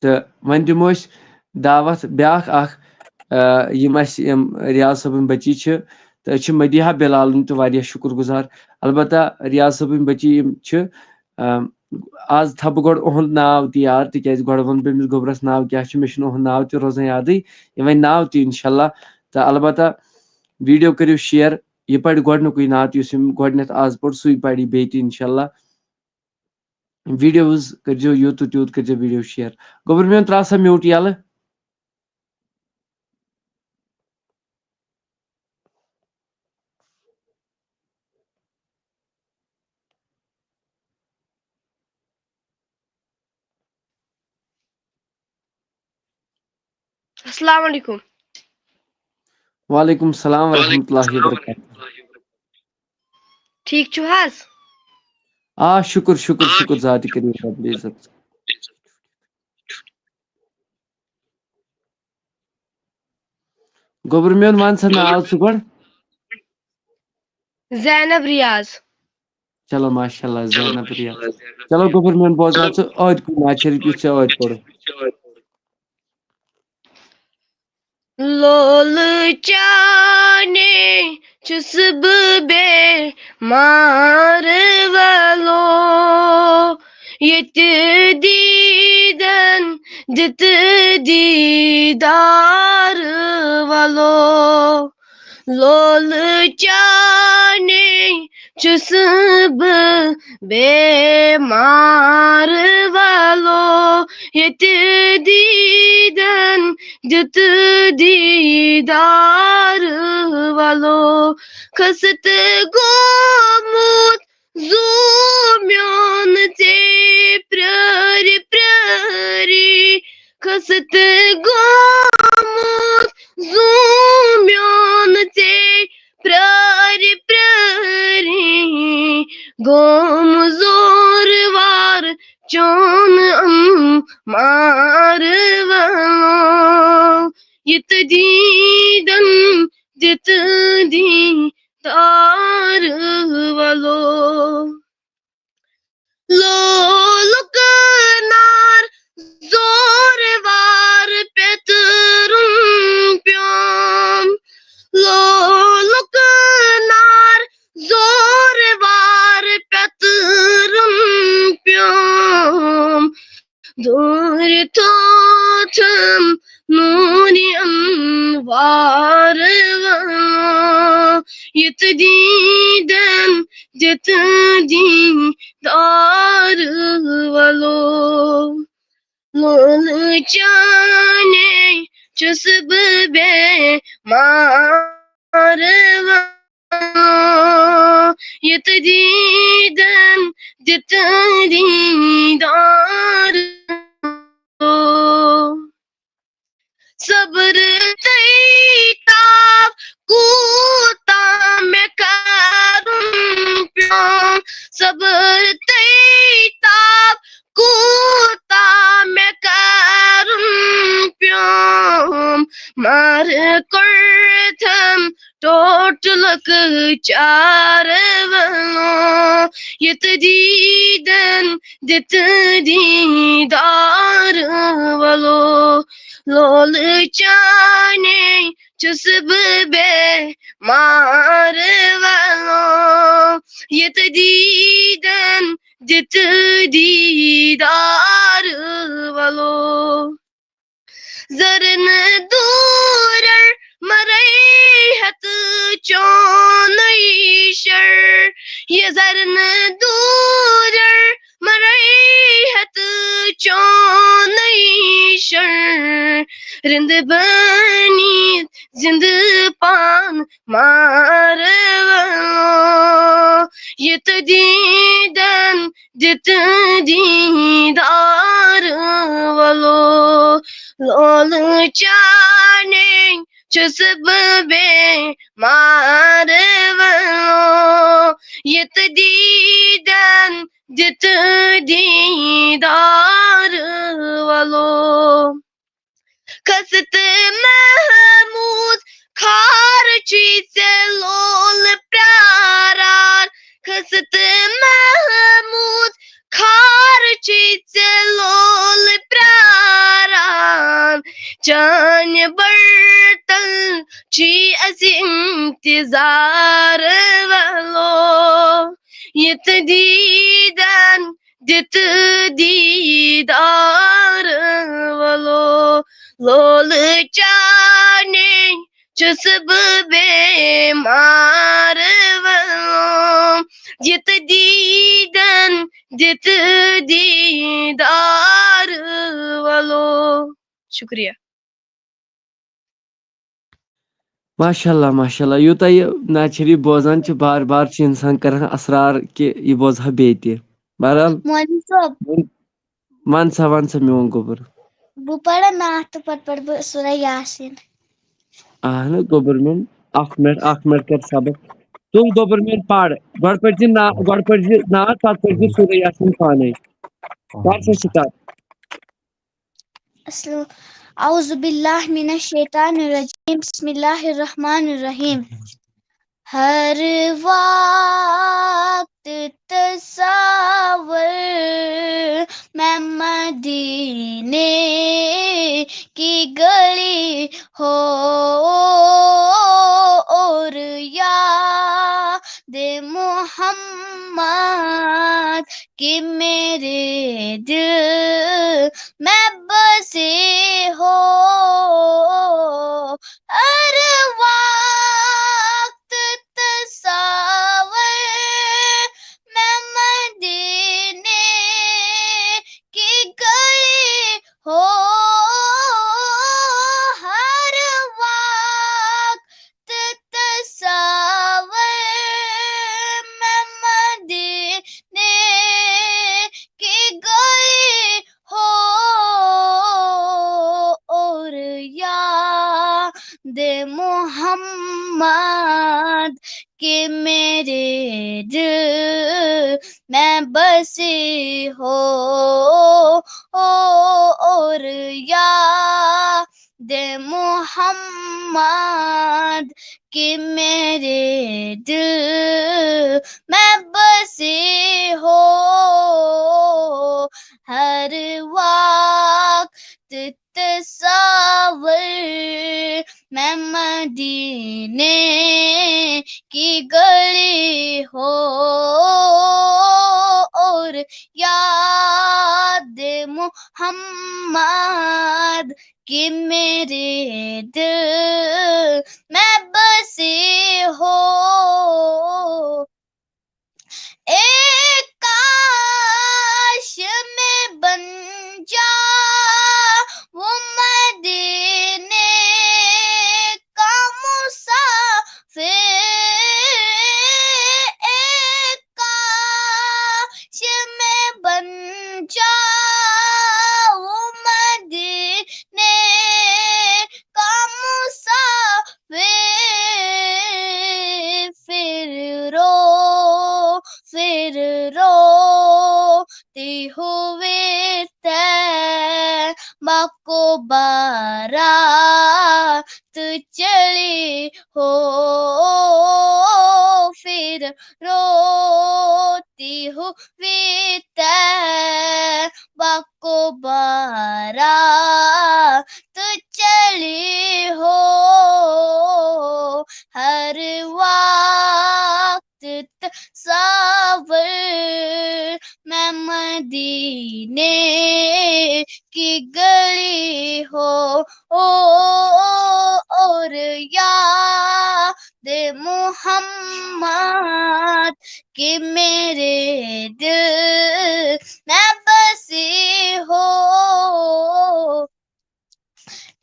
A: تہٕ وۄنۍ دِمو أسۍ دعوت بیٛاکھ اکھ یِم اَسہِ یِم ریاض صٲبٕنۍ بٔچی چھِ تہٕ أسۍ چھِ مدیحہ بِلالٕنۍ تہِ واریاہ شُکر گُزار البتہ ریاض صٲبٕنۍ بٔچی یِم چھِ آز تھاو بہٕ گۄڈٕ اُہُنٛد ناو تہِ یاد تِکیازِ گۄڈٕ ووٚن بہٕ أمِس گوٚبرس ناو کیٛاہ چھُ مےٚ چھُنہٕ اُہُنٛد ناو تہِ روزان یادٕے یہِ وۄنۍ ناو تہِ اِنشاء اللہ تہٕ البتہ ویٖڈیو کٔرِو شِیر یہِ پرِ گۄڈنیُکُے نعت یُس أمۍ گۄڈنیتھ آز پوٚر سُے پرِ بیٚیہِ تہِ اِنشاء اللہ ویٖڈیوز کٔرۍزیو یوٗت تہٕ تیوٗت کٔرۍزیو ویٖڈیو شِیر گوٚبُر میون ترٛاو سا میوٗٹ یَلہٕ
E: السلام علیکم
A: وعلیکم السلام ورحمۃ اللہ وبرکاتہ
E: ٹھیک چھو حظ
A: آ شُکر ذاتِ کریٖم رۄبُل عزت گوٚبُر میون وَن سا ناو ژٕ گۄڈٕ
E: زینب ریاض
A: چلو ماشاء اللہ زینب ریاض چلو گوٚبُر میون بوزناو ژٕ ٲدۍ نعت شریٖف یُس ژےٚ ٲدۍ پوٚرُتھ
E: لول چانے چھُس بہٕ بے مار وَلو ییٚتہِ دیٖدن دِتہٕ دیٖدار وَلو لول چانے چھُس بہٕ بے مار وَلو ییٚتہِ دیٖدن دِتہٕ دیٖدار وَلو کھٔسِتھ گوٚمُت زوٗ میون ژےٚ پرٛٲرۍ پرٛٲری کھٔسِتھ گوٚمُت زوٗ میون ژےٚ پرٛٲرۍ پرٛٲری گوٚم زور وار چون مار وَلو یِتہٕ دیٖدن دِتہٕ دیٖدار وَلو لولُک نار زور وار پیٚترُن پیوم لولُک نار زور وار پیٚترُن پیوم دوٗرِ تھوٚوتھم نوٗرِ انوار وَلو یِتہٕ دیٖدن دِتہٕ دیٖدار وَلو لول چانے چسب بے مار یت دیدن دت دیدار صبر تیتاب کوتا میں کروں پیوں صبر تیتاب کوتا میں کروں پیوں مار کرتھم ٹوٹلک چار ولوں یت دیدن دت دیدار ولو لول چانے چسب بے مار ولو یت دیدن دت دیدار ولو زرن دورر مریحت چونئی شر یہ زرن دورر مریحت چونئی شر رند بنی زند پان مار ولو یت دیدن دت دیدار ولو لول چانے چسب بے مار ولو یت دیدن دت دیدار ولو کست محمود کھار چیز لول پیارار کست محمود کھار چیز لول پیارار جان برتل چی اس انتظار ولو یت دیدن دت دیدار ولو لول چانے چسب بے مار ولو یت دیدن دت دیدار ولو شکریہ
A: ماشاء اللہ یوتہ یہ نعت شریف بوزان بار بار انسان کران اسرار کہ یہ بوزہا بیتہِ بہرحال
C: مولوی صٲب
A: ون سا میون گوبر
C: بہٕ پرٕ نعت تہٕ پتہٕ پرٕ بہٕ سورہ یاسیٖن
A: اہن گوبر میون اکھ منٹ کر سبق تُل گوبر میون پر گۄڈٕ پٔرزِ نعت پتہٕ پٔرزِ سورہ یاسیٖن پانے کر سا سٹارٹ
C: اعوذ باللہ من الشیطان الرجیم بسم اللہ الرحمن الرحیم ہر وقت تصور میں مدینے کی گلی ہو اور یاد محمد کہ میرے دل میں بسے ہو ہر وقت تصور میں مدینے کی گلی ہو ہر وقت تصور میں مدینے کی گلی ہو اور یاد محمد کہ میرے دل میں بسی ہو اور یاد محمد کہ میرے دل میں بسی ہو ہر وقت تصور میں مدینے کی گلی ہو اور یاد محمد کہ میرے دل میں بسی ہو ایک کاش میں بن جا
E: ہوئے تیبہ کو بارات چلی ہو پھر روتی ہوئی تیبہ کو بارات چلی ہو ہر وقت تصور میں مدینے کی گلی ہو اور یاد محمد کہ میرے دل میں بسی ہو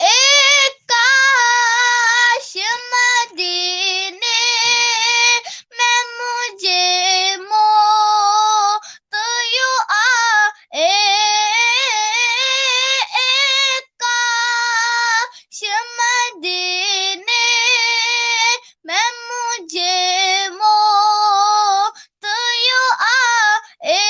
E: ایک کاش مدینے میں مجھے موت یوں آئے ایک کاش مدینے میں مجھے موت یوں آئے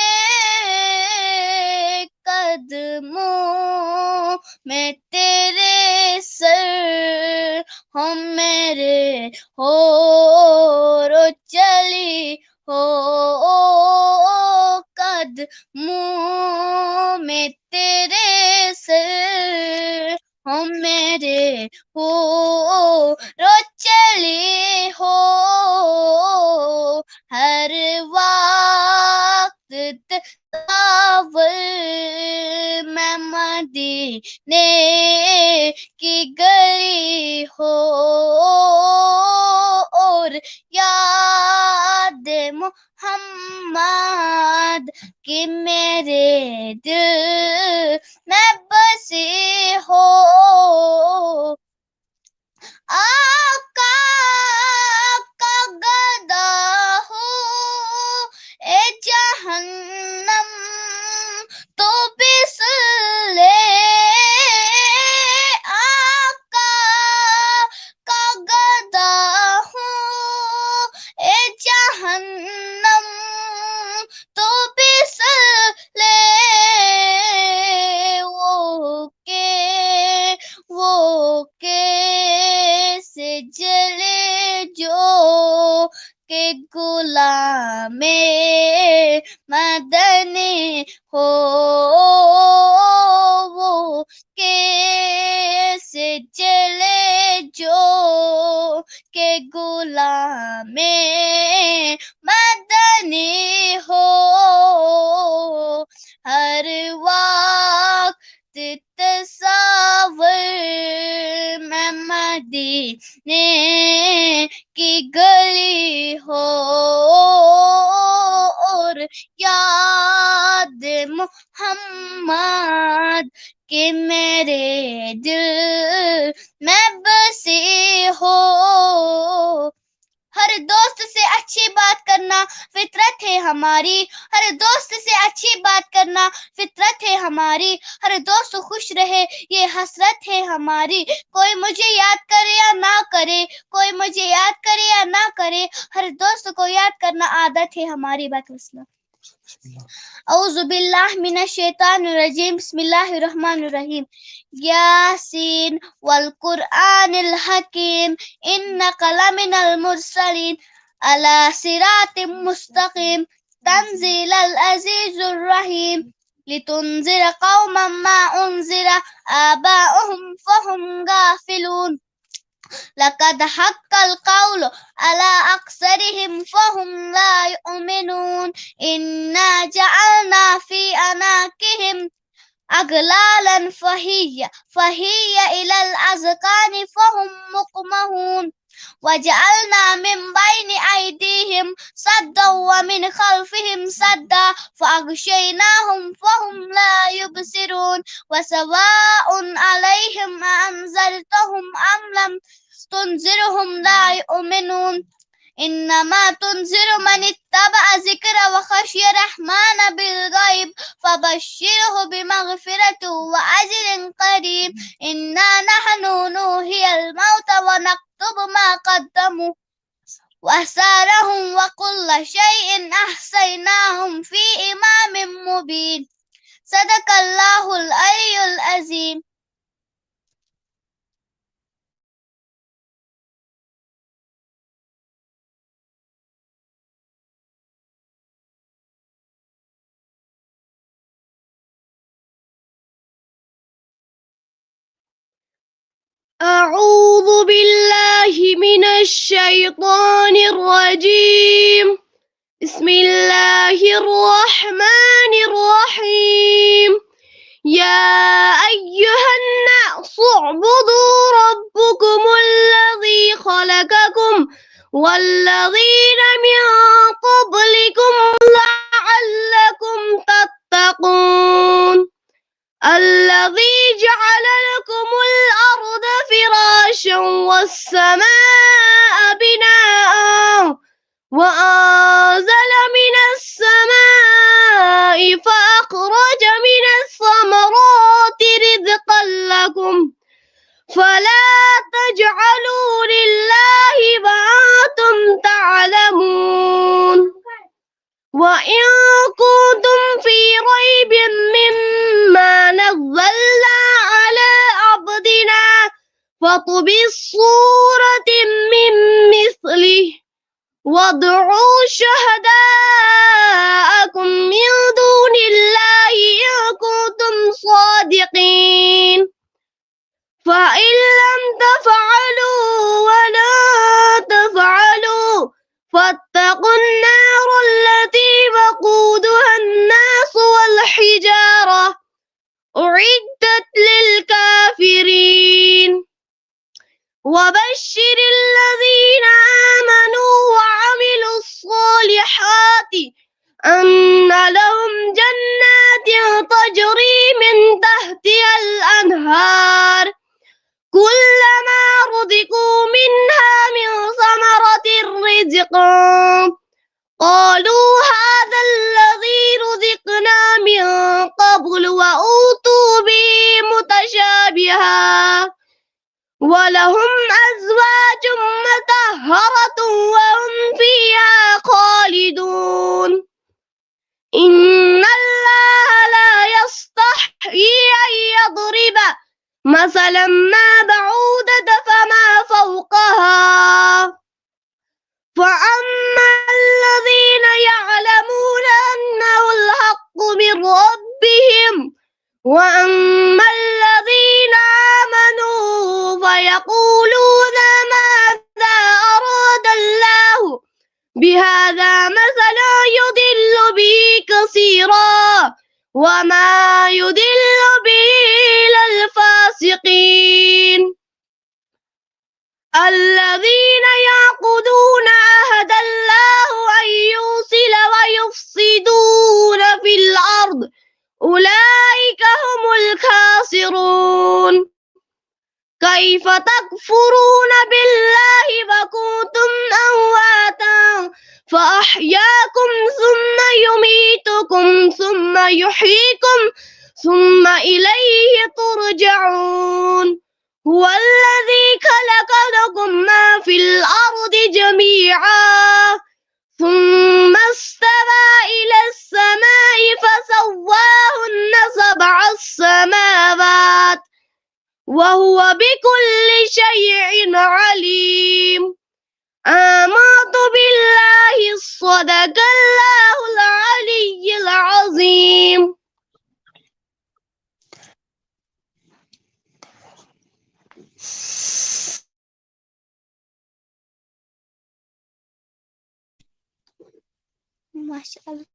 E: قدموں میں تیرے سر ہو میرے ہو چلی ہو قدموں میں تیرے سر ہو میرے ہو چلی ہو ہر وقت تصور میں مدینے کی گلی ہو اور یاد محمد کہ میرے دل میں بسی ہو آقا کا گدا ہو اے جہنم تو بس لے آقا کا گدا ہو اے جہنم تو بس لے وہ کیسے جلے جو کہ غلام مدنی ہو وہ کیسے جلے جو کہ غلام مدنی ہو ہر وقت تصور میں مدینے کی گلی ہو اور یاد محمد کہ میرے دل میں بسی ہو ہر دوست سے اچھی بات کرنا فطرت ہے ہماری ہر دوست سے اچھی بات کرنا فطرت ہے ہماری ہر دوست خوش رہے یہ حسرت ہے ہماری کوئی مجھے یاد کرے یا نہ کرے کوئی مجھے یاد کرے یا نہ کرے ہر دوست کو یاد کرنا عادت ہے ہماری بات وسلم اعوذ باللہ من الشیطان الرجیم بسم اللہ الرحمن الرحیم یاسین والقرآن الحکیم انک لمن المرسلین علی صراط مستقیم تنزیل العزیز الرحیم لتنذر قوما ما انذر آباؤهم فهم غافلون لقد حق القول على أكثرهم فهم لا يؤمنون إنا جعلنا في أعناقهم أغلالا فهي إلى الأذقان فهم مقمحون وجعلنا من بين أيديهم سدا ومن خلفهم سدا فأغشيناهم فهم لا يبصرون وسواء عليهم أأنذرتهم أم لم تنذرهم لا يؤمنون إنما تنذر من اتبع ذكر وخشي الرحمن بالغيب فبشره بمغفرة وأجر قريب إنا نحن نحيي الموتى ونكتب ما قدموا وأسرارهم وكل شيء أحصيناهم في إمام مبين صدق الله العلي العظيم.
L: أعوذ بالله من الشيطان الرجيم. بسم الله الرحمن الرحيم. يا أيها الناس اعبدوا ربكم الذي خلقكم والذين من قبلكم لعلكم تتقون. الذي جعل لكم الأرض فراشا والسماء بناء وأنزل من السماء فأخرج من الثمرات رزقا لكم فلا تجعلوا لله وأنتم تعلمون. وإن كنتم في ريب مما نزلنا على عبدنا فأتوا بسورة من مثله وادعوا شهداءكم من دون الله إن كنتم صادقين. فإن لم تفعلوا ولا تفعلوا فاتقوا النار التي وقودها الناس والحجارة أعدت للكافرين. وبشر الذين آمنوا وعملوا الصالحات أن لهم جنات تجري من تحتها الأنهار كلما رزقوا منها من ثمرة رزقا قالوا هذا الذي رزقنا من قبل وأوتوا به متشابها ولهم أزواج مطهرة وهم فيها خالدون. إن الله لا يستحيي أن يضرب مثلا ما بعودة فما فوقها فأما الذين يعلمون أنه الحق من ربهم وأما الذين آمنوا فيقولون ماذا أراد الله بهذا مثلا يضل به كثيرا وما يضل به إلا الفاسقين. الذين يعقدون عهد الله أن يوصل ويفسدون في الأرض أولئك هم الخاسرون. كيف تكفرون بالله وكنتم أمواتا فأحياكم ثم يميتكم ثم يحييكم ثم إليه ترجعون. هو الذي خلق لكم ما في الأرض جميعا ثم استوى إلى السماء فسواهن سبع السماوات وهو بكل شيء عليم. آمنت بالله صدق الله العلي العظيم.
E: ما شاء الله.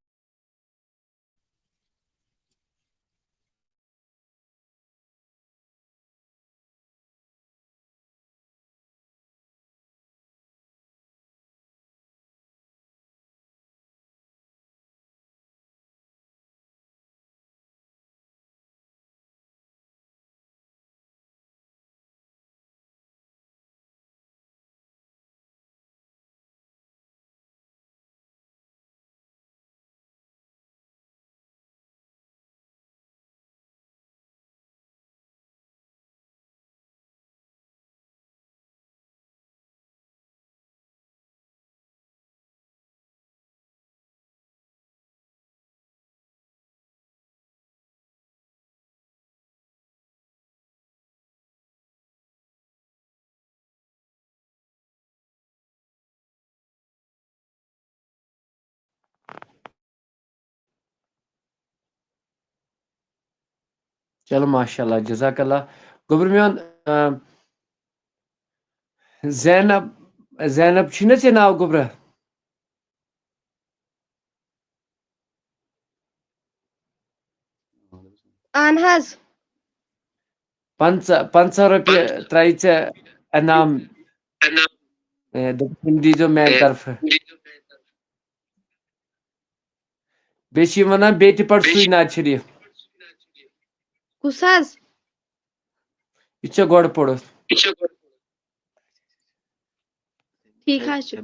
A: چلو ماشاء اللہ جزاک اللہ گوبر میون زینب چھُنا ژےٚ ناو گوبرا
L: اہن حظ
A: 500 رۄپیہِ ترٛایہِ ژےٚ انعام دوٚپُن دیٖزیو میانہِ طرفہٕ بیٚیہِ چھِ یِم وَنان بیٚیہِ تہِ پَر سُے ناد شریٖف
L: کُس حظ
A: یہِ چھےٚ گۄڈٕ پوٚرُتھ
L: ٹھیک حظ چھُ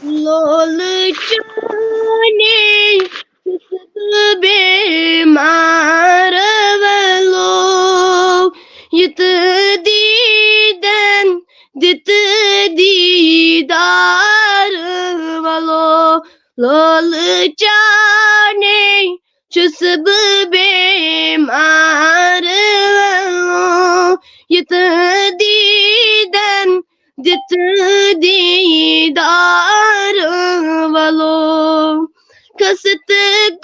L: لول چانے بیمار ولو یت دیدن دت دیدار ولو لول چانے چھس بیمار ولو یت دیدن دت دیدار ولو کست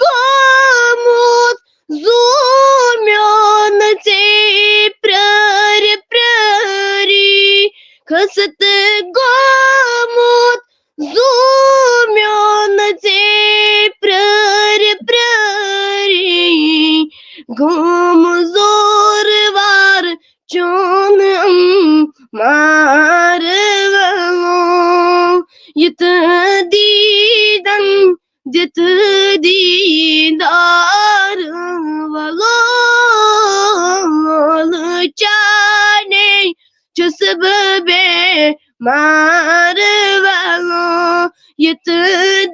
L: گومت زومیون ژے پرٛٲرۍ پرٛٲری کست گومت زومیون ژے پرٛٲرۍ پرٛٲری گوم زور وار چون مار ولو یت دیدن دت دیدار ولو چانے چھس بیمار ولو یت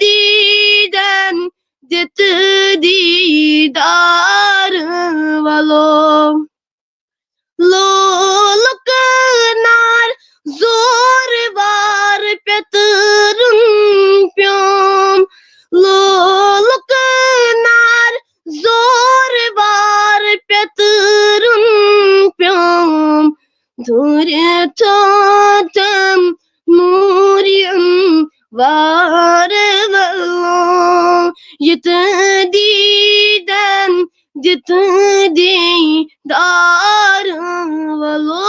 L: دیدن دت دیدار ولو لول کنار زور وار پیترن پیوم لول کنار زور وار پیترن پیوم دور تھوتم نوریم وار ولو یت دیدن دت دیدار ولو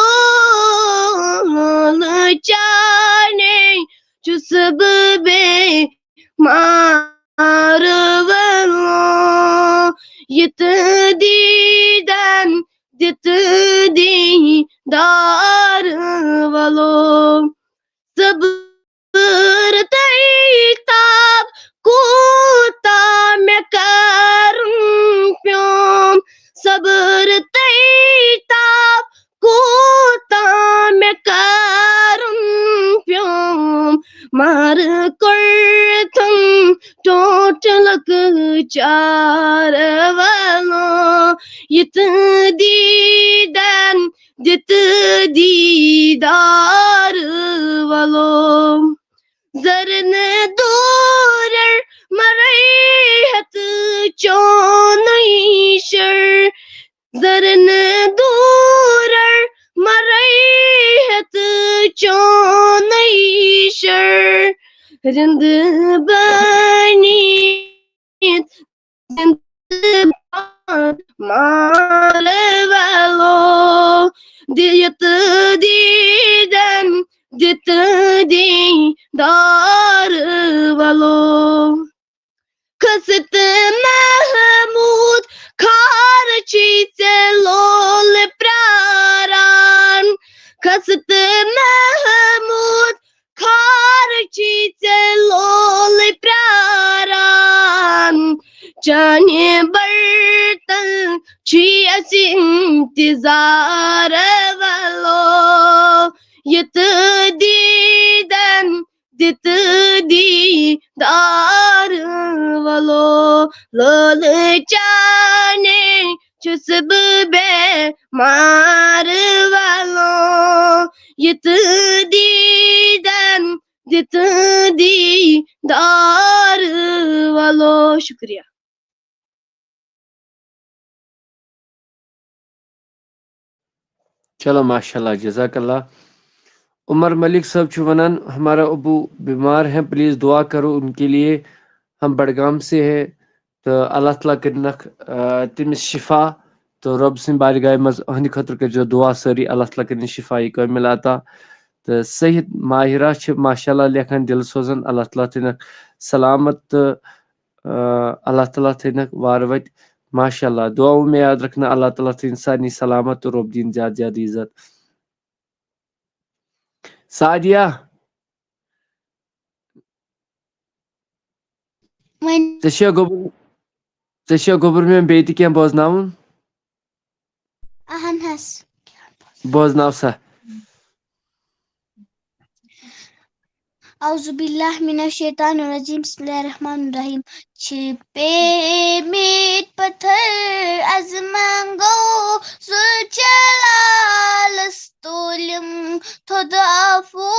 L: چانے چھس بیمار ولو یت دیدن دت دیدار ولو صبر تاب کوتا مےٚ کرُن پیوم صبر تاب کوتا مےٚ کرُن پیوم مار کوٚرتھم ٹوٹلک چار ولو یت دیدن دت دیدار ولو زرن دورر مریحت چونیشر زرن دورر مریحت چونیشر رند بنی مال ولو دیت دیدن دت دیدار ولو کست محمود کار چی لول پراران کست محمود کار چی لول پراران چانے برتن چی اسی انتظار ولو یت دیدن دت دیدار ولو لول چانے چھس بیمار ولو یت دیدن دیدار والو. شکریہ.
A: چلو ماشاء اللہ جزاک اللہ. عمر ملک صاحب چھو ونان ہمارا ابو بیمار ہیں، پلیز دعا کرو ان کے لیے. ہم بڑگام سے ہیں تو اللہ تعالیٰ کرنک تمس شفا تو رب سن بارگاہ مز اہند خطر کر جو دعا ساری اللہ تعالیٰ کرن شفائی کامل عطا. تو صحیح ماہرہ چھ ماشاء اللہ لیکھان دل سوزن، اللہ تعالیٰ تھنک سلامت تو اللہ تعالیٰ تھنک واروت. ماشاء اللہ دعاؤں میں یاد رکھنا، اللہ تعالیٰ تھن سارنی سلامت تو رب دین زیادہ زیادہ عزت. سعدیہ ژےٚ گوٚبُر مےٚ بیٚیہِ تہِ کینٛہہ بوزناوُن؟
E: اہن حظ.
A: بوزناو سا.
E: اعوذ باللہ من الشیطان الرجیم بسم اللہ الرحمن الرحیم. چھپے میٹ پتھر از منگو زلجلالس تولم تھود آفو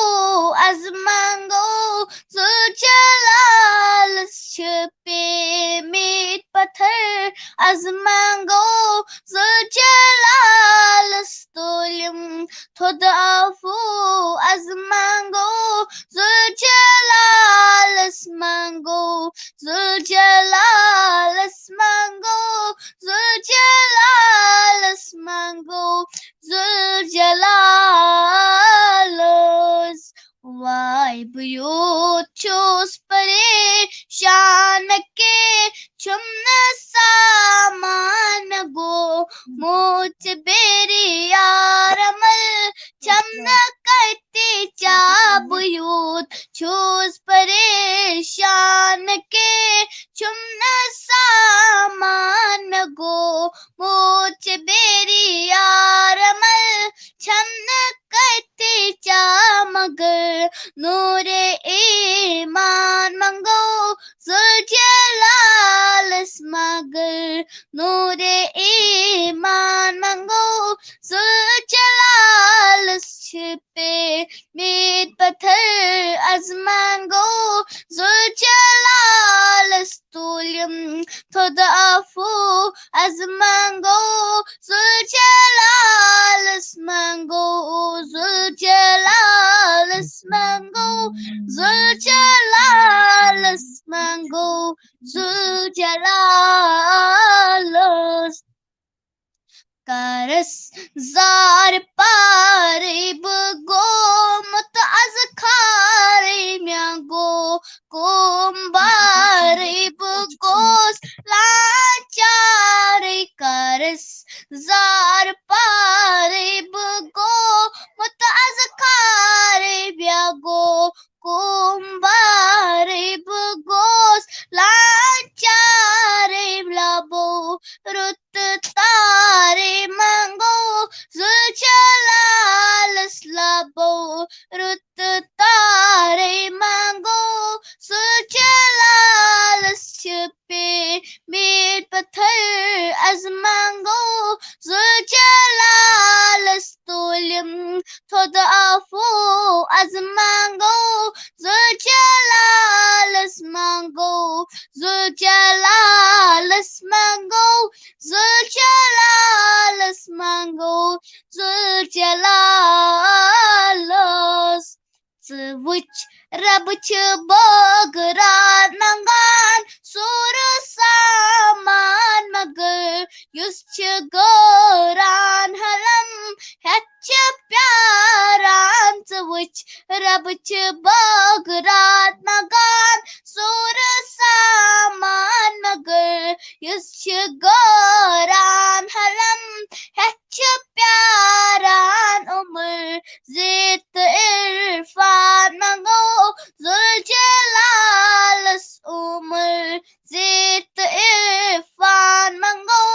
E: از منگو زلجلالس. چھپے میٹ پتھر از منگو زلجلالس تولم تھود آفو از منگو زلجلالس منگو زلجلالس منگو زلجلالس منگو زلجلالس. وای بیوت چھوس پریشان کے چھم سامان گو موت بیری یارمل چھم کتی چا بیوت چھوس پریشان کے چھم سامان گو موت بیری یارمل چھم کتی چا مگر نور ایمان منگو زلجلالس مگر نور ایمان منگو زلجلالس. چھپے میٹ پتھر از منگو زلجلالس تولم تھود آفو از منگو زلجلالس منگو زلجلالس منگو زلجلالس منگو زلجلالس. کرس زار پاری بگومت از کھاری میا گو کوم باری بگوس لاچاری. کرس زار پاری بگومت از کھاری میا گو کوم باری بگوس لاچاری. لبو رت تاری منگو زلجلالس لبو رت تاری منگو زلجلالس. چھپے میٹ پتھر از منگو زلجلالس تولم تھود آفو از منگو زلجلالس منگو زلجلالس منگو زلجلالس منگو زلجلالس. ژٕ وٕچھ رب چھ بٲگران منگان سور سامان مگر یُس چھ غٲران حلم ہیتھ چھ پیاران. ژٕ وٕچھ رب چھ بٲگران منگان سور سامان مگر یُس چھ غٲران حلم ہیتھ چھ پیاران. عمر زید تہٕ عرفان منگو زلجلالس عمر زید تہٕ عرفان منگو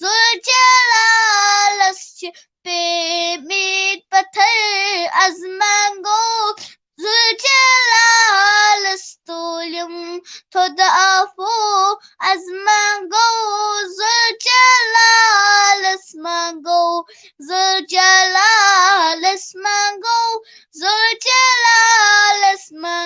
E: زلجلالس. چھپے میٹ پتھر از منگو زلجلالس تولم تھود آفو از منگو زلجلالس منگو زلجلالس منگو زلجلالس منگو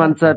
A: 50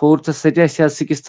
A: 4th 6th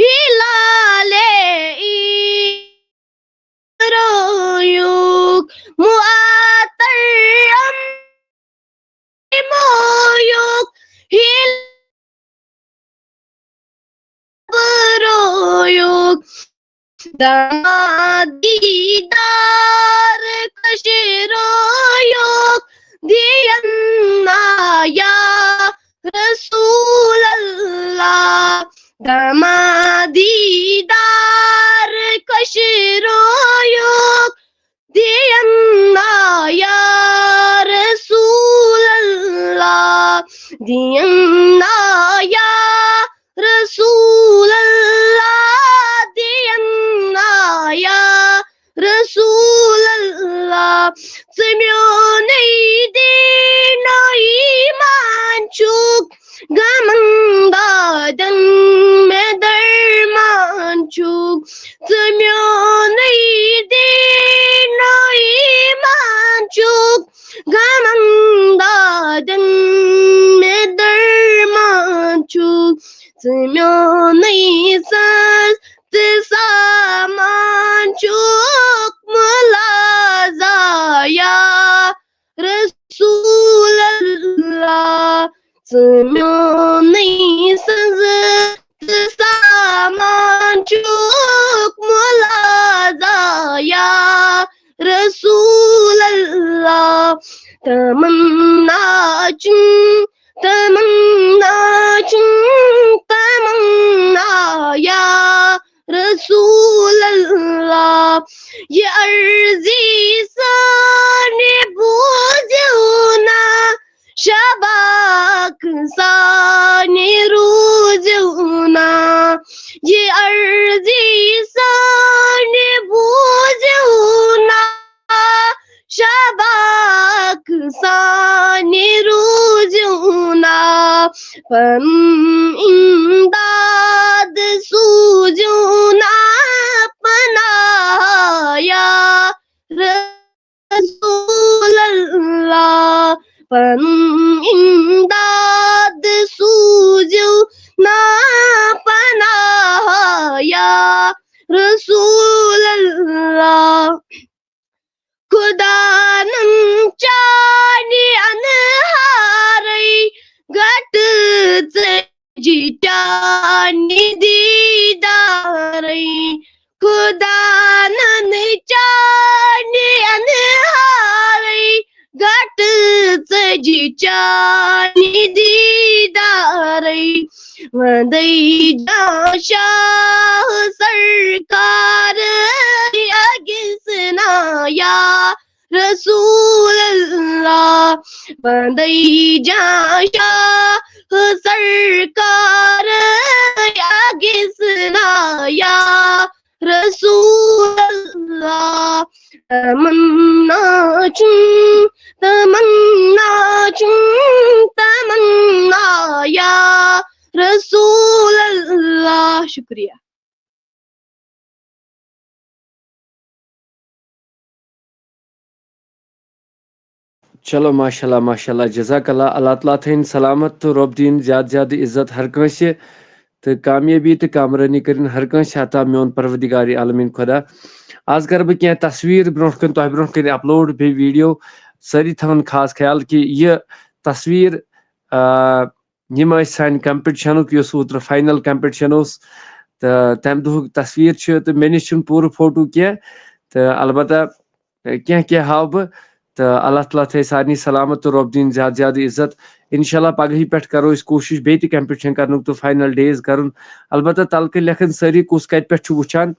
L: hilale royuk muataram moyuk hil royuk damadidar kashroyuk diyanna ya rasul allah damadidar kashroyuk diyanna ya rasul allah diyanna ya rasul allah diyanna ya rasul allah semyonei dino iman chuk gamandadan medarman chuk semyonei dino iman chuk gamandadan medarman chuk semyonei sas saman chuk رسول اللہ تمنا چن تمنا چن تمنا یا رسول اللہ یہ عرضی سانے بوجھونا شباک سانے روزونا یہ عرضی سانے بوجھونا شباک سانے روزونا فن امداد سوجونا پناہ یا رسول اللہ فن امداد سوجونا پناہ یا رسول اللہ خدا نم چانی انہاری گٹ جیٹانی دیداری خدا نم چانی انہاری گٹ جیٹانی دیداری ودی جا شاہ سرکار اگسنا یا رسول اللہ ودی جا شاہ سرکار اگسنا یا رسول اللہ تمنا چن تمنا چن تمنا یا رسول اللہ شکریہ
A: چلو ماشاءاللہ جزاک اللہ اللہ تعالیٰ تھین سلامت تو رب دین زیادہ زیادہ عزت ہر کنسہ تو کامیابی تو کامرانی کرن ہر کنسہ عطا میون پروردگار عالمین خدا آز کر بہ کینٛہہ تصویر برونٛٹھ کن تۄہہِ برونٛٹھ کن اپلوڈ بیٚیہِ ویڈیو سٲری تھاون خاص خیال کہ یہ تصویر یم ٲسۍ سانہِ کمپٹشنُک یُس اوترٕ فاینل کمپٹشن اوس تہٕ تمہِ دۄہُک تصویر چھُ تہٕ مےٚ نِش چھُنہٕ پوٗرٕ فوٹو کینٛہہ تہٕ البتہ کینٛہہ ہاو بہٕ تہٕ اللہ تعالیٰ تھٲے سارنٕے سلامت تہٕ رۄب دِیِن زیادٕ زیادٕ عزت انشاءاللہ پگہٕے پٮ۪ٹھ کرو أسۍ کوٗشش بیٚیہِ تہِ کمپٹشن کرنُک تہٕ فاینل ڈیز کرُن البتہ تلکہٕ لیکھن سٲری کُس کتہِ پٮ۪ٹھ چھُ وٕچھان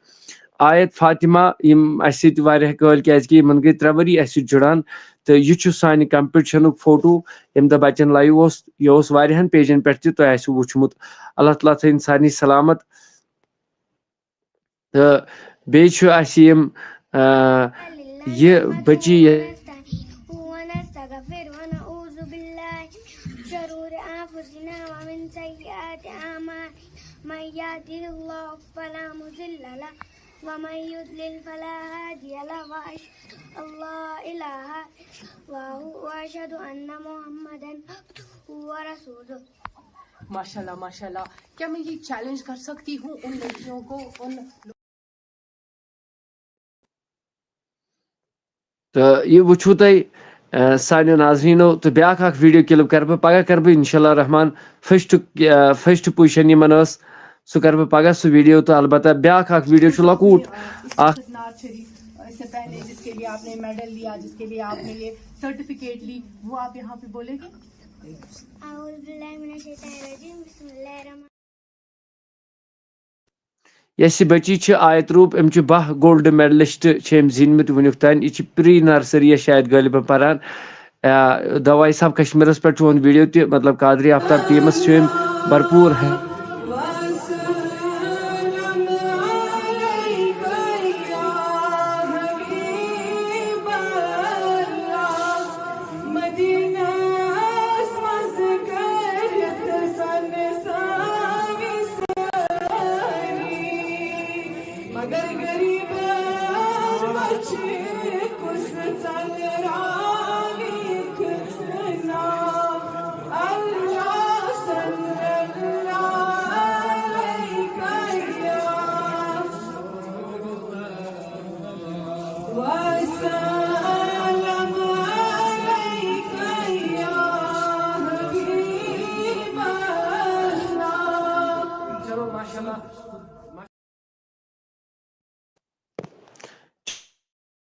A: آیت فاطمہ یم اسہِ سۭتۍ واریاہ کٲلۍ کیازکہِ یمن گٔے 3 ؤری اسہِ سۭتۍ جُڑان تہٕ یہِ چھُ سانہِ کمپٹشنُک فوٹو ییٚمہِ دۄہ بچن لایِو اوس یہِ اوس واریاہن پیجن پٮ۪ٹھ تہِ تۄہہِ آسِوٕ وٕچھمُت اللہ تعالیٰ تھٲیِن سارنٕے سلامت تہٕ بیٚیہِ چھُ اسہِ یِم یہِ بچی
C: ونستغفر ونعوذ بالله من شرور انفسنا ومن سيئات اعمالنا من يهده الله فلا مضل له ومن يضلل فلا هادي له واشهد ان لا اله الا الله واشهد ان محمدا عبده ورسوله
M: ماشاءاللہ کیا میں یہ چیلنج کر سکتی ہوں ان لڑکیوں کو ان
A: تو یہ وچھو تۄہہِ سانیو ناظریٖنو تہٕ بیٛاکھ اکھ ویٖڈیو کلِپ کرٕ بہٕ پگاہ کرٕ بہٕ انشاء اللہ رحمان فٔسٹ پُزِشن یِمن ٲس سُہ کرٕ بہٕ پگاہ سُہ ویٖڈیو تہٕ البتہ بیٛاکھ اکھ ویٖڈیو چھُ لۄکوٗٹ اکھ
M: اس سے پہلے جس کے لیے آپ نے میڈل لیا جس کے لیے آپ نے یہ سرٹیفکیٹ لی وہ آپ یہاں پہ بولیں گے
C: اعوذ باللہ من الشیطان الرجیم بسم اللہ الرحمن
A: یس یہ بچی چھ آیت روٗپ أمۍ چھِ 12 گولڈ میڈلسٹ چھِ أمۍ زیٖنمٕتۍ وٕنیُک تانۍ یہِ چھِ پری نرسری شاید غٲلبن پران دوائی صاحب کشمیرس پٮ۪ٹھ چھُ یِہُنٛد ویٖڈیو تہِ مطلب قادری آفتاب ٹیٖمس چھِ أمۍ بھرپوٗر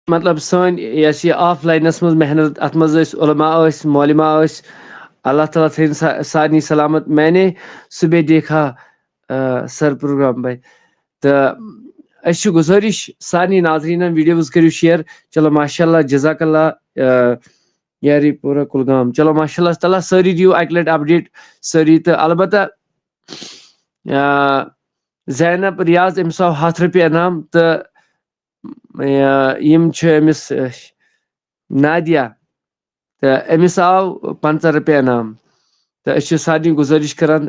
A: مطلب سٲنۍ یۄس یہِ آف لاینَس منٛز محنت اَتھ منٛز ٲسۍ علما ٲسۍ مولما ٲسۍ اللہ تعالیٰ تھٲیِن سارنٕے سلامت میں نے صبح دیکھا سر پروگرام بھائی تہٕ أسۍ چھِ گُزٲرِش سارنٕے ناظریٖنن ویٖڈیوز کٔرِو شِیر چلو ماشاء اللہ جزاک اللہ یاری پورہ کُلگام چلو ماشاء اللہ تعالیٰ سٲری دِیِو اَکہِ لَٹہِ اَپڈیٹ سٲری تہٕ البتہ زینب ریاض أمِس آو 100 رۄپیہِ انعام تہٕ یِم چھِ أمِس نادیا تہٕ أمِس آو 50 رۄپیہِ انعام تہٕ أسۍ چھِ سارنٕے گُزٲرِش کران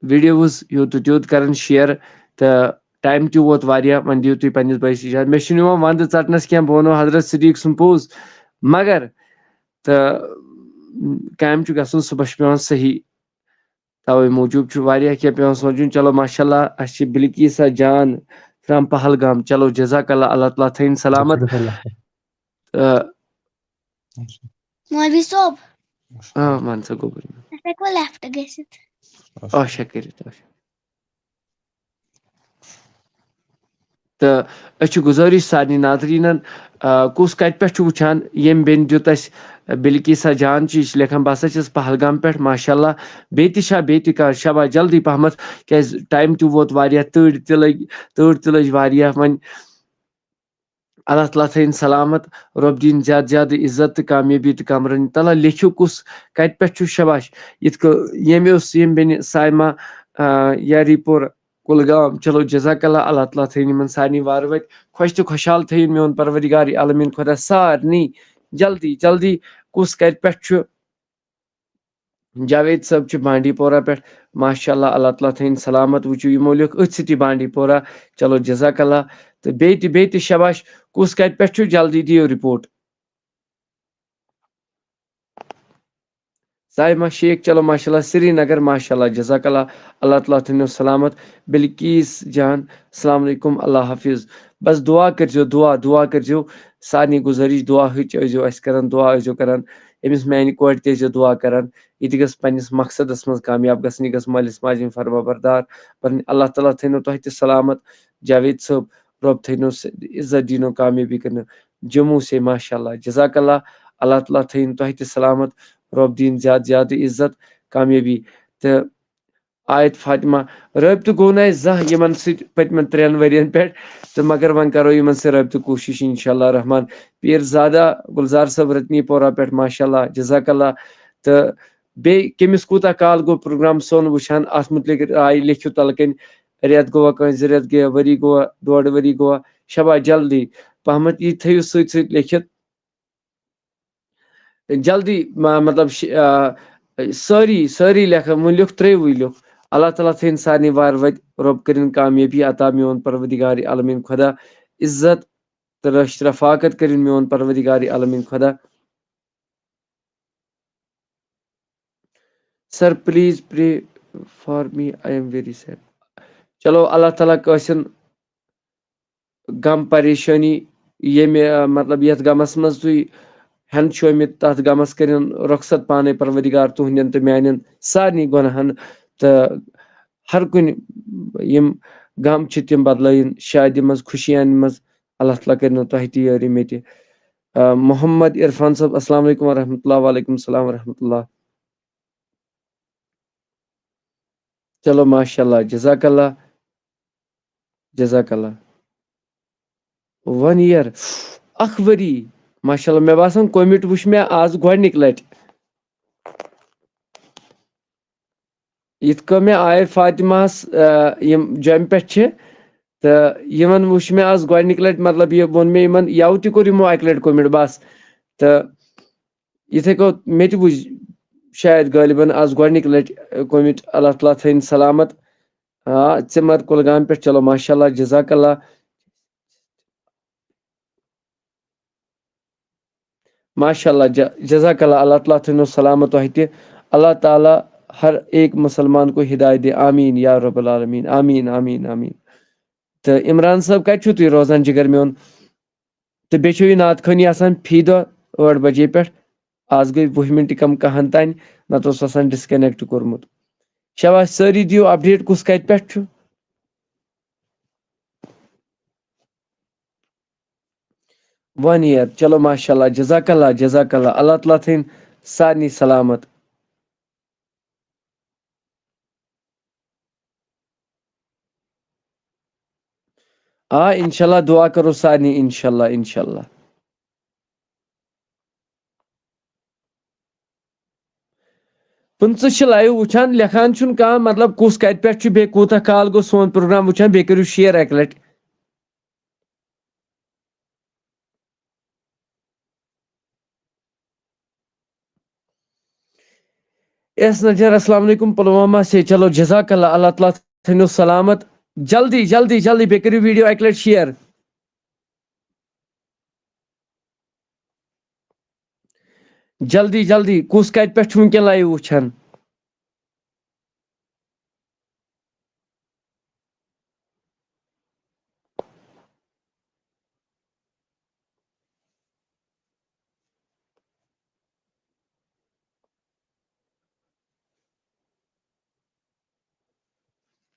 A: ویٖڈیوز یوٗت تہٕ تیوٗت کران شِیر تہٕ ٹایم تہِ ووت واریاہ وۄنۍ دِیِو تُہۍ پنٛنِس بٲیِس اِجازت مےٚ چھُنہٕ یِوان ونٛدٕ ژٹنس کینٛہہ بہٕ ونو حضرت صدیق سُنٛد پوٚز مگر تہٕ کامہِ چھُ گژھُن صُبحس چھُ پیٚوان صحیح توے موٗجوٗب چھُ واریاہ کینٛہہ پیٚوان سونٛچُن چلو ماشاء اللہ اَسہِ چھِ بِلکیٖسا جان فرام پہلگام چلو جزاک اللہ اللہ تعالیٰ تھٲیِن سلامت
E: مولوی صٲب
A: ون سا گوٚبُر
E: أسۍ ہیٚکوا لیفٹ گٔژھِتھ
A: آچھا کٔرِتھ آچھا تہٕ أسۍ چھِ گُزٲرِش سارنٕے ناظریٖنن کُس کتہِ پٮ۪ٹھ چھُ وٕچھان ییٚمۍ بیٚنہِ دیُت اَسہِ بِلکیٖسا جان چھِ یہِ چھِ لیکھان بہٕ ہسا چھَس پہلگام پٮ۪ٹھ ماشاء اللہ بیٚیہِ تہِ چھا بیٚیہِ تہِ کانٛہہ شباش جلدی پہمتھ کیٛازِ ٹایم تہِ ووت واریاہ تۭر تہِ لٔج واریاہ وۄنۍ اللہ تعالیٰ تھٲیِن سلامت رۄب دِیِن زیادٕ زیادٕ عزت تہٕ کامیٲبی تہٕ کمرٲنی تعالیٰ لیکھِو کُس کتہِ پٮ۪ٹھ چھُ شباش یِتھ کٔنۍ ییٚمۍ اوس ییٚمۍ بیٚنہِ سایما یاری پورہ کُلگام چلو جزاک اللہ اللہ تعالیٰ تھٲیِن یِمن سارنٕے وارٕ وَتہِ خۄش تہٕ خۄشحال تھٲیِن میون پروردگارِ عالمیٖن خۄدا سارنٕے جلدی جلدی کُس کتہِ پٮ۪ٹھ چھُ جاوید صٲب چھُ بانڈی پورہ پٮ۪ٹھ ماشاء اللہ اللہ تعالیٰ تھٲیِن سلامت وٕچھِو یِمو لیوٚکھ أتھۍ سۭتی بانڈی پورہ چلو جزاک اللہ تہٕ بیٚیہِ تہِ شباش کُس کتہِ پٮ۪ٹھ چھُ جلدی دِیِو رِپوٹ سایما شیخ چلو ماشاء اللہ سری نگر ماشاء اللہ جزاک اللہ اللہ تعالیٰ تھٲیِنو سلامت بلکیٖس جان السلام علیکم اللہ حافظ بس دعا کٔرۍزیو دعا کٔرۍزیو سارنٕے گُزٲرِش دعاہٕچ ٲسۍزیو اَسہِ کران دعا ٲسۍزیو کران أمِس میانہِ کورِ تہِ ٲسۍزیو دعا کران یہِ تہِ گٔژھ پننِس مقصدس منٛز کامیاب گژھٕنۍ یہِ گٔژھ مٲلِس ماجہِ ہٕنٛدۍ فرما بردار بنٕنۍ اللہ تعالیٰ تھٲیِنو تۄہہِ تہِ سلامت جاوید صٲب رۄب تھٲیِنو عزت دیٖنو کامیٲبی کٔرِنو جموں سے ماشاء اللہ جزاک اللہ اللہ تعالیٰ تھٲیِن تۄہہِ تہِ سلامت رۄب دِیِن زیادٕ زیادٕ عزت کامیٲبی تہٕ آیت فاطمہ رٲبطہٕ گوٚو نہٕ اَسہِ زانٛہہ یِمن سۭتۍ پٔتمٮ۪ن 3 ؤرین پٮ۪ٹھ تہٕ مگر وۄنۍ کرو یِمن سۭتۍ رٲبطہٕ کوٗشِش انشاء اللہ رحمان پیٖر زادہ گُلزار صٲب رتنی پورہ پٮ۪ٹھ ماشاء اللہ جزاک اللہ تہٕ بیٚیہِ کٔمِس کوٗتاہ کال گوٚو پروگرام سون وٕچھان اَتھ مُتعلِق راے لیکھِو تَلہٕ کَنۍ رٮ۪تھ گوٚوا کٲنٛسہِ 2 رٮ۪تھ گٔیا ؤری گوٚوا 1.5 ؤری گوٚوا شباش جلدی پہمتھ یہِ تھٲیِو سۭتۍ سۭتۍ لیکھِتھ جلدی مطلب سٲری لیکھان وۄنۍ لیوٚکھ 3 لیوٚکھ اللہ تعالیٰ تھٲیِن سارنٕے وارٕ وَتہِ رۄب کٔرِنۍ کامیٲبی عطا میون پروردگارِ عالمیٖن خۄدا عزت تہٕ رٲچھِ رفاقت کٔرِنۍ میون پروردگارِ عالمیٖن خۄدا sir please pray for me I am very sad چلو اللہ تعالیٰ کٲنٛسہِ غم پریشٲنی ییٚمہِ مطلب یتھ غمس منٛز تُہۍ ہٮ۪نہٕ چھُ آمٕتۍ تتھ غمس کٔرِنۍ رۄخصت پانے پروردگار تُہنٛدٮ۪ن تہٕ میانٮ۪ن سارنٕے گۄنہن تہٕ ہر کُنہِ یِم غم چھِ تِم بدلٲیِن شادِ منٛز خوشین منٛز اللہ تعالیٰ کٔرِنو تۄہہِ تہِ یٲری مےٚ تہِ محمد عرفان صٲب السلام علیکم ورحمۃ اللہ وعلیکم السلام ورحمۃ اللہ چلو ماشاء اللہ جزاک اللہ جزاک اللہ 1 year 1 ؤری ماشاء اللہ مےٚ باسان کومِٹ وٕچھ مےٚ آز گۄڈنِکۍ لٹہِ یِتھ کٔنۍ مےٚ آیت فاطمہس یِم جوٚمہِ پٮ۪ٹھ چھِ تہٕ یِمن وٕچھ مےٚ آز گۄڈنِکۍ لٹہِ مطلب یہِ ووٚن مےٚ یِمن یوٕ تہِ کوٚر یِمو 1 لٹہِ کومِٹ بس تہٕ یِتھٕے کٔنۍ مےٚ تہِ وٕچھ شاید غٲلبن آز گۄڈنِکۍ لٹہِ کومِٹ اللہ تعالیٰ تھٲیِن سلامت ژِمر کُلگام پٮ۪ٹھ چلو ماشاء اللہ جزاک اللہ ماشاء اللہ جزاک اللہ اللہ تعالیٰ تھٲیِنو سلامت تۄہہِ تہِ اللہ تعالیٰ ہر ایک مسلمان کو ہدایت دے آمیٖن یا رب العالمیٖن آمیٖن آمیٖن آمیٖن تہٕ عمران صٲب کتہِ چھُو تُہۍ روزان جِگر میون تہٕ بیٚیہِ چھو یہِ نعت خٲنی آسان فی دۄہ 8 بجے پٮ۪ٹھ آز گٔے 20 مِنٹہِ کم 1 تانۍ نتہٕ اوس آسان ڈسکنیکٹ کوٚرمُت شباش سٲری دِیِو اپڈیٹ کُس کتہِ پٮ۪ٹھ چھُ 1 year چلو ماشاء اللہ جزاک اللہ اللہ تعالیٰ تھٲیِن سارنٕے سلامت آ انشاءاللہ دعا کرو سارنٕے انشاءاللہ پٕنٛژٕ چھِ لایِو وٕچھان لیکھان چھُنہٕ کانٛہہ مطلب کُس کَتہِ پٮ۪ٹھ چھُ بیٚیہِ کوٗتاہ کال گوٚو سون پروگرام وٕچھان بیٚیہِ کٔرِو شِیر اَکہِ لَٹہِ ایس نجر السلام علیکم پلوامہ سے چلو جزاک اللہ اللہ تعالیٰ تھٲینو سلامت جلدی بیٚیہِ کٔرِو ویٖڈیو اَکہِ لَٹہِ شِیر جلدی کُس کَتہِ پٮ۪ٹھ چھُ وٕنکٮ۪ن لایِو وٕچھان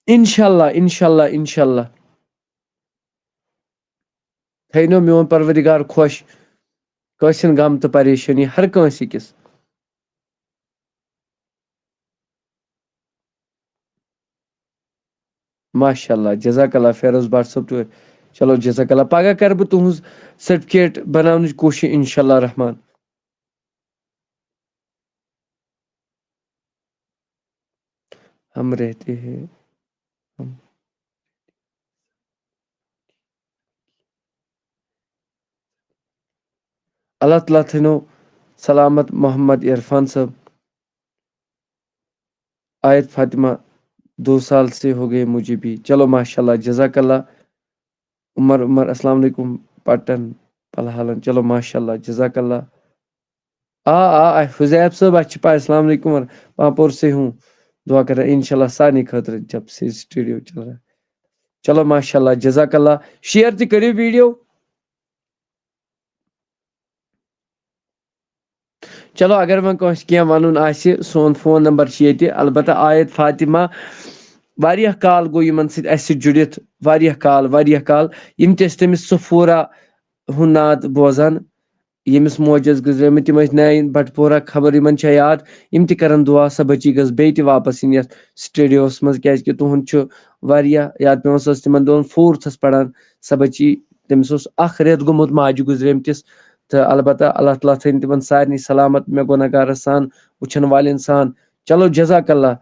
A: انشاءاللہ تھٲینو میون پروردگار خۄش کٲنٛسہِ ہُنٛد غم تہٕ پریشٲنی ہر کٲنٛسہِ أکِس ماشاء اللہ جزاک اللہ فیروز بٹ صٲب چلو جزاک اللہ پگاہ کرٕ بہٕ تُہٕنٛز سرٹِفکیٹ بناونٕچ کوٗشِش انشاءاللہ رحمان ہم رہتے ہیں اللہ تعالیٰ تھٲینو سلامت محمد عرفان صٲب آیت فاطمہ 2 سال سے ہو گئے مجھے بھی چلو ماشاء اللہ جزاک اللہ عمر السلام علیکم پٹن پلہالن چلو ماشاء اللہ جزاک اللہ حزیب صاحب اچھی پائے السلام علیکم پاپور سے ہوں دعا کر رہا ہے انشاءاللہ سارے خاطر جب سے اسٹوڈیو چل رہا ہے چلو ماشاء اللہ جزاک اللہ شیئر تہِ کٔرِو ویٖڈیو چلو اگر وۄنۍ کٲنٛسہِ کینٛہہ وَنُن آسہِ سون فون نمبر چھِ ییٚتہِ البتہ آیت فاطمہ واریاہ کال گوٚو یِمن سۭتۍ اَسہِ سۭتۍ جُڑِتھ واریاہ کال یِم تہِ ٲسۍ تٔمِس صفوٗرہ ہُنٛد ناد بوزان ییٚمِس موج ٲس گُزریمٕژ تِم ٲسۍ نانۍ بٹہٕ پورہ خبر یِمن چھےٚ یاد یِم تہِ کرن دُعا سۄ بٔچی گٔژھ بیٚیہِ تہِ واپس یِنۍ یتھ سٹیڈیوس منٛز کیازکہِ تُہُنٛد چھُ واریاہ یاد پیٚوان سۄ ٲس تِمن دۄہن 4تھس پران سۄ بٔچی تٔمِس اوس 1 رٮ۪تھ گوٚمُت ماجہِ گُزریمتِس تہٕ البتہ اللہ تعالیٰ تھٲیِن تِمن سارنٕے سلامت مےٚ گۄناہگارس سان وٕچھن والٮ۪ن سان چلو جزاک اللہ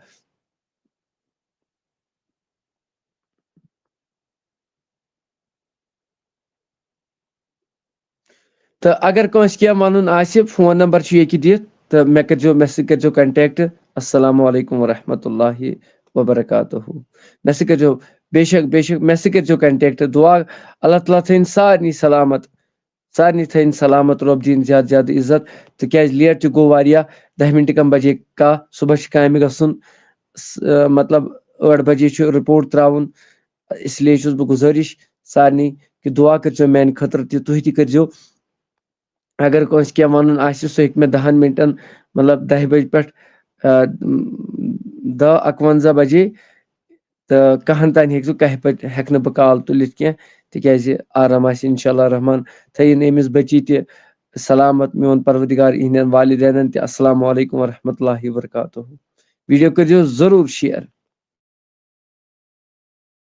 A: تہٕ اگر کٲنٛسہِ کینٛہہ وَنُن آسہِ فون نمبر چھُ ییٚکہِ دِتھ تہٕ مےٚ سۭتۍ کٔرۍزیو کنٹیکٹ السلام علیکم ورحمۃ اللہ وبرکاتہ مےٚ سۭتۍ کٔرۍزیو بے شک مےٚ سۭتۍ کٔرۍزیو کنٹیکٹ دعا اللہ تعالیٰ تھٲیِن سارنٕے سلامت رۄب دِیِن زیادٕ عزت تِکیازِ لیٹ تہِ گوٚو واریاہ 10 منٹ کم بجے کاہ صبحس چھُ کامہِ گژھُن مطلب 8 بجے چھُ رِپورٹ تراوُن اس لیے چھُس بہٕ گُزٲرِش سارنٕے کہِ دعا کٔرۍزیو میانہِ خٲطرٕ تہِ تُہۍ تہِ کٔرۍزیو اگر کٲنٛسہِ کینٛہہ وَنُن آسہِ سُہ ہیٚکہِ مےٚ 10 منٹن مطلب 10 بجہِ پٮ۪ٹھ 10:51 بجے تہٕ 1 تانۍ ہیٚکہِ سُہ 1 بجہِ ہٮ۪کہٕ نہٕ بہٕ کال تُلِتھ کینٛہہ تِکیازِ آرام آسہِ انشاءاللہ رحمان تھٲیِن أمِس بٔچی تہِ سلامت میون پروردگار یِہنٛدٮ۪ن والدینن تہِ السلام علیکم ورحمۃ اللہ وبرکاتہ ویٖڈیو کٔرۍزیو ضروٗر شِیر